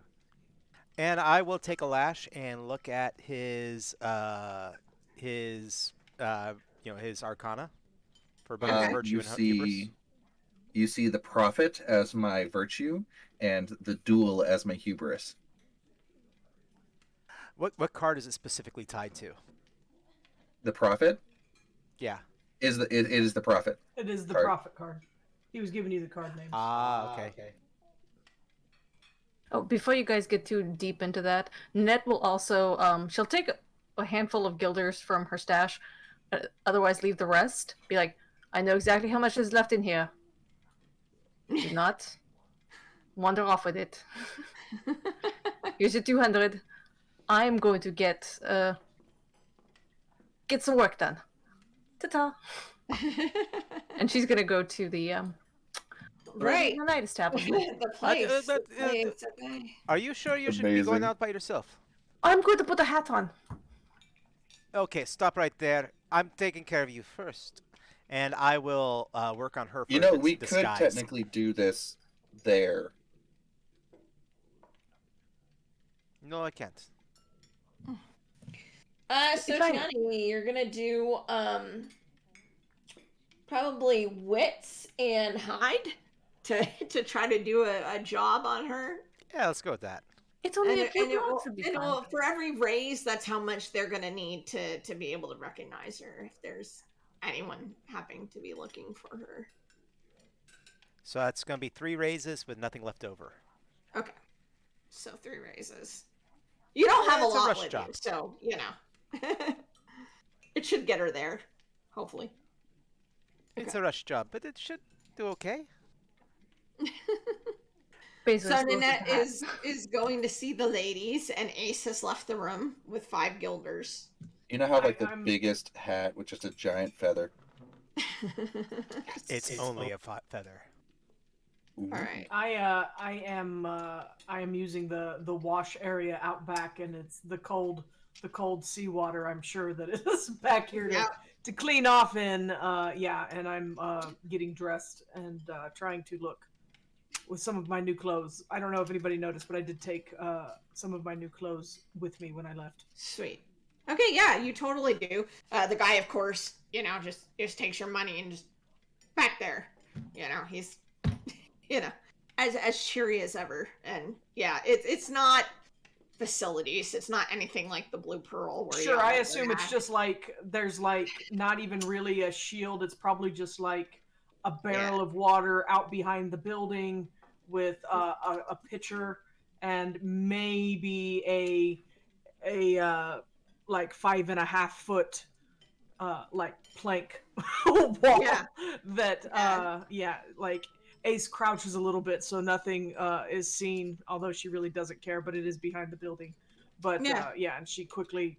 And I will take a lash and look at his arcana for both virtue and hubris. You see the prophet as my virtue and the duel as my hubris. What card is it specifically tied to? The prophet? Yeah. It is the prophet. It is the card. prophet card. He was giving you the card names. Okay. Oh, before you guys get too deep into that, Ned will also, she'll take a handful of guilders from her stash, otherwise leave the rest. Be like, I know exactly how much is left in here. Do not wander off with it. Here's your 200. I'm going to get some work done. Ta-ta. And she's gonna go to the Right. the night establishment. The place. Are you sure you should be going out by yourself? I'm going to put a hat on. Okay, stop right there. I'm taking care of you first, and I will work on her. For We could disguise. technically do this there. No, I can't. So Johnny, you're gonna do probably wits and hide to try to do a job on her. Yeah, let's go with that. It's only a few And it blocks to be fine. will, for every raise, that's how much they're gonna need to be able to recognize her if there's anyone happening to be looking for her. So that's gonna be 3 raises with nothing left over. Okay. So 3 raises. You don't have a It's a lot rush with job. you, so, you know. It should get her there, hopefully. It's Okay. a rush job, but it should do okay. Basil So is close to Nanette hat. is going to see the ladies, and Ace has left the room with 5 guilders. You know how like the I'm- biggest hat with just a giant feather? It's only a feather. All right. I am using the wash area out back, and it's the cold seawater. I'm sure that is back here to clean off in. And I'm getting dressed and trying to look with some of my new clothes. I don't know if anybody noticed, but I did take some of my new clothes with me when I left. Sweet. Okay, yeah, you totally do. The guy, of course, you know, just takes your money and just back there. You know, he's, you know, as cheery as ever. And yeah, it's not facilities. It's not anything like the Blue Pearl. Where Sure, you I assume it's just like there's like not even really a shield. It's probably just like a barrel of water out behind the building with a pitcher and maybe a like 5.5 foot like plank wall that like Ace crouches a little bit so nothing is seen, although she really doesn't care, but it is behind the building. But and she quickly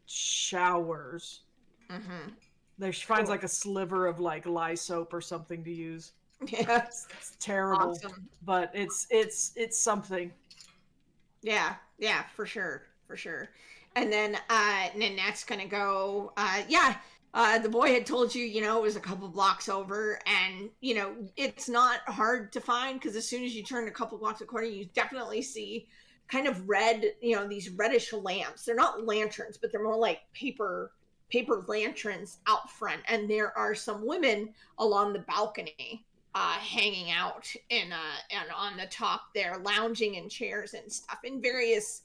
showers. Mm-hmm. There she finds like a sliver of like lye soap or something to use. Yeah, It's terrible, awesome. but it's something. Yeah, for sure, for sure. And then Nanette's gonna go. The boy had told you, you know, it was a couple blocks over, and you know it's not hard to find because as soon as you turn a couple blocks a corner, you definitely see kind of red, you know, these reddish lamps. They're not lanterns, but they're more like paper lanterns out front, and there are some women along the balcony hanging out and on the top there, lounging in chairs and stuff in various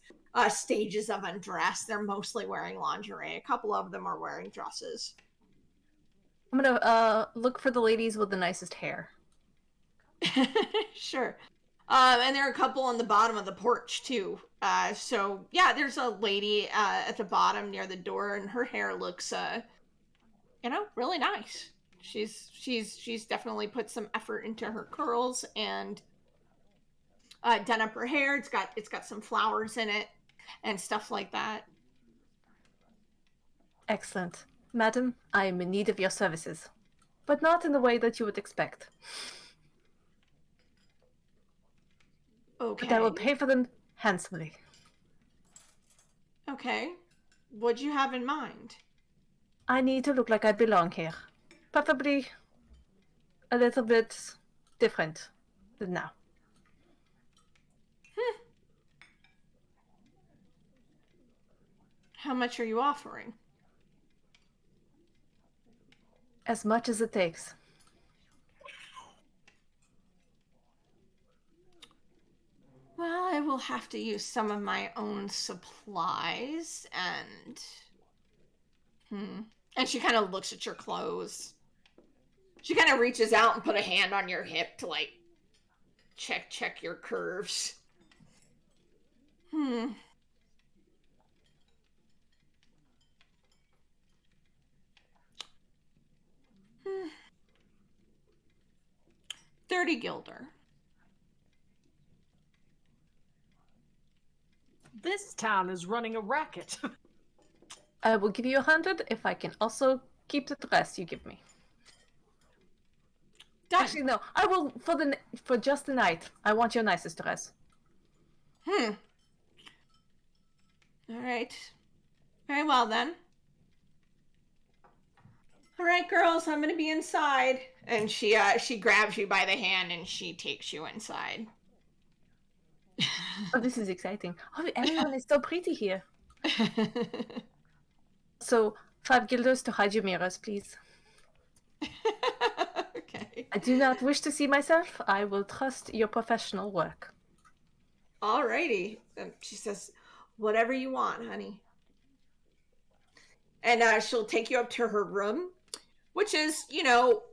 stages of undress. They're mostly wearing lingerie. A couple of them are wearing dresses. I'm gonna look for the ladies with the nicest hair. Sure. And there are a couple on the bottom of the porch too. So yeah, there's a lady at the bottom near the door, and her hair looks, you know, really nice. She's definitely put some effort into her curls and done up her hair. It's got some flowers in it and stuff like that. Excellent. Madam, I am in need of your services, but not in the way that you would expect. Okay. But I will pay for them handsomely. Okay. What'd you have in mind? I need to look like I belong here. Preferably a little bit different than now. How much are you offering? As much as it takes. Well, I will have to use some of my own supplies and and she kind of looks at your clothes. She kind of reaches out and put a hand on your hip to like check your curves. Hmm. 30 guilder. This town is running a racket. I will give you 100 if I can also keep the dress you give me. Done. Actually, no. I will for just the night. I want your nicest dress. All right. Very well then. All right, girls, I'm gonna be inside. And she grabs you by the hand and she takes you inside. Oh, this is exciting. Oh, everyone is so pretty here. So, 5 guilders to hide your mirrors, please. Okay. I do not wish to see myself. I will trust your professional work. Alrighty. She says, whatever you want, honey. And she'll take you up to her room, which is, you know,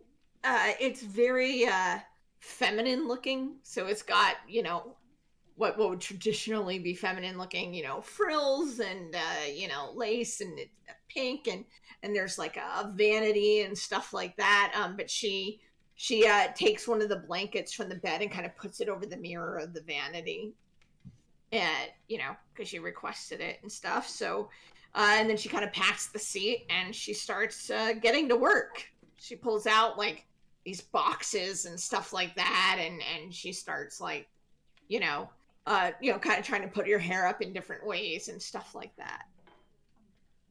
it's very feminine looking. So it's got, you know, what would traditionally be feminine looking, frills and lace and pink, and there's like a vanity and stuff like that. But she takes one of the blankets from the bed and kind of puts it over the mirror of the vanity, and because she requested it and stuff. So, and then she kind of packs the seat and she starts getting to work. She pulls out like these boxes and stuff like that, and she starts like, kind of trying to put your hair up in different ways and stuff like that.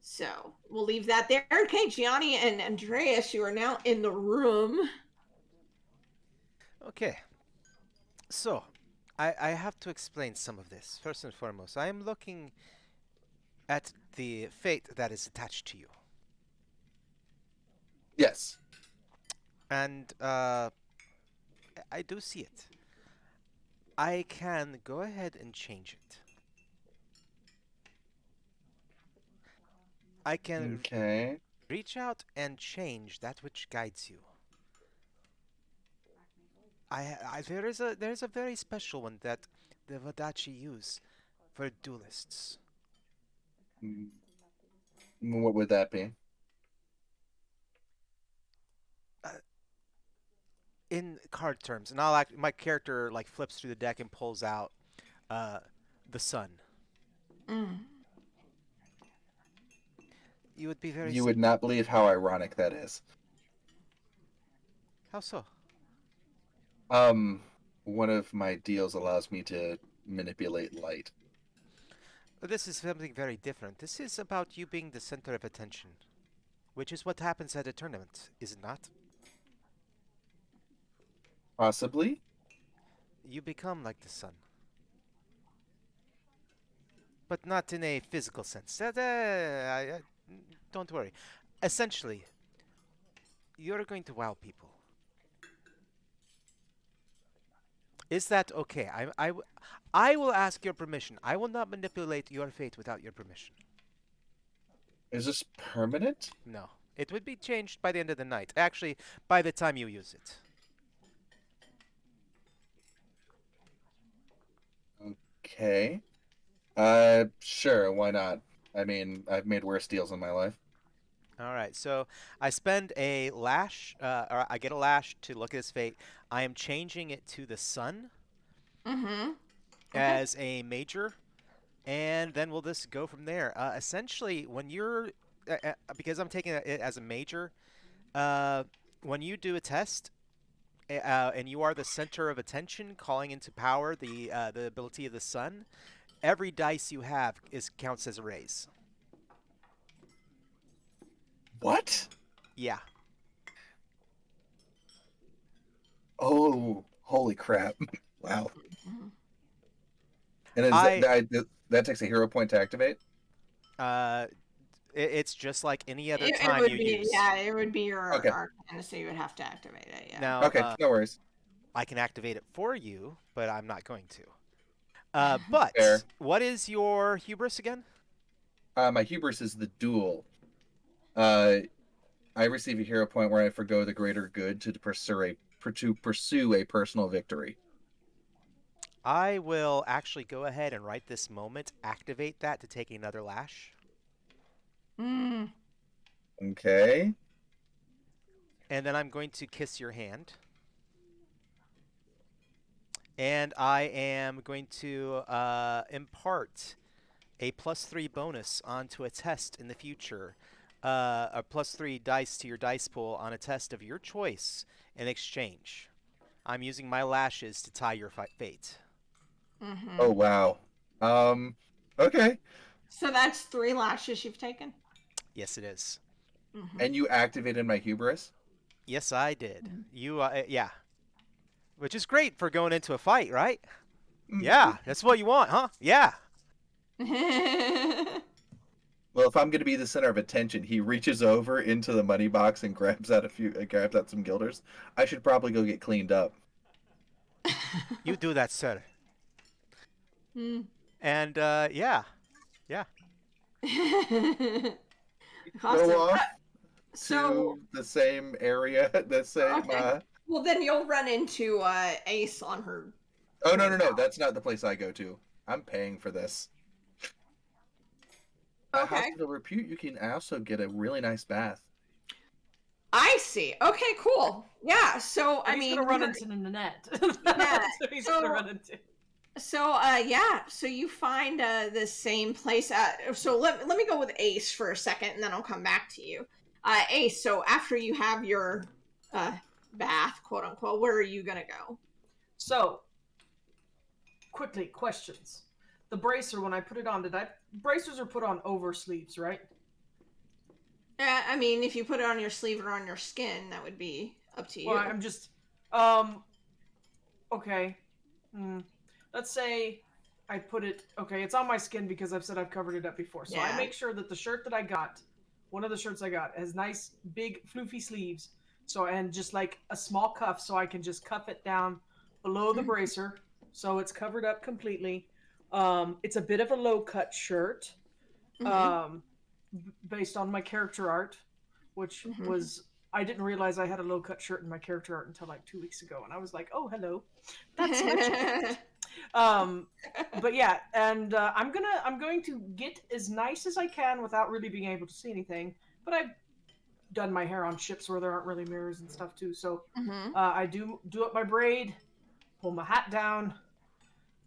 So we'll leave that there. Okay, Gianni and Andreas, you are now in the room. Okay. So, I have to explain some of this. First and foremost, I am looking at the fate that is attached to you. Yes. And I do see it. I can go ahead and change it. I can Okay. reach out and change that which guides you. There's a very special one that the Wadachi use for duelists. Mm, what would that be? In card terms, and I'll act, my character like flips through the deck and pulls out uh, the sun. Mm. You would be very. You would not believe how ironic that is. How so? One of my deals allows me to manipulate light. This is something very different. This is about you being the center of attention, which is what happens at a tournament, is it not? Possibly. You become like the sun. But not in a physical sense. Don't worry. Essentially, you're going to wow people. Is that okay? I will ask your permission. I will not manipulate your fate without your permission. Is this permanent? No. It would be changed by the end of the night. Actually, by the time you use it. Okay. Sure, why not? I mean, I've made worse deals in my life. All right, so I spend a lash, or I get a lash to look at his fate. I am changing it to the sun Mm-hmm. Okay. as a major, and then we'll just go from there. Essentially, when you're, because I'm taking it as a major, when you do a test, and you are the center of attention, calling into power the ability of the sun, every dice you have counts as a raise. What? Yeah. Oh, holy crap. Wow. Mm-hmm. And is I that takes a hero point to activate? uh, it's just like any other It time would you be, use. yeah, it would be your Okay. arcana, so you would have to activate it. Yeah. Now, Okay, no worries. I can activate it for you, but I'm not going to. But Fair. what is your hubris again? My hubris is the duel. Uh, I receive a hero point where I forgo the greater good to pursue a personal victory. I will actually go ahead and right this moment activate that to take another lash. Mm. Okay. And then I'm going to kiss your hand. And I am going to impart a +3 bonus onto a test in the future. A +3 dice to your dice pool on a test of your choice in exchange. I'm using my lashes to tie your fate. Mm-hmm. Oh wow. Okay. So that's 3 lashes you've taken. Yes, it is. Mm-hmm. And you activated my hubris? Yes, I did. You, yeah. Which is great for going into a fight, right? Yeah, that's what you want, huh? Yeah. Well, if I'm going to be the center of attention, he reaches over into the money box and grabs out some guilders. I should probably go get cleaned up. You do that, sir. Mm. And yeah. Go off So to the same area, the same. okay. Well, then you'll run into Ace on her Oh, no, right no, no. now. That's not the place I go to. I'm paying for this. At Okay. Hospital Repute, you can also get a really nice bath. I see. Okay, cool. Yeah. So I He's mean, gonna run into the net. yeah. That's what he's So gonna run into. yeah. So you find the same place. So let me go with Ace for a second, and then I'll come back to you. Ace. So after you have your uh bath, quote unquote, where are you gonna go? So, quickly, questions. The bracer, when I put it on, bracers are put on over sleeves, right? I mean, if you put it on your sleeve or on your skin, that would be up to Well, you. I'm just, um, okay. Let's say I put it, okay, it's on my skin because I've said I've covered it up before. So I Yeah. make sure that the shirt that I got, one of the shirts I got, has nice, big, floofy sleeves. So, and just like a small cuff, so I can just cuff it down below the bracer. So it's covered up completely. It's a bit of a low cut shirt, Mm-hmm. um, based on my character art, which Mm-hmm. was I didn't realize I had a low cut shirt in my character art until like 2 weeks ago, and I was like, "Oh, hello, that's much improved." But yeah, and I'm going to get as nice as I can without really being able to see anything. But I've done my hair on ships where there aren't really mirrors and stuff too, so Mm-hmm. I do up my braid, pull my hat down,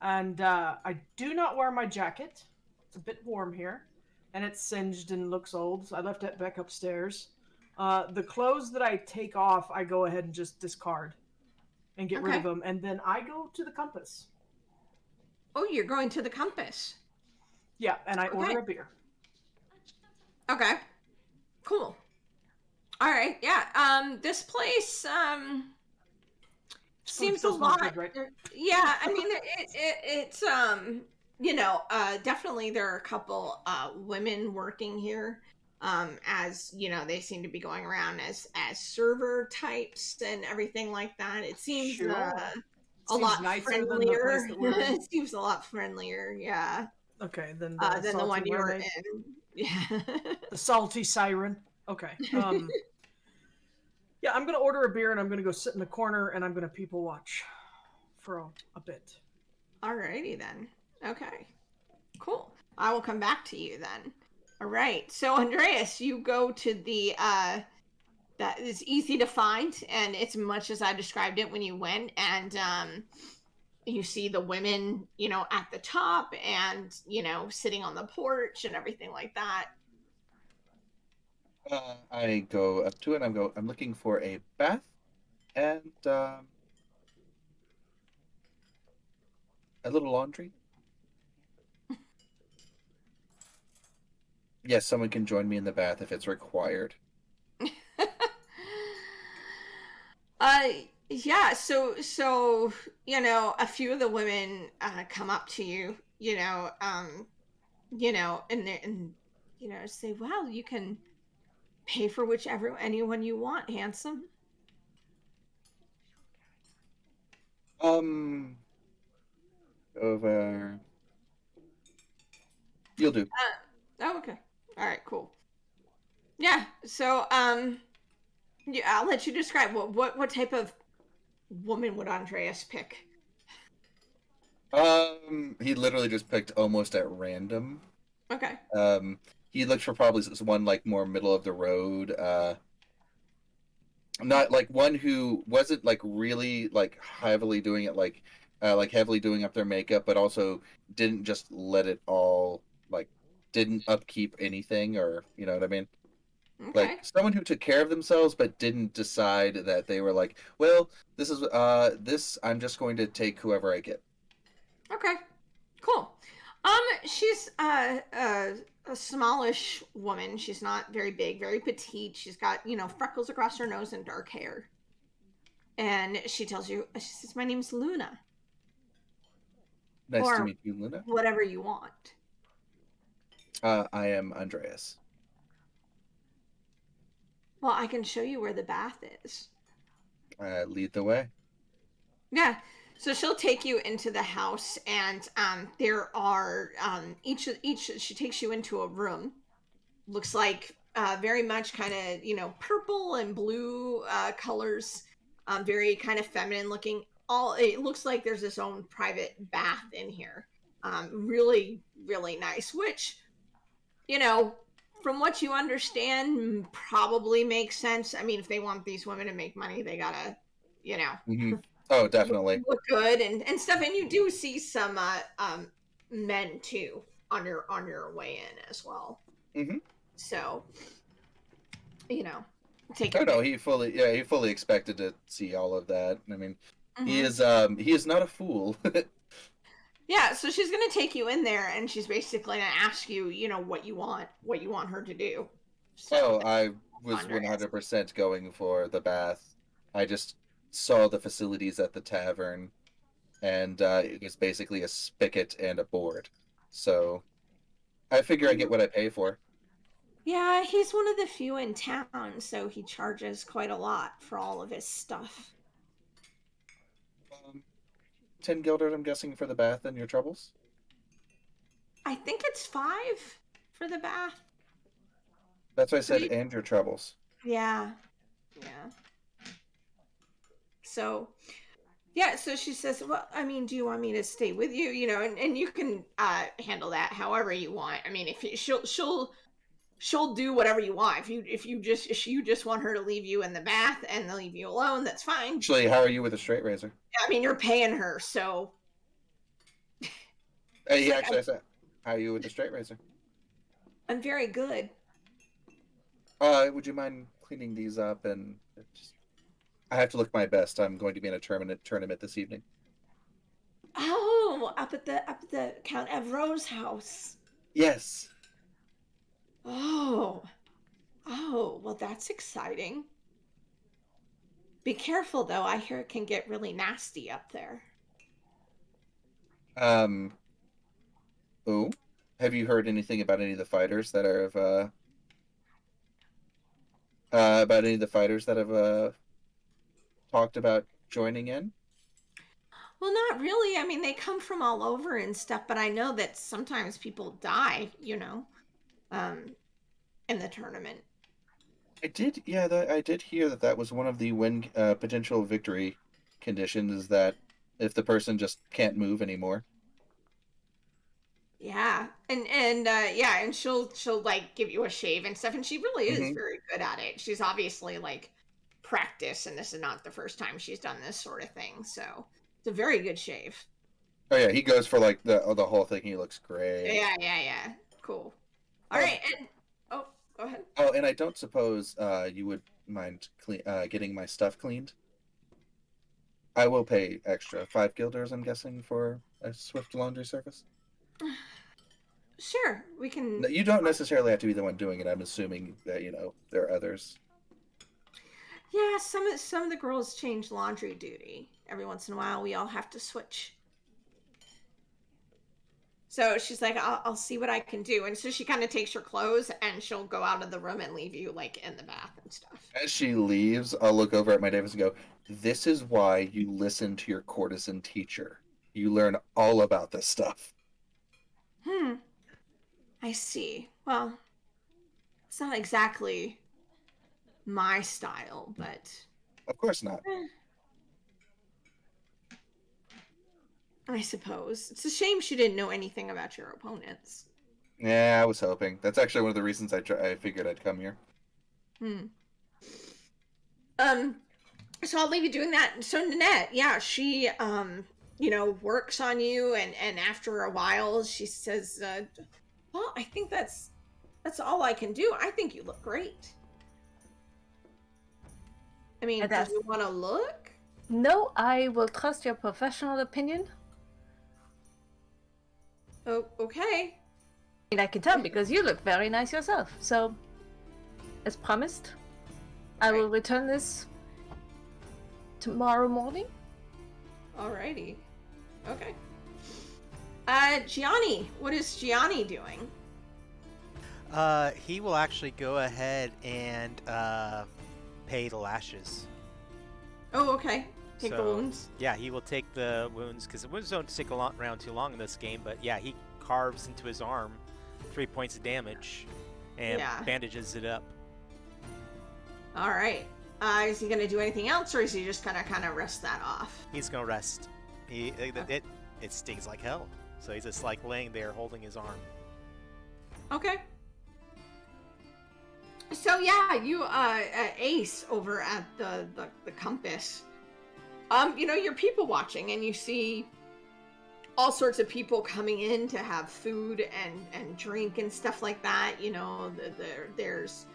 and I do not wear my jacket. It's a bit warm here, and it's singed and looks old. So I left it back upstairs. The clothes that I take off, I go ahead and just discard and get rid of Okay. them, and then I go to the compass. Oh, you're going to the compass. Yeah, and I Okay. order a beer. Okay. Cool. All right. Yeah. This place Food seems a still smells lot. good, right? Yeah. I mean, it's definitely there are a couple women working here. As you know, they seem to be going around as server types and everything like that. It seems Sure. a Seems lot nicer than the place friendlier. that we're in. It seems a lot friendlier. Yeah. Okay, then the Than the salty one you were mermaid, in. Yeah. the salty siren. Okay. Yeah, I'm gonna order a beer and I'm gonna go sit in the corner and I'm gonna people watch for a bit. Alrighty then. Okay. Cool. I will come back to you then. All right. So Andreas, you go to the that is easy to find, and it's much as I described it when you went, and you see the women, at the top, and sitting on the porch and everything like that. I go up to it. I'm looking for a bath and a little laundry. Yes, someone can join me in the bath if it's required. uh yeah, so a few of the women come up to you, and say, "Well, you can pay for whichever anyone you want, handsome." Um, over. You'll do. Oh, okay. All right, cool. Yeah. So, yeah, I'll let you describe what type of woman would Andreas pick? He literally just picked almost at random. Okay. He looked for probably one like more middle of the road. Not like one who wasn't like really like heavily doing it like heavily doing up their makeup, but also didn't just let it all like didn't upkeep anything, or you know what I mean? Like Okay. someone who took care of themselves but didn't decide that they were like, well, this I'm just going to take whoever I get. Okay. Cool. She's a smallish woman. She's not very big, very petite. She's got, freckles across her nose and dark hair. And she tells you, she says, "My name's Luna," Nice to or meet you, Luna. whatever you want. I am Andreas. Well, I can show you where the bath is. Lead the way. Yeah. So she'll take you into the house, and there are each. She takes you into a room. Looks like very much kind of purple and blue colors. Very kind of feminine looking. all it looks like there's its own private bath in here. Really, really nice. Which, you know, from what you understand, probably makes sense. I mean, if they want these women to make money, they gotta, you know, Hmm. Oh, look, definitely. look good and stuff. And you do see some men too on your way in as well. Hmm. So, you know, take Oh no, advantage. he fully expected to see all of that. I mean, Hmm. he is not a fool. Yeah, so she's gonna take you in there, and she's basically gonna ask you, you know, what you want her to do. So Oh, that's I was wondering. 100% going for the bath. I just saw the facilities at the tavern, and it was basically a spigot and a board. So I figure I get what I pay for. Yeah, he's one of the few in town, so he charges quite a lot for all of his stuff. 10 guilders, I'm guessing, for the bath and your troubles. I think it's 5 for the bath. That's what I said, 3. and your troubles. Yeah, yeah. So yeah, so she says, "Well, I mean, do you want me to stay with you? You know, and you can handle that however you want. I mean, if you, she'll do whatever you want. If you just want her to leave you in the bath and leave you alone, that's fine. Actually, how are you with a straight razor? I mean, you're paying her, so she's Hey, like, actually, I said, how are you with the straight razor? I'm very good. Would you mind cleaning these up and just... I have to look my best. I'm going to be in a tournament this evening. Oh, up at the Count Evro's house. Yes. Oh, oh, well, that's exciting. Be careful though. I hear it can get really nasty up there. Um. Oh, have you heard anything about any of the fighters that have about any of the fighters that have talked about joining in? Well, not really. I mean, they come from all over and stuff, but I know that sometimes people die, you know, um, in the tournament. I did, yeah, I did hear that that was one of the win potential victory conditions is that if the person just can't move anymore. Yeah, yeah, and she'll like give you a shave and stuff, and she really is Hmm. very good at it. She's obviously like practice, and this is not the first time she's done this sort of thing, so it's a very good shave. Oh yeah, he goes for like the whole thing. He looks great. Yeah, yeah, yeah. Cool. All Um, right, and oh, go ahead. oh, and I don't suppose you would mind getting my stuff cleaned. I will pay extra 5 guilders, I'm guessing, for a swift laundry service. Sure, we can. No, you don't necessarily have to be the one doing it. I'm assuming that there are others. Yeah, some of the girls change laundry duty every once in a while. We all have to switch. So she's like, I'll see what I can do. And so she kind of takes her clothes and she'll go out of the room and leave you like in the bath and stuff. As she leaves, I'll look over at my Davis and go, "This is why you listen to your courtesan teacher. You learn all about this stuff." Hmm, I see. Well, it's not exactly my style, but Of course not. I suppose. It's a shame she didn't know anything about your opponents. Yeah, I was hoping. That's actually one of the reasons I figured I'd come here. Hmm. Um, so I'll leave you doing that. So Nanette, yeah, she you know, works on you and after a while she says, well, I think that's all I can do. I think you look great. I mean, And do that's you want to look? no. I will trust your professional opinion. Oh, okay. I mean, I can tell because you look very nice yourself. So, as promised, I will return this tomorrow morning. Alrighty. Okay. Gianni, what is Gianni doing? He will actually go ahead and pay the lashes. Oh, okay. Take the So, wounds. Yeah, he will take the wounds because the wounds don't stick around too long in this game. But yeah, he carves into his arm 3 points of damage and Yeah. bandages it up. All right. Is he gonna do anything else, or is he just gonna kind of rest that off? He's gonna rest. It stings like hell. So he's just like laying there holding his arm. Okay. So yeah, you Ace over at the compass. You're people watching, and you see all sorts of people coming in to have food and drink and stuff like that. There's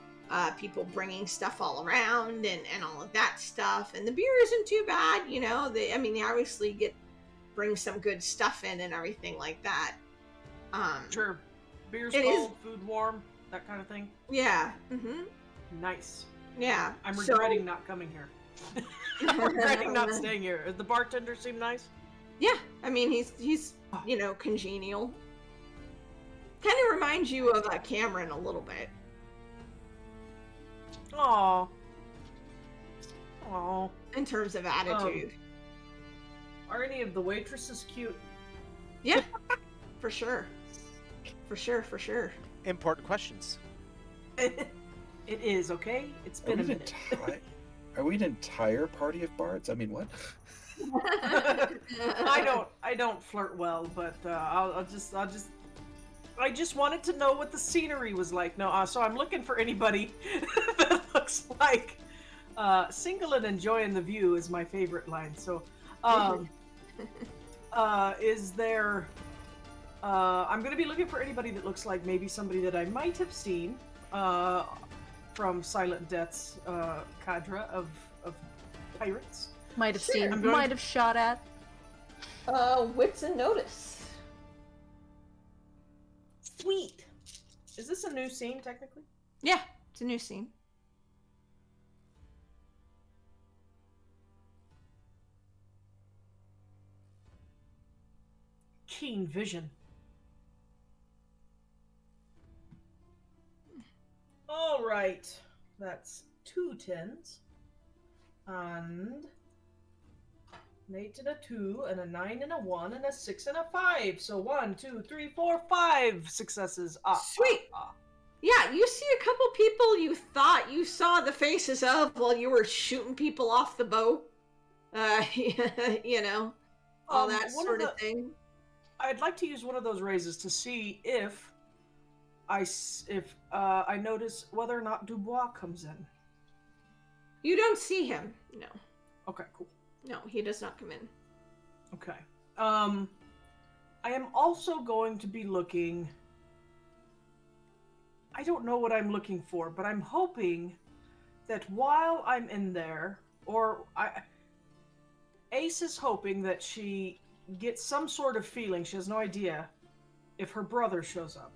people bringing stuff all around and all of that stuff, and the beer isn't too bad. They obviously bring some good stuff in and everything like that. Sure. Beer's it cold, food warm, that kind of thing. Yeah. Mm-hmm. Nice. Yeah. I'm regretting not coming here. I'm regretting not staying here. Does the bartender seem nice? Yeah, he's congenial. Kind of reminds you of Cameron a little bit. Aww. In terms of attitude. Are any of the waitresses cute? Yeah, for sure. For sure. Important questions. It is, okay? It's been a minute. Are we an entire party of bards? I mean, what? I don't flirt well, but I just wanted to know what the scenery was like. No, so I'm looking for anybody that looks like single and enjoying the view is my favorite line. So, is there? I'm gonna be looking for anybody that looks like maybe somebody that I might have seen from Silent Death's cadre of pirates. Might have Sure. seen, might have shot at. Wits and notice. Sweet. Is this a new scene technically? Yeah, it's a new scene. Keen vision. All right, that's 2 10s, and an 8 and a 2, and a 9 and a 1, and a 6 and a 5. So 1, 2, 3, 4, 5 successes. Sweet. Yeah, you see a couple people you thought you saw the faces of while you were shooting people off the boat. All that sort of thing. I'd like to use one of those raises to see if I notice whether or not Dubois comes in. You don't see him. No. Okay, cool. No, he does not come in. Okay. I am also going to be looking. I don't know what I'm looking for, but I'm hoping that while I'm in there, Ace is hoping that she gets some sort of feeling. She has no idea if her brother shows up.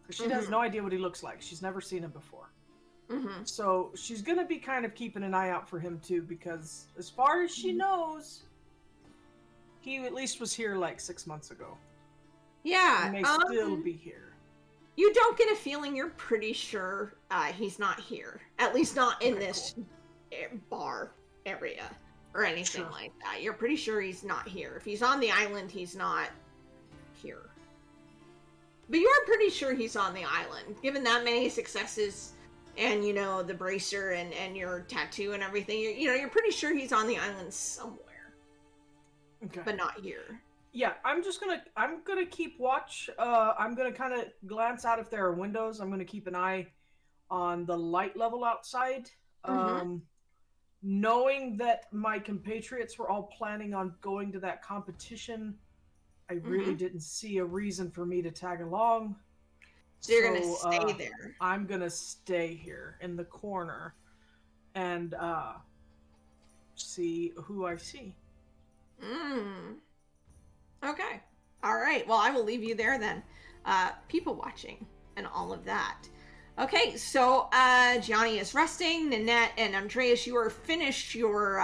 Because she has no idea what he looks like. She's never seen him before. Mm-hmm. So she's going to be kind of keeping an eye out for him too, because as far as she knows, he at least was here like 6 months ago. Yeah. He may still be here. You don't get a feeling. You're pretty sure he's not here. At least not in this bar area or anything like that. You're pretty sure he's not here. If he's on the island, he's not here. But you're pretty sure he's on the island. Given that many successes and, the bracer and your tattoo and everything, you're pretty sure he's on the island somewhere. Okay. But not here. Yeah, I'm gonna keep watch. I'm gonna kind of glance out if there are windows. I'm gonna keep an eye on the light level outside. Knowing that my compatriots were all planning on going to that competition, I really didn't see a reason for me to tag along. So you're gonna stay there. I'm gonna stay here in the corner and see who I see. Okay. All right. Well, I will leave you there then. People watching and all of that. Okay, so Gianni is resting. Nanette and Andreas, you are finished your.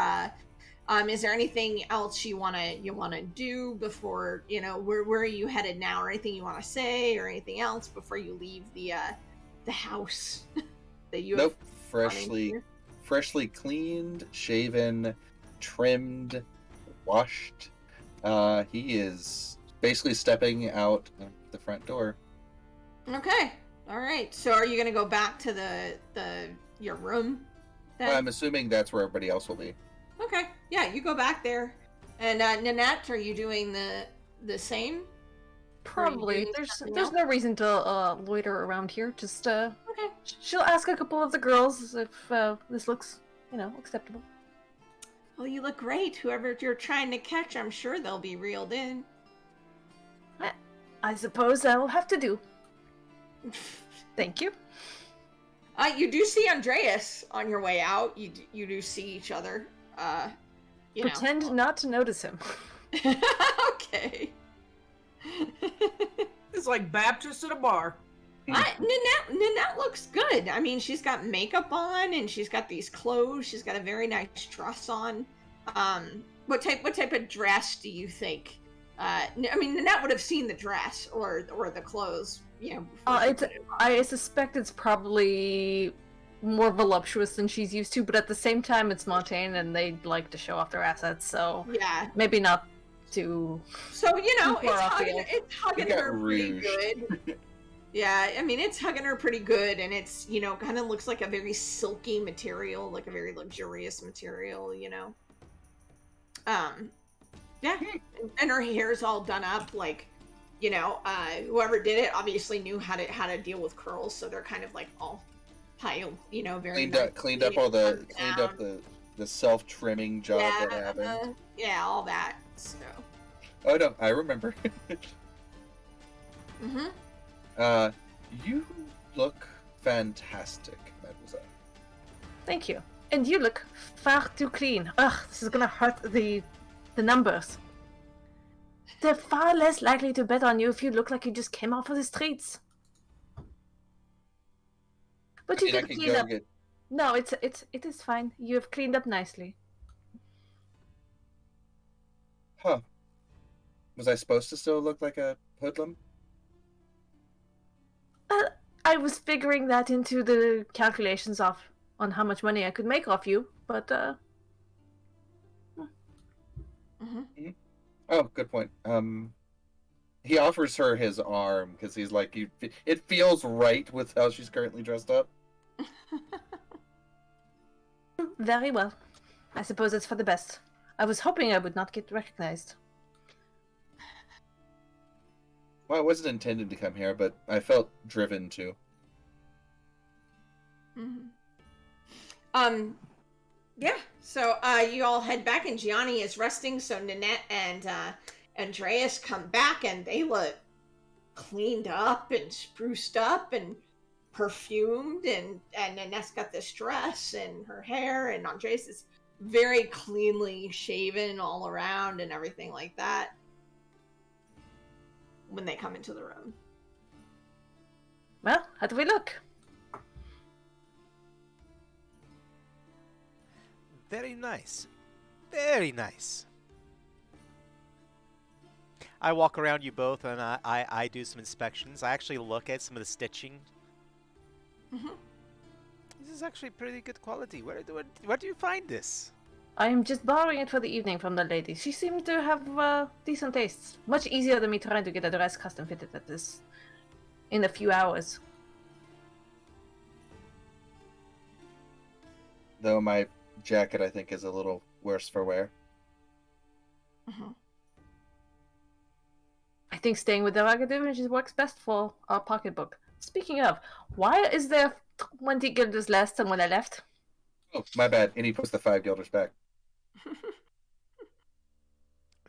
Is there anything else you wanna do before where are you headed now, or anything you want to say, or anything else before you leave the house that you have? Freshly cleaned, shaven, trimmed, washed. He is basically stepping out the front door. Okay. All right. So are you going to go back to your room then? I'm assuming that's where everybody else will be. Okay, yeah, you go back there. And Nanette, are you doing the same? Probably. doing There's something there's else? no reason to loiter around here. Just Okay. she'll ask a couple of the girls if this looks, acceptable. Well, you look great. Whoever you're trying to catch, I'm sure they'll be reeled in. I suppose I will have to do. Thank you. You do see Andreas on your way out. You do see each other. Pretend not to notice him. Okay. It's like Baptist at a bar. Nanette looks good. I mean, she's got makeup on and she's got these clothes. She's got a very nice dress on. What type of dress do you think? I mean, Nanette would have seen the dress or the clothes, before she put it on. I suspect it's probably more voluptuous than she's used to, but at the same time, it's Montaigne and they like to show off their assets, so Yeah. maybe not too. So Too far off the it's hugging You got her pretty rouged. good. Yeah, I mean, it's hugging her pretty good, and it's, kind of looks like a very silky material, like a very luxurious material, Yeah, and her hair's all done up, like, whoever did it obviously knew how to deal with curls, so they're kind of like all piled, very Cleaned up the self-trimming job that happened. Yeah, all that. So. Oh no, I remember. Mm-hmm. You look fantastic, mademoiselle. Thank you. And you look far too clean. Ugh, this is gonna hurt the numbers. They're far less likely to bet on you if you look like you just came off of the streets. But you I did could clean go up. get. No, it is fine. You have cleaned up nicely. Huh. Was I supposed to still look like a hoodlum? I was figuring that into the calculations on how much money I could make off you, but Mm-hmm. Oh, good point. He offers her his arm because he's like, it feels right with how she's currently dressed up. very well. I suppose it's for the best. I was hoping I would not get recognized. Well, I wasn't intended to come here, but I felt driven to. Mm-hmm. Yeah. So you all head back, and Gianni is resting. So Nanette and Andreas come back, and they look cleaned up and spruced up and perfumed, and Nanette's got this dress and her hair, and Andreas is very cleanly shaven all around and everything like that. When they come into the room. Well, how do we look? Very nice. Very nice. I walk around you both and I do some inspections. I actually look at some of the stitching. Mm-hmm. This is actually pretty good quality. Where do you find this? I am just borrowing it for the evening from the lady. She seemed to have decent tastes. Much easier than me trying to get a dress custom fitted at this in a few hours. Though my jacket, I think, is a little worse for wear. Mm-hmm. I think staying with the ragged images works best for our pocketbook. Speaking of, why is there 20 guilders less than when I left? Oh, my bad. And he puts the 5 guilders back.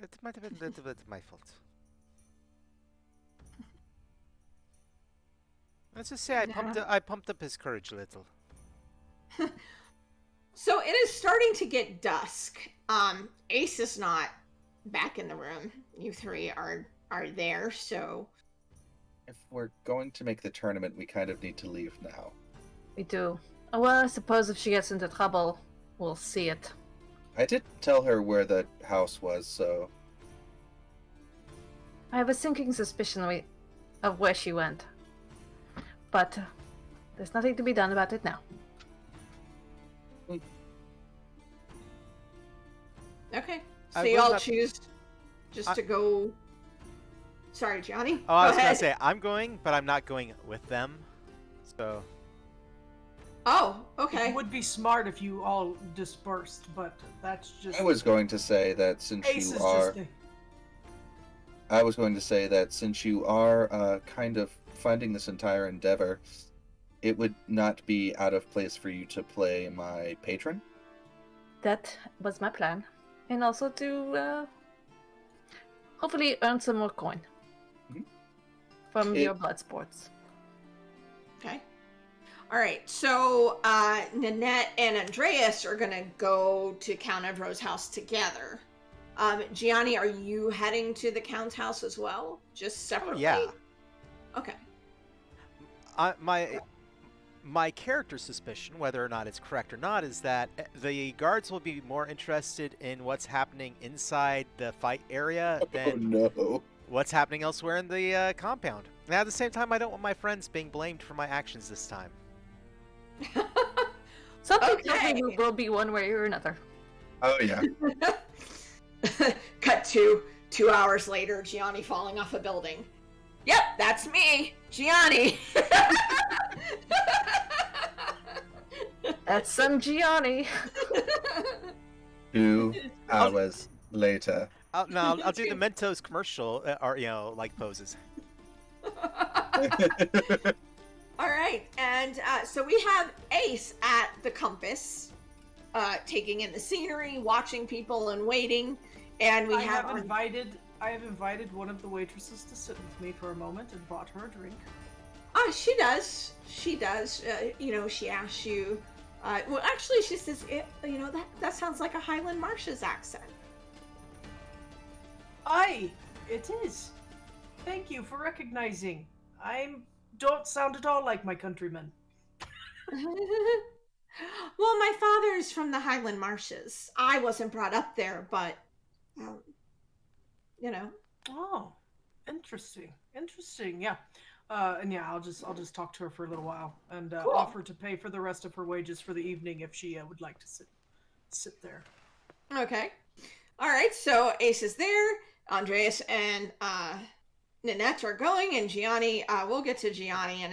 It might have been a little bit my fault. Let's just say I pumped up his courage a little. So it is starting to get dusk. Ace is not back in the room. You three are there, so If we're going to make the tournament, we kind of need to leave now. We do. Well, I suppose if she gets into trouble, we'll see it. I did tell her where the house was, so... I have a sinking suspicion of where she went. But there's nothing to be done about it now. okay. So I you will all not- choose just to go. Sorry, Johnny. Oh, I was Go gonna ahead. say I'm going, but I'm not going with them. So Oh, It okay. would be smart if you all dispersed, but that's just. I was going to say that since Ace you is are, just the. I was going to say that since you are kind of funding this entire endeavor, it would not be out of place for you to play my patron. That was my plan. And also to hopefully earn some more coin Mhm. from It- your blood sports. Okay. All right. So Nanette and Andreas are gonna go to Count Evro's house together. Gianni, are you heading to the Count's house as well? Just Oh separately? yeah. Okay. My character's suspicion, whether or not it's correct or not, is that the guards will be more interested in what's happening inside the fight area Oh than no. what's happening elsewhere in the compound. And at the same time, I don't want my friends being blamed for my actions this time. Something Okay. tells me we will be one way or another. Oh yeah. Cut to 2 hours later, Gianni falling off a building. Yep, that's me, Gianni. That's some Gianni. 2 hours later. I'll do the Mentos commercial, or like poses. All right, and so we have Ace at the compass, taking in the scenery, watching people, and waiting. And we I have have invited one of the waitresses to sit with me for a moment and bought her a drink. She does. She does. She asks you. Well, actually, she says, that sounds like a Highland Marshes accent. Aye, it is. Thank you for recognizing. Don't sound at all like my countrymen. Well, my father's from the Highland Marshes. I wasn't brought up there, but, Oh, interesting. Yeah. And yeah, I'll just talk to her for a little while and Cool. offer to pay for the rest of her wages for the evening if she would like to sit there. Okay. All right, so Ace is there. Andreas and Nanette are going, and Gianni. We'll get to Gianni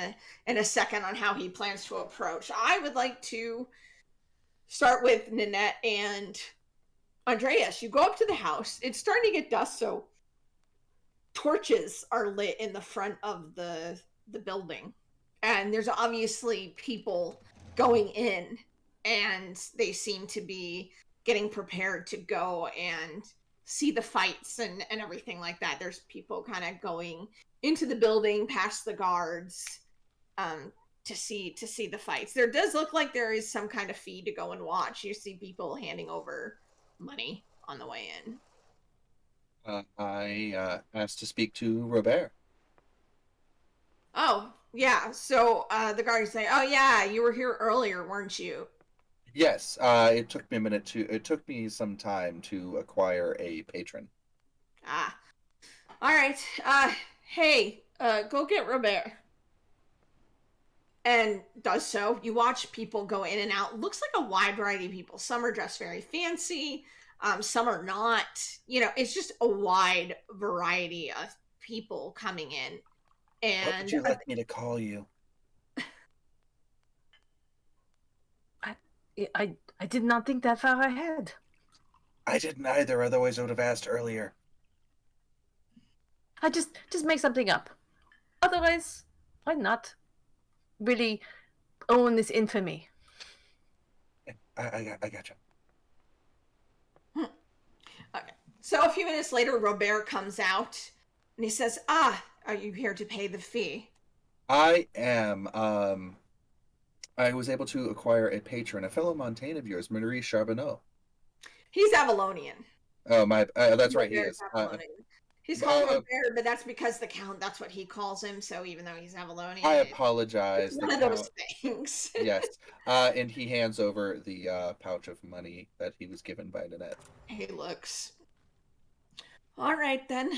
in a second on how he plans to approach. I would like to start with Nanette and Andreas. You go up to the house. It's starting to get dusk, so torches are lit in the front of the building, and there's obviously people going in, and they seem to be getting prepared to go and see the fights and everything like that. There's people kind of going into the building past the guards to see the fights. There does look like there is some kind of fee to go and watch. You see people handing over money on the way in. I asked to speak to Robert. Oh, yeah. So the guards say, "Oh, yeah, you were here earlier, weren't you?" Yes, it took me it took me some time to acquire a patron. Ah. All right. Hey, go get Robert. And does so. You watch people go in and out. Looks like a wide variety of people. Some are dressed very fancy. Some are not. It's just a wide variety of people coming in. What would And you like me to call you? I did not think that far ahead. I didn't either, otherwise I would have asked earlier. I just make something up. Otherwise, why not really own this infamy? I gotcha. okay. So a few minutes later, Robert comes out and he says, "Ah, are you here to pay the fee?" I am. I was able to acquire a patron, a fellow Montaigne of yours, Marie Charbonneau. He's Avalonian. Oh my, that's right, he Robert's is. Avalonian. He's called Robert, but that's because the Count, that's what he calls him. So even though he's Avalonian, I apologize. it's one of those things. Yes. And he hands over the pouch of money that he was given by Nanette. He looks. All right then,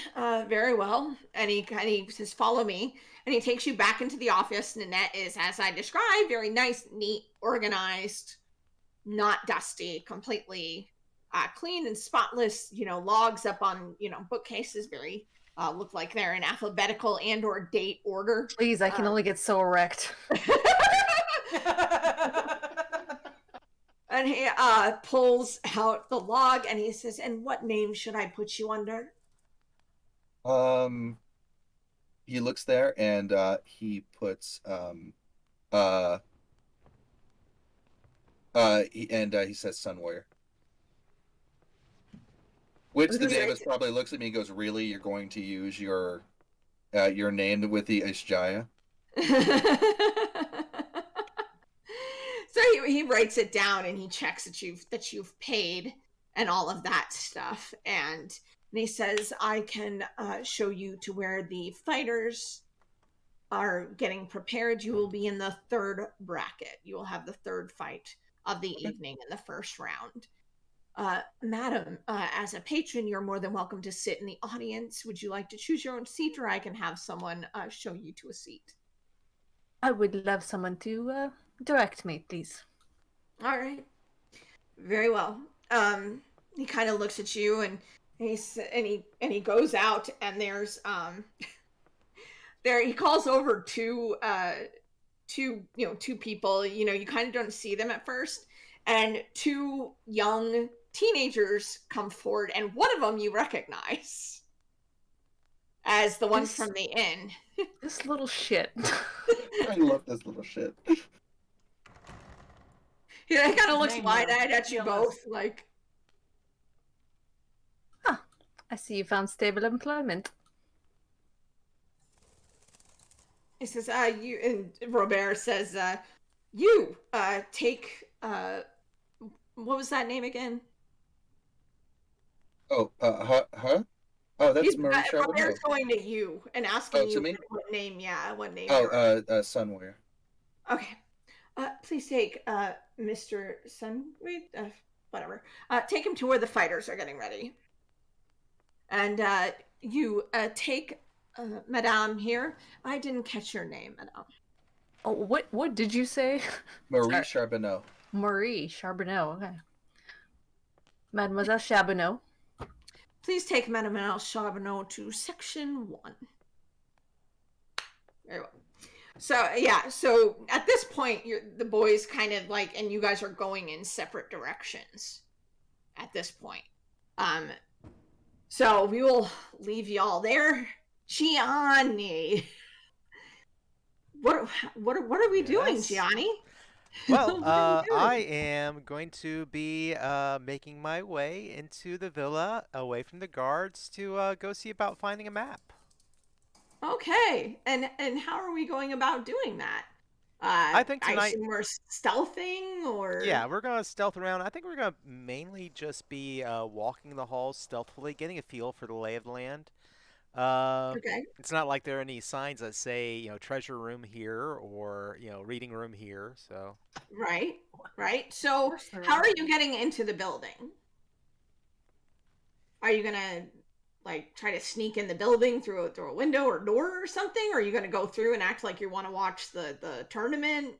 very well. And he says, "Follow me," and he takes you back into the office. Nanette is, as I described, very nice, neat, organized, not dusty, completely clean and spotless. Logs up on bookcases, very look like they're in alphabetical and or date order. Please, I can only get so erect. And he pulls out the log and he says, "And what name should I put you under?" Um, he looks there and he puts uh he says Sun Warrior. Which the Davis probably looks at me and goes, "Really? You're going to use your name with the Ishjaya?" So he writes it down and he checks that you've paid and all of that stuff, and he says, "I can show you to where the fighters are getting prepared. You will be in the third bracket. You will have the third fight of the evening in the first round. Madam, as a patron, you're more than welcome to sit in the audience. Would you like to choose your own seat, or I can have someone show you to a seat?" I would love someone to direct me, please. All right. Very well. He kind of looks at you and he goes out, and there's there he calls over two people. You kind of don't see them at first, and two young teenagers come forward, and one of them you recognize as the one from the inn. This little shit. I love this little shit. Yeah, he kind of looks wide-eyed at you both, like, I see you found stable employment. he says, you, and Robert says, you, take, what was that name again? Oh, huh? Oh, that's Marie Charbonneau. Robert's going to you and asking you me? what name, what name. Oh, Sun Warrior. Okay. Please take, Mr. Sun, whatever. Take him to where the fighters are getting ready. And, you, take, Madame here. I didn't catch your name, Madame. Oh, what did you say? Marie Charbonneau. Marie Charbonneau, okay. Mademoiselle Charbonneau. Please take Mademoiselle Charbonneau to section 1. Very well. So at this point, the boys kind of like, and you guys are going in separate directions at this point. So we will leave y'all there. Gianni. What are we doing, Gianni? Well, I am going to be making my way into the villa, away from the guards, to go see about finding a map. Okay, and how are we going about doing that? I think I tonight. assume we're stealthing, or Yeah, we're gonna stealth around. I think we're gonna mainly just be walking the halls stealthily, getting a feel for the lay of the land. okay. It's not like there are any signs that say, treasure room here or, reading room here. So. Right. So, how are you getting into the building? Are you gonna like try to sneak in the building through a window or door or something? Or are you gonna go through and act like you want to watch the tournament?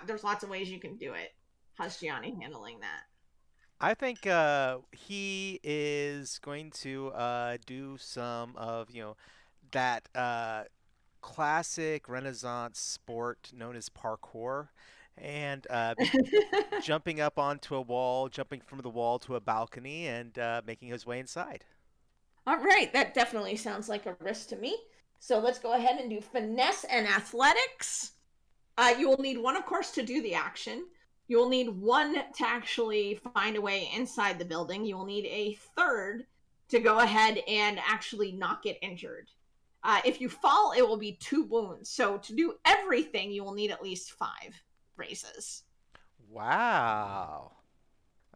There's lots of ways you can do it. How's Gianni handling that? I think he is going to do some of, that classic Renaissance sport known as parkour, and jumping up onto a wall, jumping from the wall to a balcony, and making his way inside. All right, that definitely sounds like a risk to me. So let's go ahead and do finesse and athletics. You will need one, of course, to do the action. You will need one to actually find a way inside the building. You will need a third to go ahead and actually not get injured. If you fall, it will be 2 wounds. So to do everything, you will need at least 5 raises. Wow.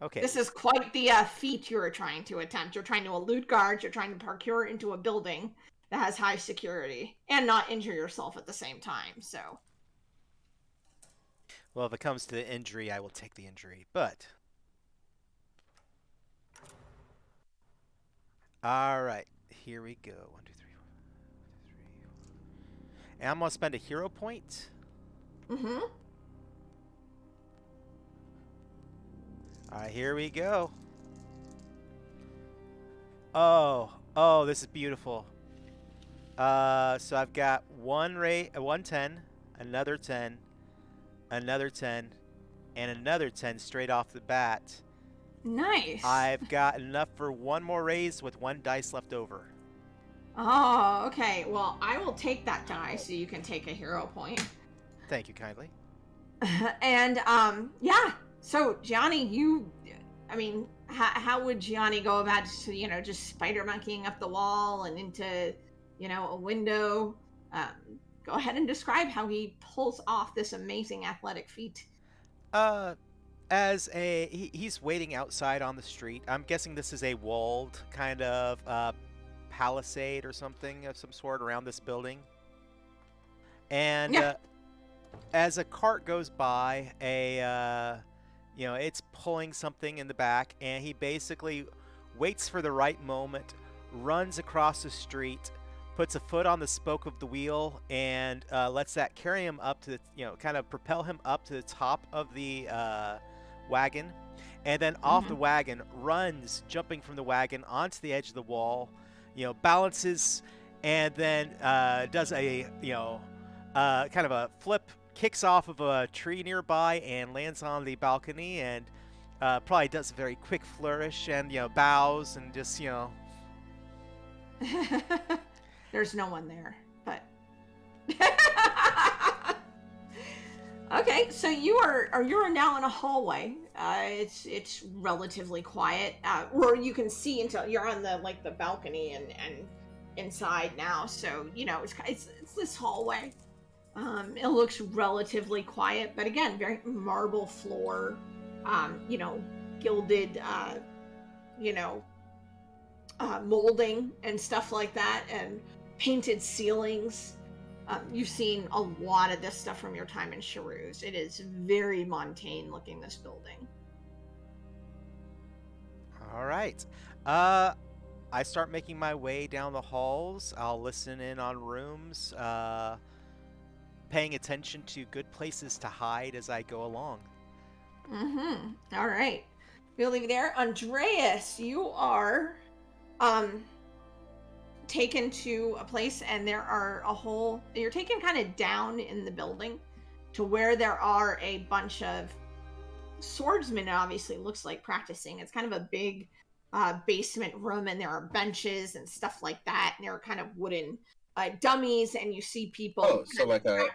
Okay. This is quite the feat you are trying to attempt. You're trying to elude guards. You're trying to parkour into a building that has high security and not injure yourself at the same time. So. Well, if it comes to the injury, I will take the injury. But. All right. Here we go. 1, 2, 3, 4, 5, 3. And I'm going to spend a hero point. Mm-hmm. All right, here we go. Oh, this is beautiful. So I've got one 10, another 10, another 10, and another 10 straight off the bat. Nice. I've got enough for one more raise with one dice left over. Oh, okay. Well, I will take that die so you can take a hero point. Thank you kindly. And yeah. So Gianni, how would Gianni go about just spider monkeying up the wall and into a window? Go ahead and describe how he pulls off this amazing athletic feat. He's waiting outside on the street. I'm guessing this is a walled kind of palisade or something of some sort around this building. And Yeah. as a cart goes by, it's pulling something in the back, and he basically waits for the right moment, runs across the street, puts a foot on the spoke of the wheel, and lets that carry him up to kind of propel him up to the top of the wagon, and then off the wagon, runs, jumping from the wagon onto the edge of the wall, balances, and then does a kind of a flip, kicks off of a tree nearby and lands on the balcony, and probably does a very quick flourish and bows and just There's no one there, but okay. So you're now in a hallway. It's relatively quiet, or you can see until you're on the balcony and inside now. So it's this hallway. It looks relatively quiet, but again, very marble floor, gilded, molding and stuff like that, and painted ceilings. You've seen a lot of this stuff from your time in Cheruz. It is very mundane looking, this building. All right. I start making my way down the halls. I'll listen in on rooms, paying attention to good places to hide as I go along. All right. We'll leave it there. Andreas, you are taken to a place, and you're taken kind of down in the building to where there are a bunch of swordsmen. It obviously looks like practicing. It's kind of a big basement room, and there are benches and stuff like that, and there are kind of wooden dummies, and you see people. Oh, so like a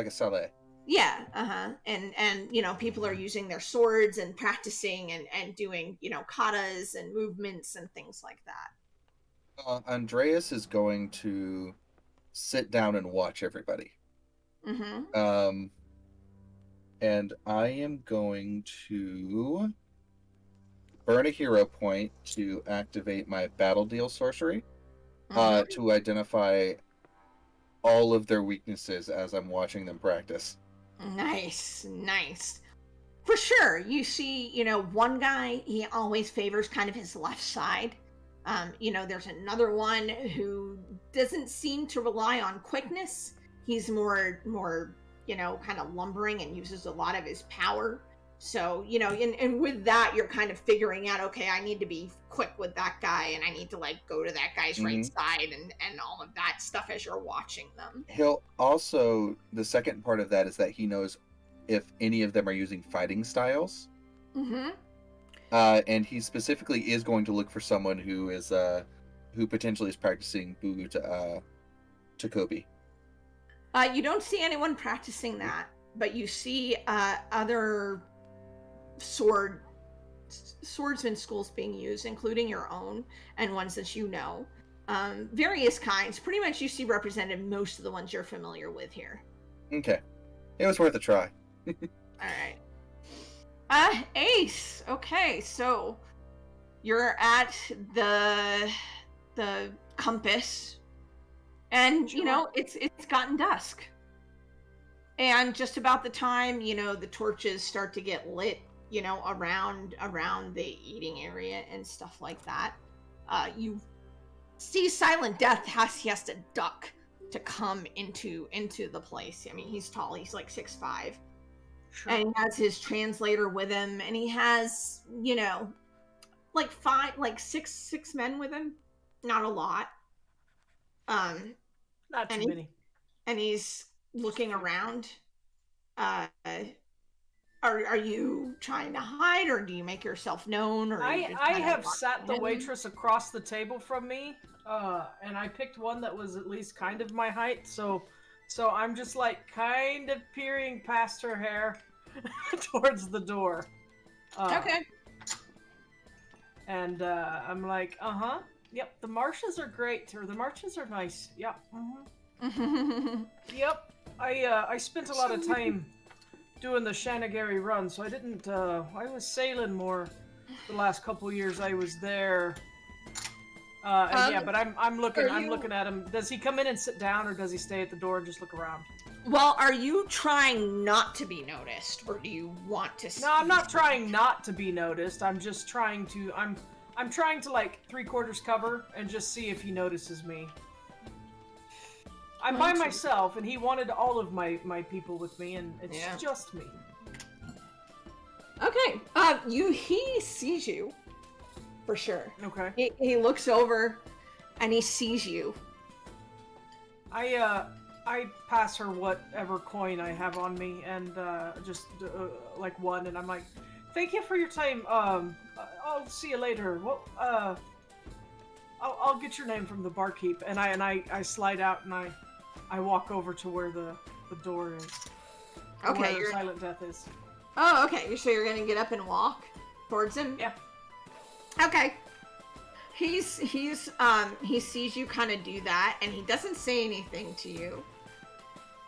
salle. Yeah, and people are using their swords and practicing and doing katas and movements and things like that. Andreas is going to sit down and watch everybody. And I am going to burn a hero point to activate my battle deal sorcery to identify all of their weaknesses as I'm watching them practice. Nice. For sure. You see, one guy, he always favors kind of his left side. There's another one who doesn't seem to rely on quickness. He's more kind of lumbering and uses a lot of his power. So, and with that, you're kind of figuring out, okay, I need to be quick with that guy, and I need to go to that guy's right side and all of that stuff as you're watching them. He'll also, the second part of that is that he knows if any of them are using fighting styles. And he specifically is going to look for someone who is who potentially is practicing Bugu to Kobe. You don't see anyone practicing that, but you see other swordsman schools being used, including your own and ones that various kinds. Pretty much you see represented most of the ones you're familiar with here. Okay, it was worth a try. All right. Ace. Okay, so you're at the compass, and it's gotten dusk, and just about the time the torches start to get lit, around the eating area and stuff like that. You see Silent Death he has to duck to come into the place. I mean, he's tall. He's like 6'5". Sure. And he has his translator with him, and he has, six men with him. Not a lot. Not too many. And he's looking around. Are you trying to hide, or do you make yourself known, or are you just I kind of have sat the watching him? waitress across the table from me, and I picked one that was at least kind of my height, so I'm just like kind of peering past her hair towards the door. Okay. And I'm like, yep, the marshes are great, or the marshes are nice. Yep. Yep. I spent a lot of time doing the Shanagari run, so I didn't. I was sailing more the last couple years I was there. And yeah, but I'm looking at him. Does he come in and sit down, or does he stay at the door and just look around? Well, are you trying not to be noticed, or do you want to? No, I'm not trying not to be noticed. I'm just trying to. I'm trying to like 3/4 cover and just see if he notices me. I'm by myself, and he wanted all of my people with me, and it's just me. Okay. He sees you, for sure. Okay. He looks over, and he sees you. I pass her whatever coin I have on me, and just like one, and I'm like, "Thank you for your time. I'll see you later. Well, I'll get your name from the barkeep." And I slide out, and I walk over to where the door is. Okay. Where Silent Death is. Oh, okay. So you're gonna get up and walk towards him? Yeah. Okay. He sees you kind of do that, and he doesn't say anything to you.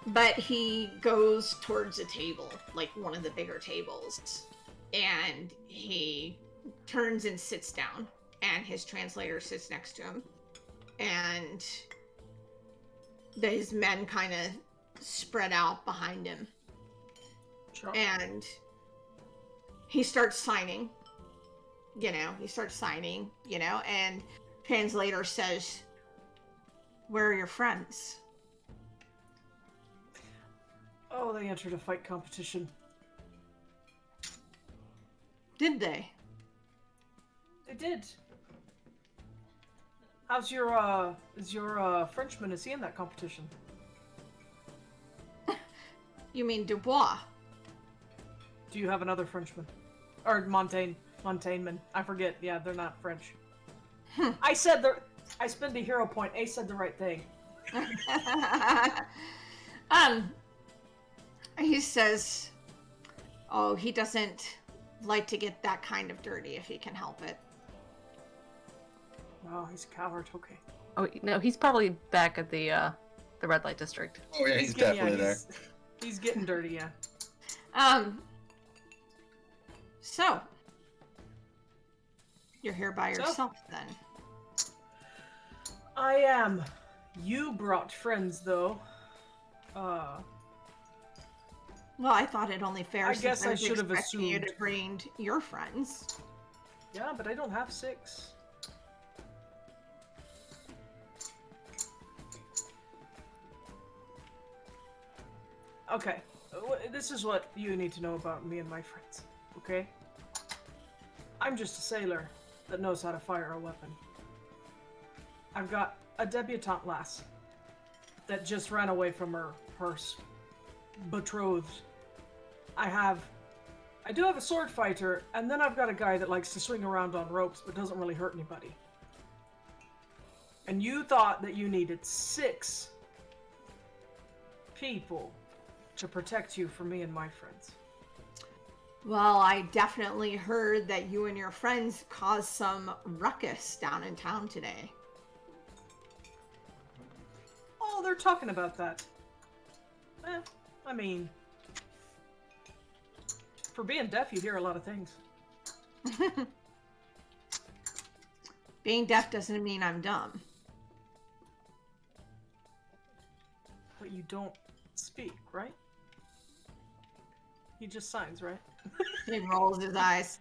But he goes towards a table, like one of the bigger tables, and he turns and sits down, and his translator sits next to him, and his men kind of spread out behind him. Sure. And he starts signing, and translator says, "Where are your friends?" Oh, they entered a fight competition. Did they? They did. How's your is your Frenchman, is he in that competition? You mean Dubois? Do you have another Frenchman? Or Montaigneman. I forget. Yeah, they're not French. I said I spent a hero point. Ace said the right thing. He says, "Oh, he doesn't like to get that kind of dirty if he can help it." Oh, he's a coward. Okay. Oh no, he's probably back at the red light district. Oh yeah, he's definitely there. He's getting dirty, yeah. So you're here by yourself then? I am. You brought friends, though. Well, I thought it only fair. I guess I should have expecting you assumed. to bring your friends. Yeah, but I don't have 6. Okay, this is what you need to know about me and my friends, okay? I'm just a sailor that knows how to fire a weapon. I've got a debutante lass that just ran away from her betrothed. I do have a sword fighter, and then I've got a guy that likes to swing around on ropes but doesn't really hurt anybody. And you thought that you needed 6 people to protect you from me and my friends. Well, I definitely heard that you and your friends caused some ruckus down in town today. Oh, they're talking about that. I mean, for being deaf, you hear a lot of things. Being deaf doesn't mean I'm dumb. But you don't speak, right? He just signs, right? He rolls his eyes.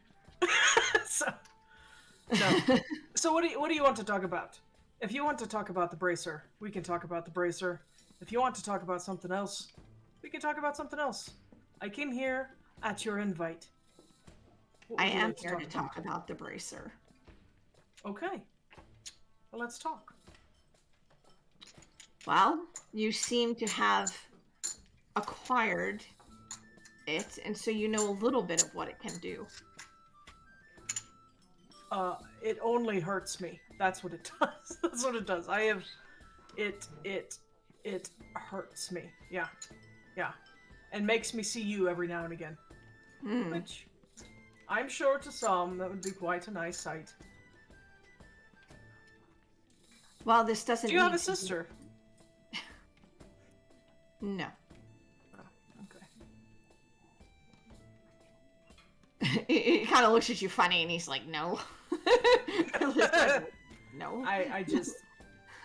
So what do you want to talk about? If you want to talk about the bracer, we can talk about the bracer. If you want to talk about something else, we can talk about something else. I came here at your invite. I am here to talk about the bracer. Okay. Well, let's talk. Well, you seem to have acquired it, and so you know a little bit of what it can do. It only hurts me. That's what it does. That's what it does. It hurts me. Yeah. And makes me see you every now and again. Which, I'm sure to some, that would be quite a nice sight. Well, this doesn't Do you have need a to be- sister? No. Oh, okay. He kind of looks at you funny, and he's like, "No." No. I just,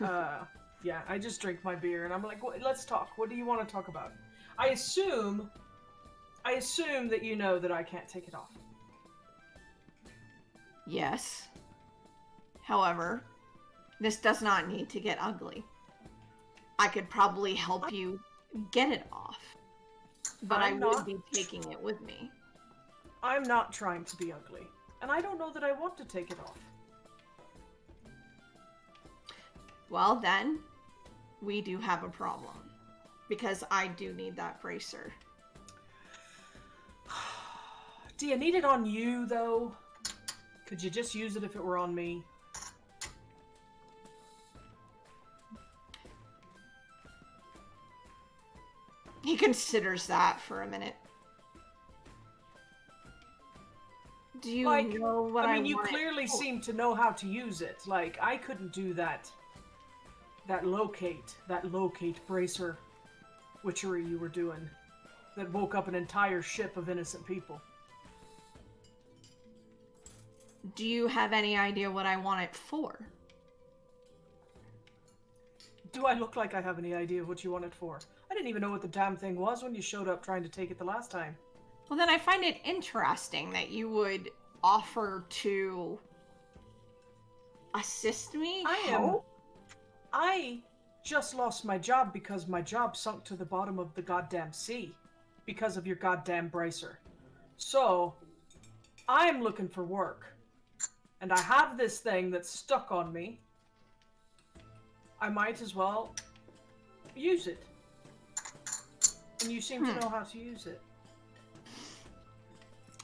I just drink my beer, and I'm like, let's talk. What do you want to talk about? I assume that you know that I can't take it off. Yes. However, this does not need to get ugly. I could probably help you get it off, but I would be taking it with me. I'm not trying to be ugly, and I don't know that I want to take it off. Well, then, we do have a problem, because I do need that bracer. Do you need it on you, though? Could you just use it if it were on me? He considers that for a minute. Do you know what I mean, you want it clearly for? seem to know how to use it. Like, I couldn't do that locate bracer witchery you were doing that woke up an entire ship of innocent people. Do you have any idea what I want it for? Do I look like I have any idea what you want it for? I didn't even know what the damn thing was when you showed up trying to take it the last time. Well, then I find it interesting that you would offer to assist me. I just lost my job because my job sunk to the bottom of the goddamn sea because of your goddamn bracer. So, I'm looking for work. And I have this thing that's stuck on me. I might as well use it. And you seem to know how to use it.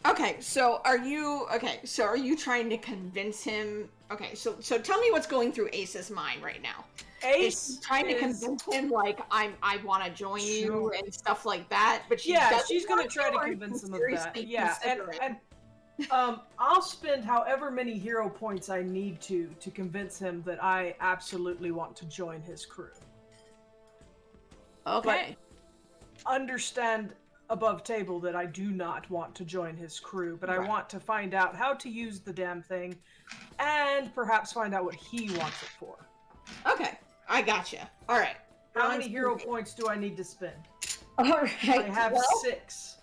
Okay, so are you trying to convince him? Okay, so tell me what's going through Ace's mind right now. Is she trying to convince him like I want to join you and stuff like that, but she's gonna try to convince him of that. Yeah, and I'll spend however many hero points I need to convince him that I absolutely want to join his crew. Okay. But understand above table that I do not want to join his crew, but I want to find out how to use the damn thing and perhaps find out what he wants it for. Okay, I gotcha. All right. How many hero points do I need to spend? All right. I have 6.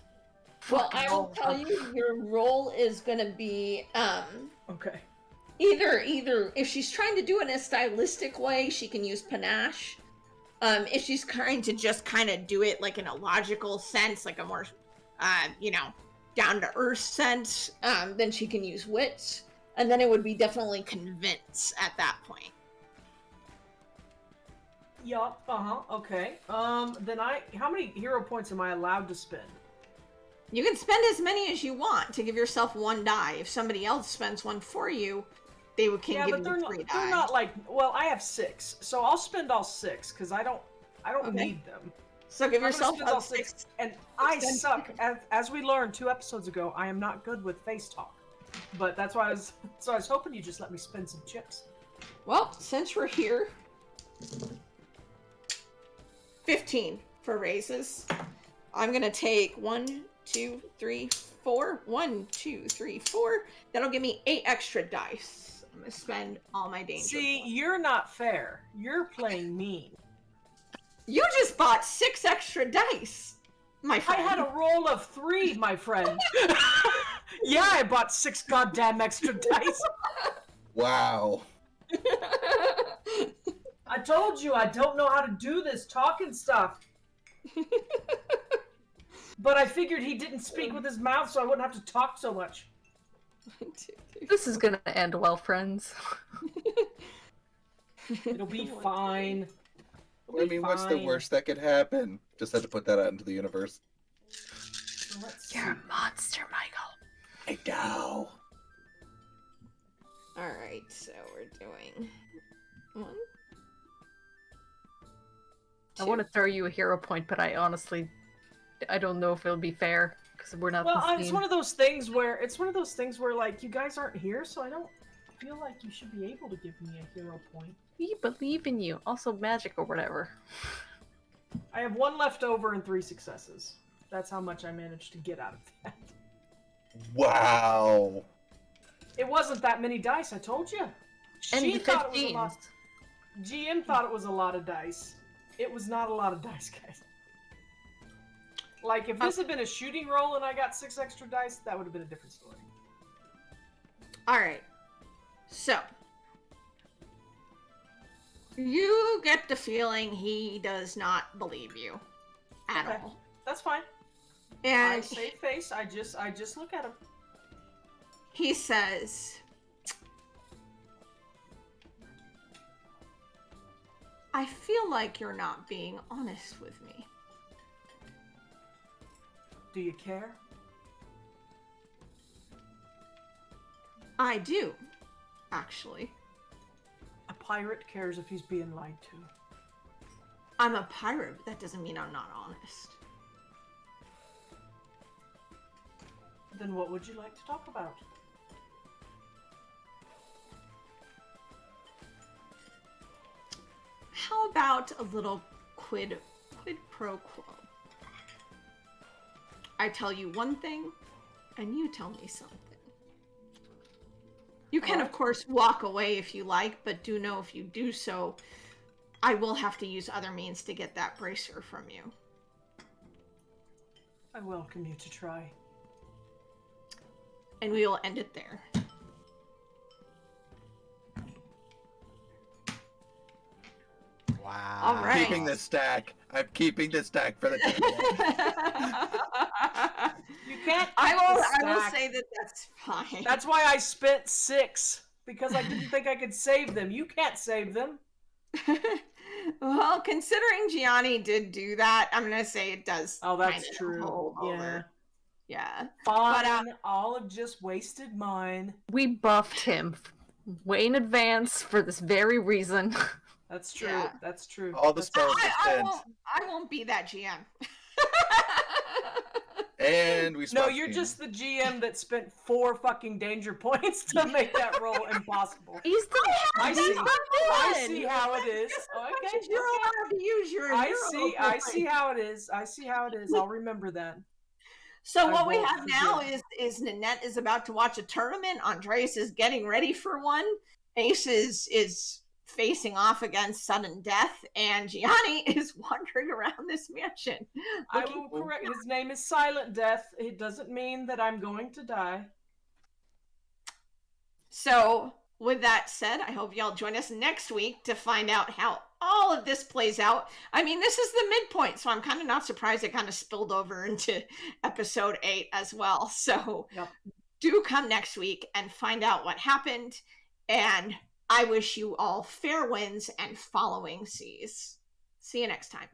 Well, I will tell you, your role is gonna be okay. Either if she's trying to do it in a stylistic way, she can use panache. If she's trying to just kind of do it like in a logical sense, like a more, down to earth sense, then she can use wits, and then it would be definitely convince at that point. Yup. Okay. Then how many hero points am I allowed to spend? You can spend as many as you want to give yourself 1 die. If somebody else spends 1 for you, they can give you 3 die. They're not like, well, I have 6, so I'll spend all 6 because I don't need them. So give yourself all 6. And I suck, as we learned 2 episodes ago. I am not good with face talk, but that's why I was hoping you just let me spend some chips. Well, since we're here, 15 for raises. I'm gonna take 1, 2, 3, 4. 1, 2, 3, 4. That'll give me 8 extra dice. I'm gonna spend all my danger See, points. you're not fair. You're playing mean. You just bought 6 extra dice, my friend. I had a roll of 3, my friend. Yeah, I bought 6 goddamn extra dice. Wow. I told you I don't know how to do this talking stuff. But I figured he didn't speak with his mouth, so I wouldn't have to talk so much. This is gonna end well, friends. It'll be fine. I mean, what's the worst that could happen? Just had to put that out into the universe. So let's see. You're a monster, Michael. I know. All right, so we're doing 1. I want to throw you a hero point, but I don't know if it'll be fair because we're not Well, the it's same. one of those things where like you guys aren't here, so I don't feel like you should be able to give me a hero point. We believe in you. Also, magic or whatever. I have 1 left over and 3 successes. That's how much I managed to get out of that. Wow. It wasn't that many dice, I told you. And She the thought it was a 15s. lot. GM thought it was a lot of dice. It was not a lot of dice, guys. Like, if this had been a shooting roll and I got 6 extra dice, that would have been a different story. All right. So, you get the feeling he does not believe you at Okay. all. That's fine. I And save face. I just look at him. he says, I feel like you're not being honest with me. Do you care? I do, actually. A pirate cares if he's being lied to. I'm a pirate, but that doesn't mean I'm not honest. Then what would you like to talk about? How about a little quid pro quo? I tell you one thing, and you tell me something. You can, of course, walk away if you like, but do know if you do so, I will have to use other means to get that bracer from you. I welcome you to try. And we will end it there. Wow. All right. Keeping the stack. I'm keeping the stack for the You can't. I will stack. say that that's fine. That's why I spent 6 because I didn't think I could save them. You can't save them. Well, considering Gianni did do that, I'm gonna say it does. Oh, that's kinda true. hold Yeah. over. Yeah. Fine. I'll have just wasted mine. We buffed him way in advance for this very reason. That's true. Yeah. That's true. All the That's spells I spent. won't be that GM. And we No, swapped you're teams. just the GM that spent 4 fucking danger points to make that roll impossible. He's the I see. he's the I villain. see how it is. If you're allowed to use your I hero see. I point. see how it is. I see how it is. I'll remember that. So I what we won't have now forget. is Nanette is about to watch a tournament. Andreas is getting ready for one. Ace is facing off against sudden death, and Gianni is wandering around this mansion. I will correct. His name is Silent Death. It doesn't mean that I'm going to die. So, with that said, I hope y'all join us next week to find out how all of this plays out. I mean, this is the midpoint, so I'm kind of not surprised it kind of spilled over into episode 8 as well. So, Yep. do come next week and find out what happened. And I wish you all fair winds and following seas. See you next time.